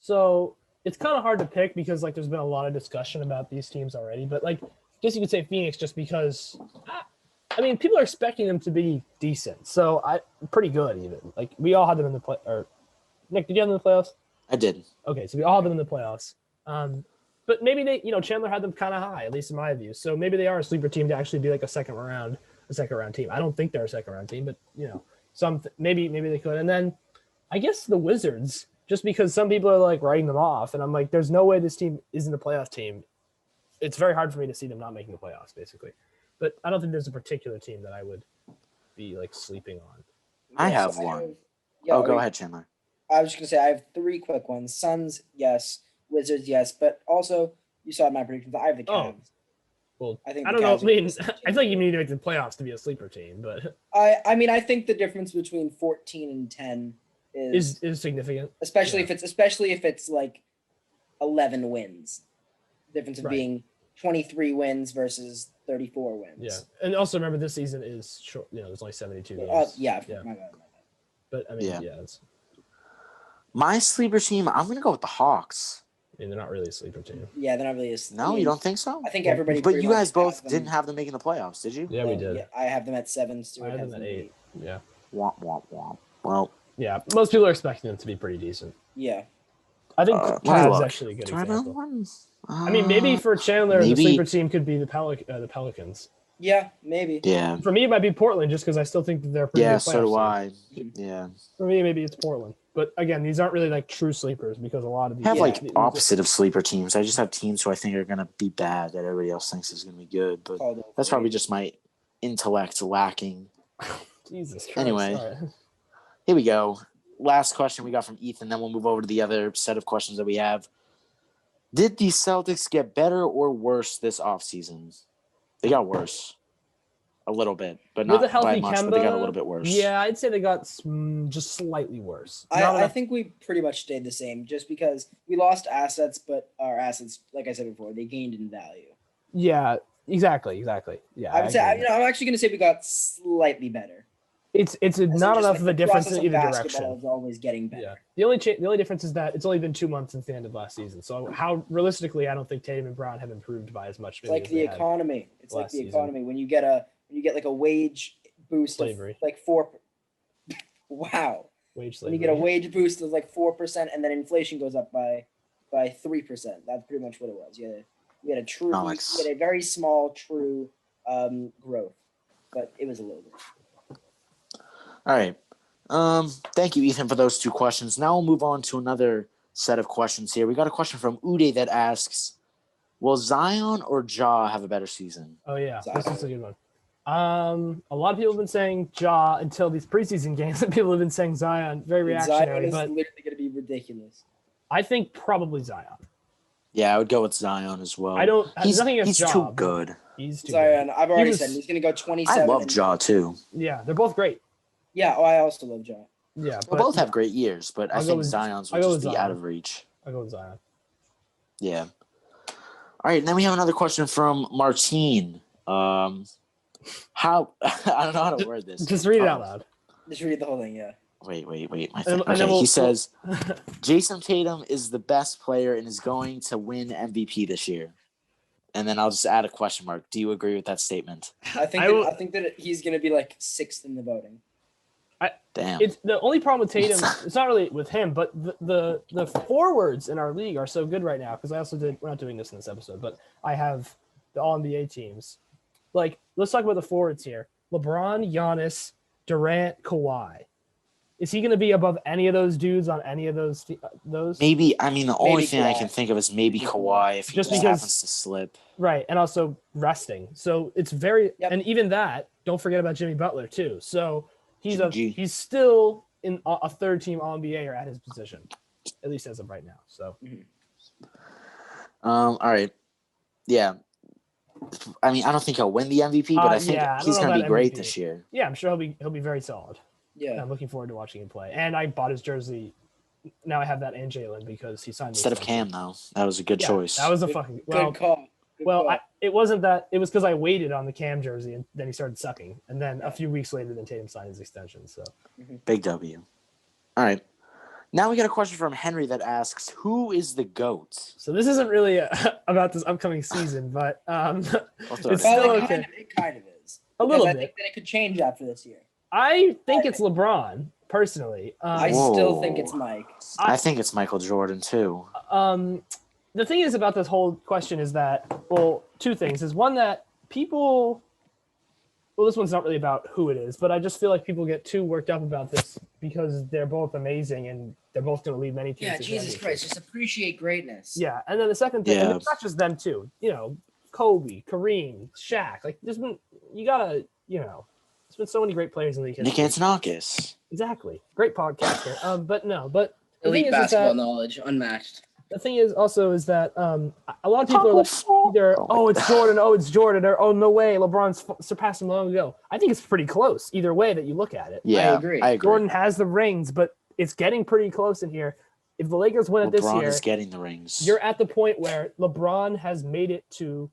S2: So it's kind of hard to pick because there's been a lot of discussion about these teams already. But I guess you could say Phoenix just because people are expecting them to be decent. So pretty good even. We all had them in the play. Or Nick, did you have them in the playoffs?
S6: I did.
S2: Okay, so we all had them in the playoffs. But maybe they, Chandler had them kind of high, at least in my view. So maybe they are a sleeper team to actually be like a second round team. I don't think they're a second round team, but maybe they could. And then I guess the Wizards, just because some people are writing them off, and I'm like, there's no way this team isn't a playoff team. It's very hard for me to see them not making the playoffs, basically. But I don't think there's a particular team that I would be sleeping on.
S6: I have one. Go ahead, Chandler.
S3: I was just gonna say I have 3 quick ones. Suns, yes. Wizards, yes. But also, you saw my predictions. I have the Cavs.
S2: Well,
S3: I
S2: don't know. I feel like you need to make the playoffs to be a sleeper team, but
S3: I think the difference between 14 and 10
S2: is significant.
S3: Especially if it's 11 wins. The difference of being 23 wins versus 34 wins.
S2: Yeah, and also remember this season is short. There's only 72 games.
S3: My bad.
S2: But it's
S6: my sleeper team. I'm gonna go with the Hawks.
S2: They're not really a sleeper team.
S3: Yeah, they're not really.
S6: No, you don't think so?
S3: I think everybody.
S6: But you guys both didn't have them making the playoffs, did you?
S2: Yeah, we did.
S3: Yeah, I have them at 7.
S2: I have them at 8. Yeah.
S6: Womp womp womp. Well.
S2: Yeah, most people are expecting them to be pretty decent.
S3: Yeah.
S2: I think Cavs is actually a good example. Maybe for Chandler, the sleeper team could be the Pelicans.
S3: Yeah, maybe.
S6: Yeah.
S2: For me, it might be Portland, just because I still think that they're pretty good playoff
S6: so do I.
S2: team.
S6: Yeah.
S2: For me, maybe it's Portland. But again, these aren't really like true sleepers because a lot of these
S6: I have
S3: Yeah.
S6: like opposite of sleeper teams. I just have teams who I think are gonna be bad that everybody else thinks is gonna be good. But
S3: Called
S6: that's probably
S3: overrated.
S6: just my intellect lacking.
S2: Jesus Christ.
S6: Anyway.
S2: All right.
S6: Here we go. Last question we got from Ethan, then we'll move over to the other set of questions that we have. Did the Celtics get better or worse this offseason? They got worse. A little bit, but
S2: With
S6: not
S2: a healthy
S6: by much, but they got a
S2: Kemba,
S6: little bit worse.
S2: Yeah, I'd say they got just slightly worse.
S3: I think we pretty much stayed the same just because we lost assets, but our assets, like I said before, they gained in value.
S2: Yeah, exactly. Yeah,
S3: I would say,
S2: agree with that.
S3: I'm actually going to say we got slightly better.
S2: It's
S3: As in
S2: not
S3: just,
S2: enough
S3: like,
S2: of a
S3: the
S2: difference
S3: process
S2: in
S3: of
S2: either
S3: basketball
S2: direction.
S3: is always getting better.
S2: Yeah. The only difference is that it's only been 2 months since the end of last season. So how realistically, I don't think Tatum and Brown have improved by as much.
S3: It's like the economy. It's like
S2: last
S3: the
S2: season.
S3: economy when you get like a wage boost
S2: Slavery.
S3: of like 4. Wow.
S2: Wage
S3: When
S2: slavery.
S3: you get a wage boost of like 4% and then inflation goes up by 3%. That's pretty much what it was. You had a very small true growth, but it was a little bit.
S6: All right. Thank you, Ethan, for those 2 questions. Now we'll move on to another set of questions here. We got a question from Uday that asks, will Zion or Ja have a better season?
S2: Oh yeah,
S3: Zion.
S2: this is a good one. A lot of people have been saying Ja until these preseason games, and people have been saying Zion. Very reactionary,
S3: Zion is
S2: but
S3: literally going to be ridiculous.
S2: I think probably Zion.
S6: Yeah, I would go with Zion as well.
S2: I don't.
S6: He's,
S2: Nothing against
S6: he's
S2: Ja,
S6: too
S2: but
S6: good.
S2: He's too
S3: Zion,
S2: good.
S3: I've already
S2: was-
S3: said he's going to go 27.
S6: I love Ja too.
S2: Yeah, they're both great.
S3: Yeah, I also love Ja.
S2: Yeah,
S6: We'll both have great years, but I
S2: I'll go
S6: think
S2: with-
S6: Zion's
S2: I'll
S6: will
S2: go
S6: just
S2: with
S6: be
S2: Zion.
S6: out of reach.
S2: I'll go with Zion.
S6: Yeah. All right, and then we have another question from Martine. How I don't know how to word this.
S2: Just read it out loud.
S3: Just read the whole thing, yeah.
S6: Wait. My
S2: And
S6: okay,
S2: then
S6: he says Jason Tatum is the best player and is going to win MVP this year. And then I'll just add a question mark. Do you agree with that statement?
S3: I think
S2: I
S3: think that he's going to be like 6th in the voting.
S6: Damn.
S2: It's the only problem with Tatum. It's not really with him, but the forwards in our league are so good right now. Because I also did. We're not doing this in this episode, but I have the All NBA teams. Like, let's talk about the forwards here: LeBron, Giannis, Durant, Kawhi. Is he going to be above any of those dudes on any of those?
S6: Maybe, I mean, the only
S3: Maybe
S6: thing I
S3: Kawhi.
S6: can think of is maybe Kawhi if he
S2: Just
S6: just
S2: because-
S6: happens to slip.
S2: Right, and also resting. So it's very,
S3: Yep.
S2: and even that. Don't forget about Jimmy Butler too. So
S6: GG.
S2: he's still in a third team All NBA or at his position, at least as of right now. So
S6: All right. Yeah. I mean, I don't think he'll win the MVP, but I think
S2: yeah, I don't
S6: he's
S2: know
S6: going to be
S2: about
S6: great
S2: MVP.
S6: this year.
S2: yeah, I'm sure he'll be very solid.
S3: Yeah.
S2: I'm looking forward to watching him play. And I bought his jersey. Now I have that and Jalen because he signed the
S6: Instead of
S2: extension.
S6: Cam, though, that was a good
S2: Yeah,
S6: choice.
S2: That was a
S3: Good-
S2: fucking
S3: Good call. Good
S2: Well,
S3: call.
S2: it wasn't that. It was because I waited on the Cam jersey and then he started sucking. And then a few weeks later, then Tatum signed his extension. So
S6: Big W. All right. Now we got a question from Henry that asks, who is the GOAT?
S2: So this isn't really about this upcoming season, but
S6: I'll throw
S2: It's
S6: it
S2: still
S6: in.
S2: okay.
S3: It kind of is.
S2: A little
S3: Because I
S2: bit.
S3: think that it could change after this year.
S2: I think it's LeBron personally.
S3: I still think it's Mike.
S6: I think it's Michael Jordan, too.
S2: The thing is about this whole question is that, well, 2 things. Is one that people, well, this one's not really about who it is, but I just feel like people get too worked up about this because they're both amazing and they're both going to lead many teams.
S3: Yeah,
S2: to
S3: Jesus
S2: championships.
S3: Christ, just appreciate greatness.
S2: Yeah, and then the second thing, and
S6: Yeah.
S2: it's not just them too. You know, Kobe, Kareem, Shaq. Like, there's been there's been so many great players in the league.
S6: Nick
S2: history.
S6: Antonakis.
S2: Exactly, great podcaster. But the
S3: Elite
S2: thing is
S3: basketball
S2: that
S3: knowledge, unmatched.
S2: the thing is also is that a lot of people are like either it's Jordan, or oh no way, LeBron's surpassed him long ago. I think it's pretty close either way that you look at it.
S6: Yeah,
S3: agree.
S6: I agree.
S2: Jordan has the rings, but it's getting pretty close in here. If the Lakers win it this
S6: LeBron
S2: year,
S6: is getting the rings.
S2: you're at the point where LeBron has made it to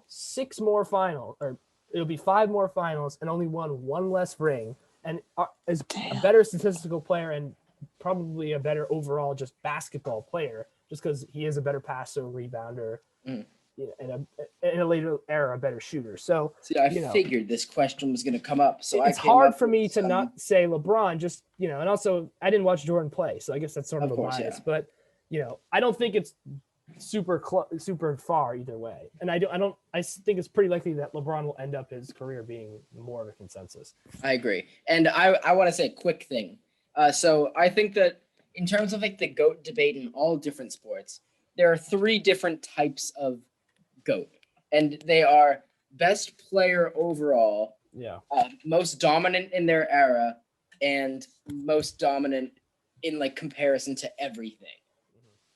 S2: 6 more finals, or it'll be 5 more finals, and only won 1 less ring, and is a better statistical player and probably a better overall just basketball player, just because he is a better passer, rebounder, in a later era, a better shooter. So
S3: See, I figured this question was going to come up, so
S2: it's
S3: I came
S2: hard
S3: up
S2: for me
S3: with
S2: to
S3: some-
S2: not say LeBron, just, and also I didn't watch Jordan play, so I guess that's sort of,
S3: Of
S2: a
S3: course,
S2: bias,
S3: yeah.
S2: but I don't think it's super far either way. And I think it's pretty likely that LeBron will end up his career being more of a consensus.
S3: I agree. And I want to say a quick thing. So I think that in terms of like the GOAT debate in all different sports, there are 3 different types of GOAT, and they are best player overall,
S2: Yeah.
S3: most dominant in their era, and most dominant in like comparison to everything.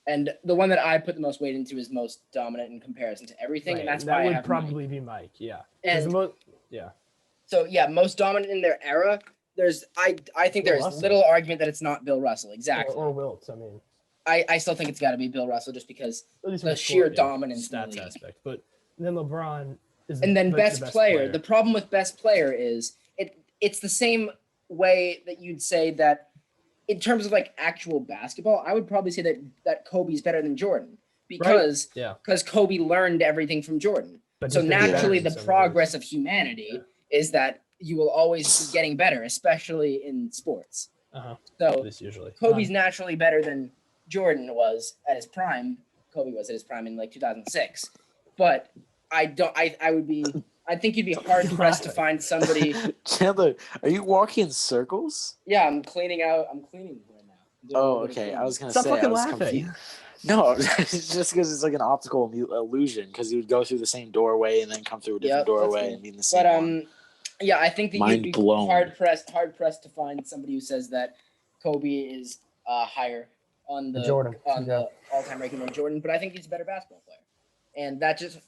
S3: And the one that I put the most weight into is most dominant in comparison to everything,
S2: Right.
S3: and that's
S2: that
S3: why I
S2: would
S3: have
S2: probably be Mike. Yeah. 'Cause
S3: And
S2: the yeah.
S3: so yeah, most dominant in their era. I think
S2: Bill
S3: there's
S2: Russell.
S3: little argument that it's not Bill Russell. Exactly.
S2: Or Wilts. I mean,
S3: I still think it's got to be Bill Russell just because
S2: at least
S3: the
S2: from
S3: sheer
S2: sport, yeah,
S3: dominance in the
S2: stats
S3: league.
S2: aspect. But then LeBron is
S3: And then
S2: the
S3: best player. The problem with best player is it's the same way that you'd say that in terms of like actual basketball, I would probably say that Kobe's better than Jordan because
S2: Yeah.
S3: Kobe learned everything from Jordan.
S2: But
S3: So
S2: just didn't
S3: naturally,
S2: in
S3: the
S2: some
S3: progress
S2: ways.
S3: of humanity is that you will always be getting better, especially in sports.
S2: Uh-huh.
S3: So
S2: At least usually.
S3: Kobe's naturally better than Jordan was at his prime. Kobe was at his prime in like 2006. But I think you'd be hard pressed to find somebody.
S6: Chandler, are you walking in circles?
S3: Yeah, I'm cleaning right now. I'm doing
S6: Oh,
S3: a bit of
S6: okay. I
S3: cleaning.
S6: was gonna
S2: Stop
S6: say
S2: fucking
S6: I was
S2: laughing.
S6: confused. No, it's just because it's like an optical illusion. Because you would go through the same doorway and then come through a different
S3: Yep, that's
S6: doorway
S3: good.
S6: and be in the same
S3: But
S6: one.
S3: yeah, I think that
S6: Mind
S3: you'd be
S6: blown.
S3: hard pressed to find somebody who says that Kobe is higher on the
S2: Jordan,
S3: on
S2: yeah.
S3: the all-time ranking than Jordan. But I think he's a better basketball player, and that just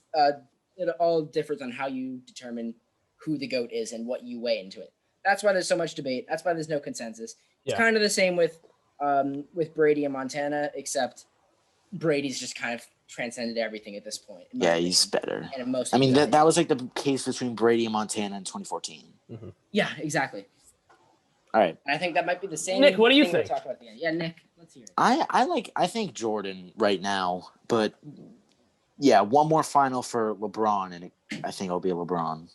S3: it all differs on how you determine who the GOAT is and what you weigh into it. That's why there's so much debate. That's why there's no consensus. It's
S2: Yeah.
S3: kind of the same with Brady and Montana, except Brady's just kind of transcended everything at this point. in my
S6: Yeah,
S3: opinion.
S6: he's better.
S3: And in most
S6: I mean,
S3: cases.
S6: that was like the case between Brady and Montana in 2014.
S3: Yeah, exactly.
S6: All right.
S3: And I think that might be the same.
S2: Nick, what do you
S3: thing we'll
S2: think?
S3: talk about at the end. Yeah, Nick, let's hear it.
S6: I think Jordan right now, but yeah, one more final for LeBron, and I think it'll be LeBron.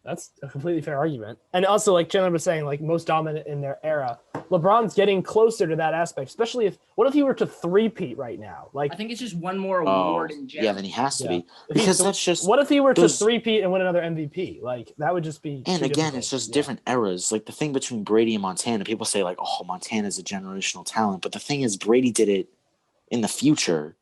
S2: That's a completely fair argument. And also, like Chandler was saying, like most dominant in their era. LeBron's getting closer to that aspect, especially what if he were to three-peat right now? Like,
S3: I think it's just one more award in general.
S6: Yeah, then he has to
S2: Yeah.
S6: be because that's just.
S2: what if he were to
S6: those-
S2: three-peat and win another MVP? Like that would just be.
S6: And
S2: too
S6: again,
S2: difficult.
S6: it's just
S2: Yeah.
S6: different eras. Like the thing between Brady and Montana, people say like, "Oh, Montana's a generational talent," but the thing is, Brady did it in the future,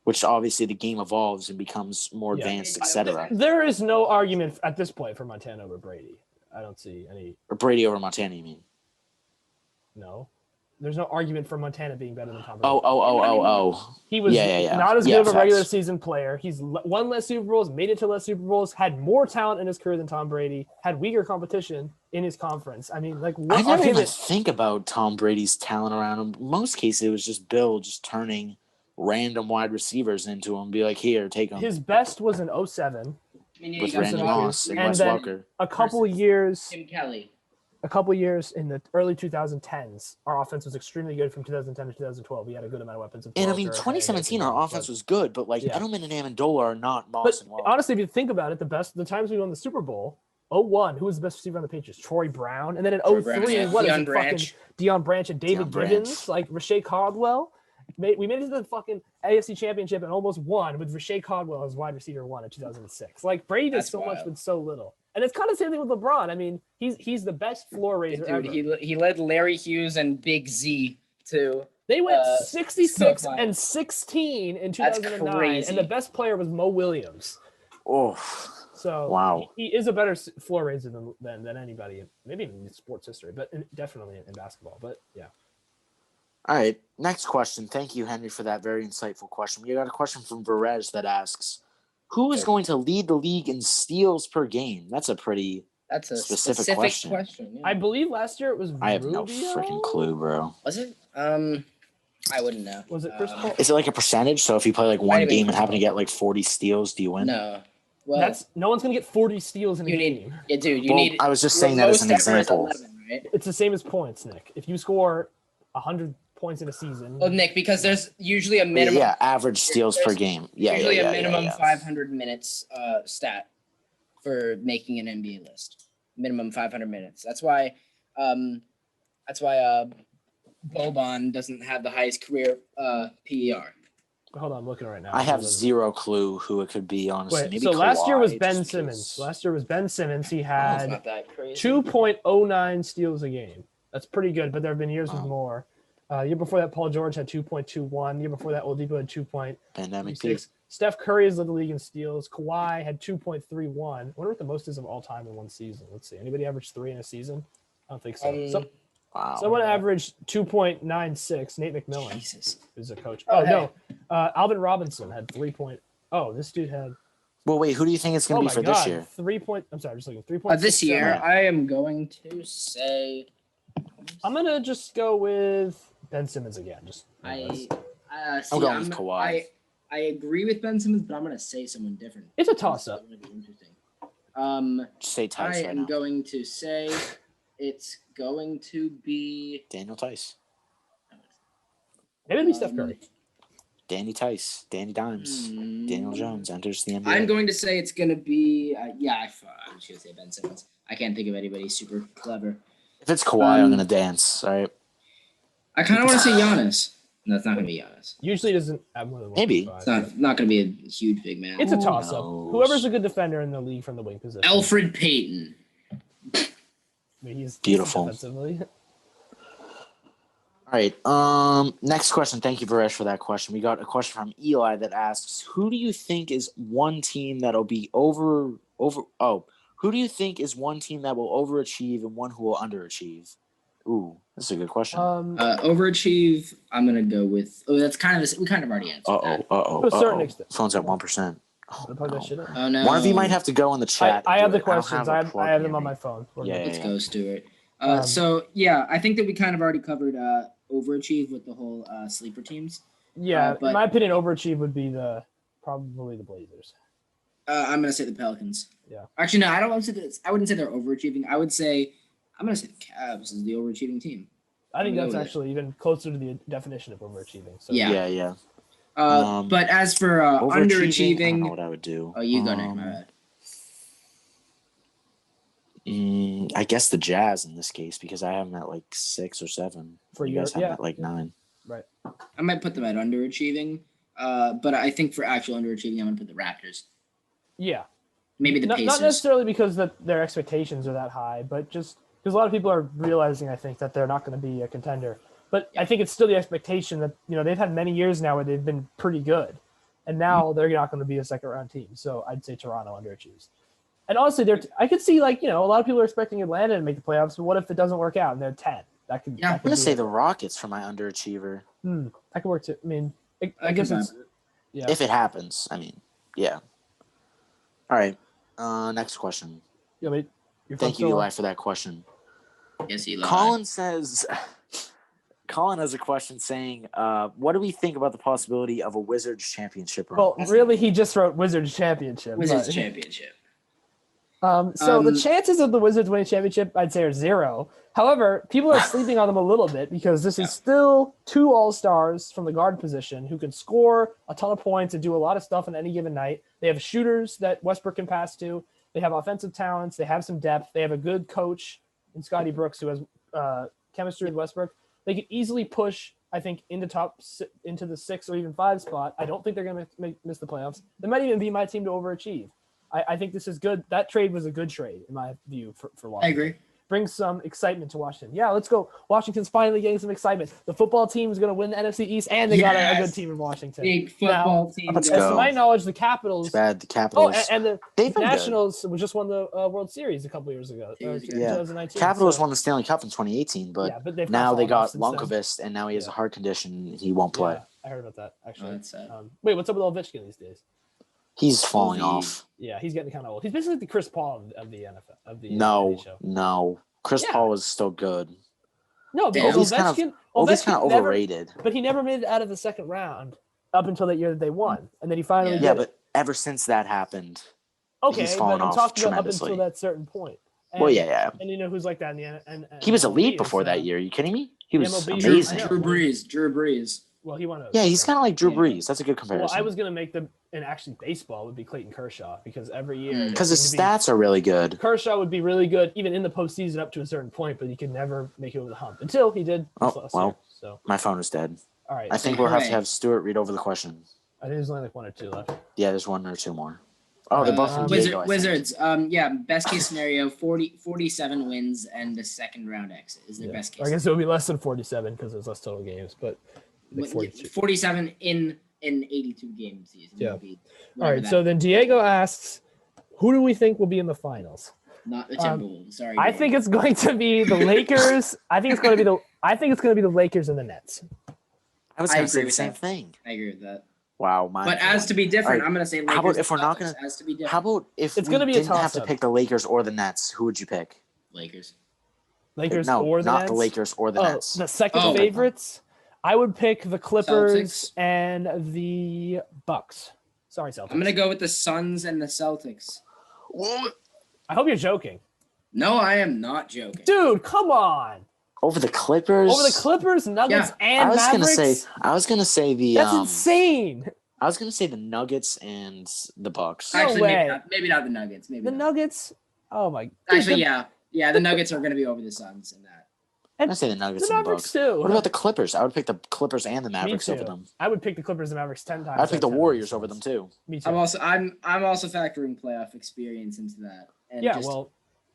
S6: which obviously the game evolves and becomes more
S2: Yeah.
S6: advanced, etc.
S2: There is no argument at this point for Montana over Brady. I don't see any.
S6: Or Brady over Montana, you mean?
S2: No. There's no argument for Montana being better than Tom Brady.
S6: Oh.
S2: He was
S6: Yeah.
S2: not as
S6: Yeah,
S2: good of a regular
S6: facts.
S2: season player. He's won less Super Bowls, made it to less Super Bowls, had more talent in his career than Tom Brady, had weaker competition in his conference. I mean, like, what
S6: I never even
S2: argument?
S6: think about Tom Brady's talent around him. Most cases, it was just Bill just turning random wide receivers into him, be like, "Here, take them."
S2: His best was in 07.
S3: I mean,
S6: With
S3: you got
S6: Randy
S3: some
S6: Moss and
S2: And
S6: Wes
S2: then-
S6: Welker.
S2: A couple
S3: Versus
S2: years
S3: Tim Kelly.
S2: in the early 2010s, our offense was extremely good from 2010 to 2012. We had a good amount of weapons.
S6: And I mean, 2017, our offense was good, but like
S2: Yeah.
S6: Edelman and Amendola are not Moss
S2: But
S6: and Welker.
S2: honestly, if you think about it, the times we won the Super Bowl, 01, who was the best receiver on the Patriots? Troy Brown. And then in
S3: Troy
S2: 03,
S3: Brown, yeah.
S2: what is
S3: Deion
S2: it?
S3: Branch.
S2: Fucking Deion Branch and David
S6: Deion Branch.
S2: Gibbons, like Rashae Caldwell. We made it to the fucking AFC Championship and almost won with Rashae Caldwell as wide receiver 1 in 2006. Like Brady does
S3: That's
S2: so much
S3: wild.
S2: with so little. And it's kind of the same thing with LeBron. I mean, he's the best floor raiser
S3: Dude,
S2: ever.
S3: he led Larry Hughes and Big Z to.
S2: They went
S3: smoke
S2: 66
S3: mine.
S2: and 16 in
S3: That's
S2: 2009,
S3: crazy.
S2: and the best player was Mo Williams.
S6: Oh,
S2: So
S6: Wow.
S2: he is a better floor raiser than anybody, maybe in sports history, but definitely in basketball. But yeah,
S6: all right. Next question. Thank you, Henry, for that very insightful question. We got a question from Varez that asks, "Who is going to lead the league in steals per game?" That's a pretty.
S3: That's a
S6: Specific
S3: specific
S6: question.
S3: question. yeah.
S2: I believe last year it was.
S6: I have no
S2: Rubio?
S6: freaking clue, bro.
S3: Was it? I wouldn't know.
S2: Was it Chris Paul?
S6: Is it like a percentage? So if you play like
S3: Might
S6: one
S3: have been
S6: game and
S3: Chris
S6: happen to
S3: Paul.
S6: get like 40 steals, do you win?
S3: No. Well,
S2: That's no one's gonna get 40 steals in a
S3: you
S2: game.
S3: need. Yeah, dude. You
S6: Well,
S3: need.
S6: I was just
S3: your
S6: saying that as
S3: most
S6: an
S3: ever is
S6: example.
S3: 11, right?
S2: It's the same as points, Nick. If you score 100 points in a season,
S3: Well, Nick, because there's usually a minimum.
S6: Yeah, average steals per game. Yeah,
S3: usually
S6: yeah,
S3: a minimum
S6: yeah.
S3: 500 minutes stat for making an NBA list. Minimum 500 minutes. That's why Boban doesn't have the highest career PER.
S2: hold on, I'm looking right now.
S6: I have zero clue who it could be, honestly.
S2: Wait,
S6: Maybe
S2: so last year was
S6: Kawhi,
S2: Ben
S6: just
S2: Simmons.
S6: because-
S2: Last year was Ben Simmons. He
S3: It's
S2: had
S3: not that crazy.
S2: 2.09 steals a game. That's pretty good, but there have been years with more. Year before that, Paul George had 2.21. Year before that, Oladipo had 2.26.
S6: Pandemic peak.
S2: Steph Curry has led the league in steals. Kawhi had 2.31. I wonder what the most is of all time in one season. Let's see. Anybody average 3 in a season? I don't think so.
S6: Wow.
S2: Someone averaged 2.96. Nate McMillan,
S3: Jesus.
S2: who's a coach.
S3: Oh,
S2: No. Alvin Robinson had 3. This dude had.
S6: Well, wait. Who do you think it's going to be for this year?
S2: 3 point. I'm sorry, just looking. 3.6.
S3: This year, I am going to say.
S2: I'm gonna just go with Ben Simmons again.
S6: I'm going with Kawhi.
S3: I agree with Ben Simmons, but I'm going to say someone different.
S2: It's a toss-up.
S3: It's going to be interesting.
S6: Say Tice
S3: I
S6: right
S3: am
S6: now.
S3: going to say it's going to be
S6: Daniel Tice.
S2: Maybe it'd be Steph Curry.
S6: Danny Tice. Danny Dimes. Daniel Jones enters the NBA.
S3: I'm going to say it's going to be I was going to say Ben Simmons. I can't think of anybody super clever.
S6: If it's Kawhi, I'm going to dance. All right.
S3: I kind of want to say Giannis. No, it's not going to be Giannis.
S2: Usually doesn't have more than one.
S6: Maybe.
S3: It's not going to be a huge big man.
S2: It's a toss-up.
S6: knows?
S2: Whoever's a good defender in the league from the wing position.
S3: Elfrid Payton.
S2: I mean, he's
S6: Beautiful.
S2: Defensively.
S6: All right. Next question. Thank you, Varesh, for that question. We got a question from Eli that asks, who do you think is one team that'll be who do you think is one team that will overachieve and one who will underachieve? Ooh, that's a good question.
S3: Overachieve, I'm going to go with that's kind of we kind of already answered that.
S2: To a certain extent.
S6: Phone's at 1%.
S3: Oh no.
S6: One of you might have to go in the chat.
S2: I have the
S6: I don't
S2: questions. I have them on my phone.
S3: Let's go, Stuart. So yeah, I think that we kind of already covered overachieve with the whole sleeper teams.
S2: Yeah,
S3: but
S2: in my opinion, overachieve would be probably the Blazers.
S3: I'm gonna say the Pelicans.
S2: Yeah.
S3: Actually, no, I don't want to say this. I wouldn't say they're overachieving. I'm gonna say the Cavs is the overachieving team.
S2: I think that's actually even closer to the definition of overachieving. So.
S6: Yeah.
S3: But as for underachieving,
S6: I don't know what I would do.
S3: Oh, you go, Nick. My bad.
S6: I guess the Jazz in this case because I have them at like 6 or 7.
S2: For
S6: you guys have them at like 9.
S2: Right.
S3: I might put them at underachieving, but I think for actual underachieving, I'm gonna put the Raptors.
S2: Yeah.
S3: Maybe the Pacers.
S2: Not necessarily because their expectations are that high, but just because a lot of people are realizing, I think, that they're not going to be a contender. But I think it's still the expectation that, they've had many years now where they've been pretty good. And now they're not going to be a second-round team. So I'd say Toronto underachieves. And honestly, I could see, a lot of people are expecting Atlanta to make the playoffs, but what if it doesn't work out and they're 10?
S6: I'm going to say the Rockets for my underachiever.
S2: That could work too. I mean, I guess it's... Yeah.
S6: If it happens, I mean, yeah. All right. Next question. Thank you, Eli, for that question.
S3: Yes, Eli.
S6: Colin has a question saying, what do we think about the possibility of a Wizards championship run?
S2: Well, really, he just wrote Wizards championship.
S3: Wizards championship.
S2: So the chances of the Wizards winning championship, I'd say, are 0. However, people are sleeping on them a little bit because this is still 2 all-stars from the guard position who can score a ton of points and do a lot of stuff on any given night. They have shooters that Westbrook can pass to. They have offensive talents. They have some depth. They have a good coach in Scotty Brooks who has chemistry with Westbrook. They could easily push, I think, into the 6 or even 5 spot. I don't think they're going to miss the playoffs. They might even be my team to overachieve. I think this is good. That trade was a good trade, in my view, for Washington.
S3: I agree.
S2: Brings some excitement to Washington. Yeah, let's go. Washington's finally getting some excitement. The football team is going to win the NFC East, and they got a good team in Washington.
S3: Big football team.
S6: Let's go.
S2: To my knowledge, the Capitals.
S6: It's bad. The Capitals.
S2: And the
S6: They've been
S2: Nationals just won the World Series a couple years ago. 2019.
S6: Capitals won the Stanley Cup in 2018, but now they got Lundqvist, and now he has a heart condition. He won't play.
S2: Yeah, I heard about that, actually.
S3: Oh, that's sad.
S2: Wait, what's up with Ovechkin these days?
S6: He's falling off.
S2: Yeah, he's getting kind of old. He's basically the Chris Paul of the NFL.
S6: No. Chris Paul was still good.
S2: No, because Ovechkin
S6: kind of overrated.
S2: But he never made it out of the second round up until that year that they won, and then he finally did.
S6: Yeah, but ever since that happened, he's fallen off
S2: talking about
S6: tremendously.
S2: up until that certain point. And, And you know who's like that in the and
S6: he was elite before that year. Are you kidding me? He was
S2: MLB,
S6: amazing.
S3: Drew Brees.
S2: Well, he won.
S6: Yeah, he's kind of like Drew Brees. That's a good comparison.
S2: Well, I was gonna make them, and actually baseball would be Clayton Kershaw because every year
S6: because his stats are really good.
S2: Kershaw would be really good even in the postseason up to a certain point, but he could never make it over the hump until he did.
S6: Oh well,
S2: so
S6: my phone is dead.
S2: All right,
S6: I think we'll have to have Stuart read over the question.
S2: I think there's only like 1 or 2 left.
S6: Yeah, there's 1 or 2 more. Oh, they're both from Diego. I think.
S3: Wizards. Yeah, best case scenario, 47 wins and a second round exit is their best case.
S2: I guess it would be less than 47 because there's less total games, but like
S3: 47 in 82 game season.
S2: Yeah.
S3: Would be
S2: all right. So then Diego asks, who do we think will be in the finals?
S3: not the Timberwolves. Sorry.
S2: I think it's going to be the Lakers. I think it's going to be the Lakers and the Nets.
S6: I was going to say the same thing.
S3: I agree with that.
S6: Wow,
S3: but as to be different, I'm going to say Lakers.
S6: How about if we're not going
S3: to be different?
S6: How about if
S2: it's
S6: we
S2: going to be
S6: didn't have to pick the Lakers or the Nets? Who would you pick?
S3: Lakers.
S2: Lakers
S6: no,
S2: or the
S6: not
S2: Nets?
S6: the Lakers or the Nets.
S2: The second favorites. I would pick the Clippers
S3: Celtics.
S2: and the Bucks. Sorry, Celtics.
S3: I'm going to go with the Suns and the Celtics.
S6: What?
S2: I hope you're joking.
S3: No, I am not joking.
S2: Dude, come on.
S6: Over the Clippers?
S2: Over the Clippers, Nuggets, and Mavericks?
S6: I was gonna say the
S2: That's insane.
S6: I was gonna say the Nuggets and the Bucks.
S2: No
S3: Actually,
S2: way.
S3: maybe not the Nuggets. Maybe
S2: the
S3: not.
S2: Nuggets. Oh my.
S3: Actually, yeah, the Nuggets are gonna be over the Suns in that.
S6: I'd say the Nuggets and the Bucks.
S2: Too.
S6: What about the Clippers? I would pick the Clippers and the Mavericks over them.
S2: I would pick the Clippers and Mavericks 10 times.
S6: I'd pick the Warriors over them too.
S2: Me too.
S3: I'm also factoring playoff experience into that. And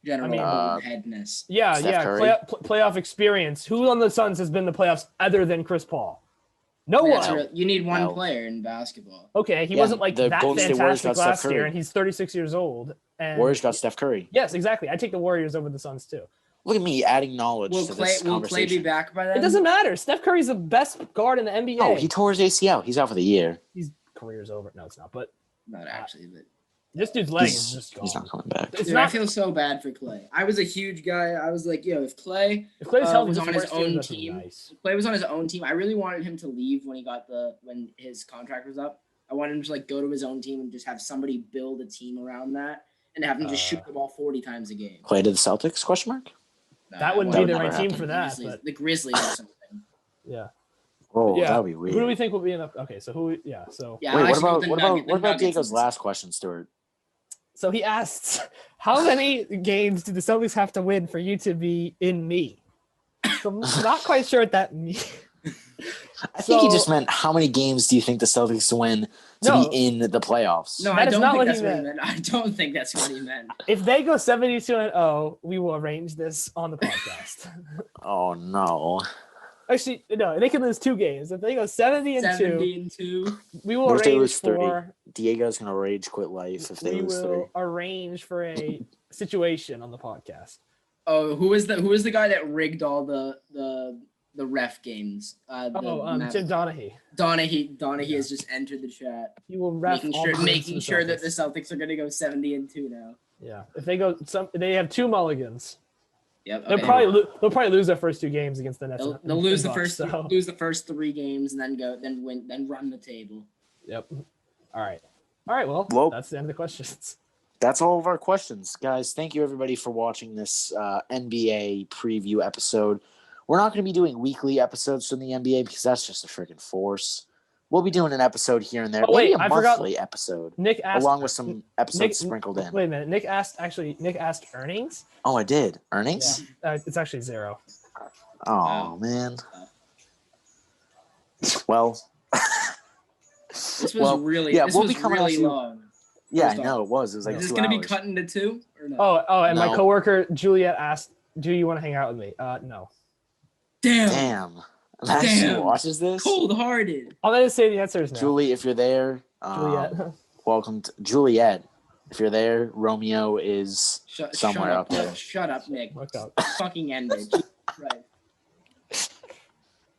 S3: general headness.
S2: Yeah,
S6: Steph Curry.
S2: playoff experience. Who on the Suns has been in the playoffs other than Chris Paul? No one.
S3: You need one player in basketball.
S2: Okay, he wasn't like that fantastic last year,
S6: Curry.
S2: and he's 36 years old. And
S6: Warriors got Steph Curry.
S2: Yes, exactly. I take the Warriors over the Suns too.
S6: Look at me adding knowledge to this conversation.
S3: Will Clay be back by then?
S2: It doesn't matter. Steph Curry's the best guard in the NBA.
S6: Oh, he tore his ACL. He's out for the year.
S2: His career's over. No, it's not. But
S3: not actually. But
S2: this dude's leg is just gone.
S6: He's not coming back.
S3: I feel so bad for Clay. I was a huge guy. I was like, if Clay
S2: was
S3: on his own team, if Clay was on his own team, I really wanted him to leave when his contract was up. I wanted him to go to his own team and just have somebody build a team around that and have him just shoot the ball 40 times a game.
S6: Play to the Celtics? Question mark.
S2: That wouldn't be the right team for that.
S3: The Grizzlies or something.
S2: Yeah.
S6: Oh, that would be weird.
S2: Who do we think will be in the? Okay, so who? Yeah. So.
S3: Yeah,
S6: wait, what about Diego's last question, Stuart?
S2: So he asks, how many games do the Celtics have to win for you to be in me? So I'm not quite sure what that means.
S6: I think he just meant how many games do you think the Celtics win to be in the playoffs?
S3: No, I don't think that's what he meant. I don't think that's what he meant.
S2: If they go 72-0, we will arrange this on the podcast.
S6: Oh no.
S2: Actually, no, they can lose 2 games. If they go 70-2, we will arrange for
S6: Diego's gonna rage quit life if they lose 3.
S2: We will arrange for a situation on the podcast.
S3: Oh, who is the guy that rigged all the ref games?
S2: Tim Donaghy.
S3: Donaghy has just entered the chat.
S2: He will ref
S3: making sure that the Celtics are gonna go 70-2 now.
S2: Yeah, if they go they have 2 mulligans.
S3: Yep.
S2: Okay. They'll probably lose their first 2 games against the Nets.
S3: They'll lose the first 3 games and then run the table.
S2: Yep. All right. Well, that's the end of the questions.
S6: That's all of our questions, guys. Thank you everybody for watching this NBA preview episode. We're not going to be doing weekly episodes from the NBA because that's just a freaking force. We'll be doing an episode here and there.
S2: Oh, wait,
S6: maybe a monthly episode.
S2: Nick asked,
S6: along with some episodes sprinkled in.
S2: Wait a minute. Nick asked earnings.
S6: Oh, I did. Earnings?
S2: Yeah. It's actually 0.
S6: Oh, man. Well.
S3: This was really long.
S6: Yeah, I know it was. It was like 2 hours.
S3: Is this going to be cut into 2 or no?
S2: Oh, and my coworker Juliet asked, "Do you want to hang out with me?" No.
S6: Damn. Imagine who watches this.
S3: Cold-hearted.
S2: I'm going to say the answer is no.
S6: Julie, if you're there,
S2: Juliet.
S6: Welcome to Juliet. If you're there, Romeo is somewhere up there.
S3: Shut up, Nick. Fucking end it.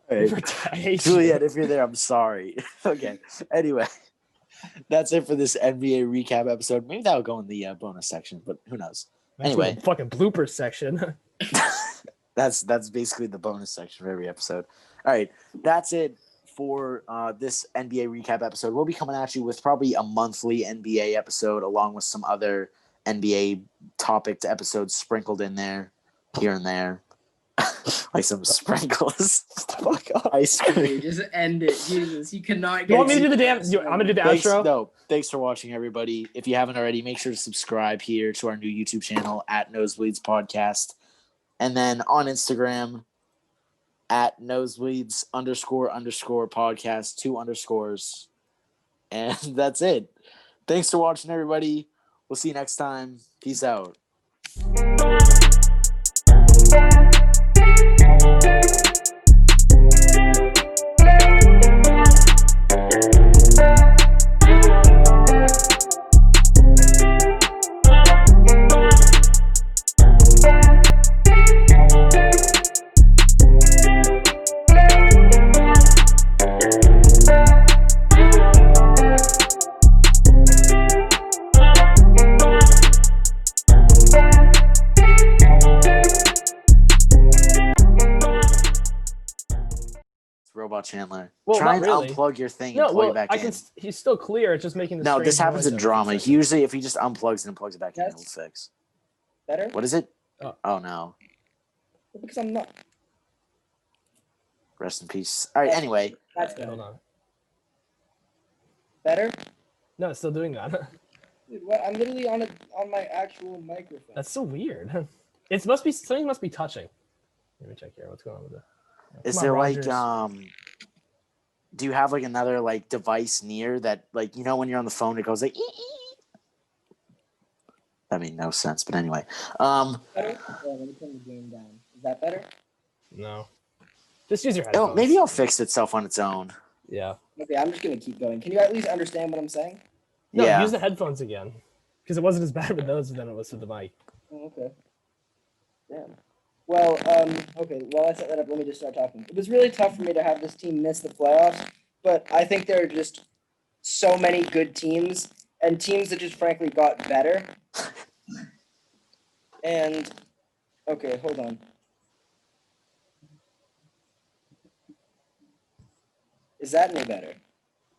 S6: Right. Juliet, if you're there, I'm sorry. Okay. Anyway, that's it for this NBA recap episode. Maybe that'll go in the bonus section, but who knows? Anyway,
S2: fucking bloopers section.
S6: That's basically the bonus section of every episode. All right, that's it for this NBA recap episode. We'll be coming at you with probably a monthly NBA episode along with some other NBA topic episodes sprinkled in there, here and there. Like some sprinkles. Fuck ice cream.
S3: Just end it. Jesus, you cannot get
S2: You want me to do the damn... I'm going to do the outro?
S6: No, thanks for watching, everybody. If you haven't already, make sure to subscribe here to our new YouTube channel at Nosebleeds Podcast. And then on Instagram at Nosebleeds __podcast, 2 underscores. And that's it. Thanks for watching, everybody. We'll see you next time. Peace out. Robot Chandler.
S2: Well,
S6: Try
S2: not
S6: and
S2: really.
S6: unplug your thing
S2: No,
S6: and plug
S2: well,
S6: it back
S2: I
S6: in.
S2: can. He's still clear. It's just making the.
S6: No, this
S2: strange
S6: happens in
S2: noise
S6: drama.
S2: every 2 seconds.
S6: Usually, if he just unplugs it and plugs it back in, it'll fix.
S3: Better?
S6: What is it?
S2: Oh.
S6: No.
S3: Because I'm not.
S6: Rest in peace. All right. Anyway,
S3: That's
S2: Okay,
S3: better.
S2: hold on.
S3: Better?
S2: No, it's still doing that.
S3: Dude, what? I'm literally on my actual microphone.
S2: That's so weird. It must be something. Must be touching. Let me check here. What's going on with it?
S6: is
S2: Come on,
S6: there
S2: Rogers.
S6: do you have like another like device near that, like, you know, when you're on the phone it goes like ee. That made no sense, but anyway.
S3: Better? Yeah, let me turn the gain down. Is that better?
S2: No. Just use your headphones.
S6: Maybe it'll fix itself on its own.
S2: Yeah.
S3: Okay, I'm just gonna keep going. Can you at least understand what I'm saying?
S2: No,
S6: Yeah.
S2: use the headphones again. Because it wasn't as bad with those than it was with the mic.
S3: Oh, okay. Damn. Well, okay, while I set that up, let me just start talking. It was really tough for me to have this team miss the playoffs, but I think there are just so many good teams and teams that just frankly got better. And, okay, hold on. Is that any better?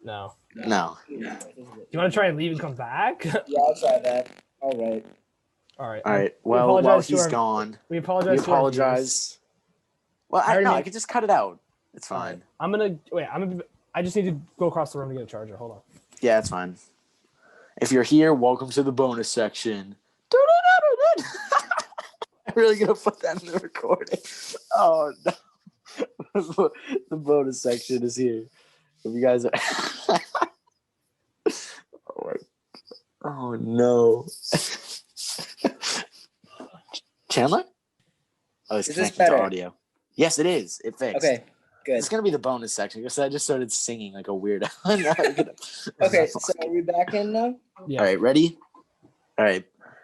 S2: No.
S6: No.
S3: This is it.
S2: Do you want to try and leave and come back?
S3: Yeah, I'll try that. All right.
S2: All right.
S6: All right.
S2: We
S6: Well, while
S2: apologize to
S6: he's
S2: our-
S6: gone,
S2: We
S6: we
S2: apologize. To our viewers.
S6: apologize. Well,
S2: I already
S6: I
S2: made-
S6: could just cut it out. It's
S2: All right.
S6: fine.
S2: I'm gonna wait. I just need to go across the room to get a charger. Hold on.
S6: Yeah, it's fine. If you're here, welcome to the bonus section. I'm really gonna put that in the recording. Oh no. The bonus section is here. If you guys are Oh no. Chandler? Oh, it's
S3: Is this
S6: connected to
S3: better?
S6: audio. Yes, it is. It fixed.
S3: Okay, good.
S6: It's gonna be the bonus section because I just started singing like a weirdo.
S3: Okay, so are we back in now?
S2: Yeah.
S6: All right, ready? All right.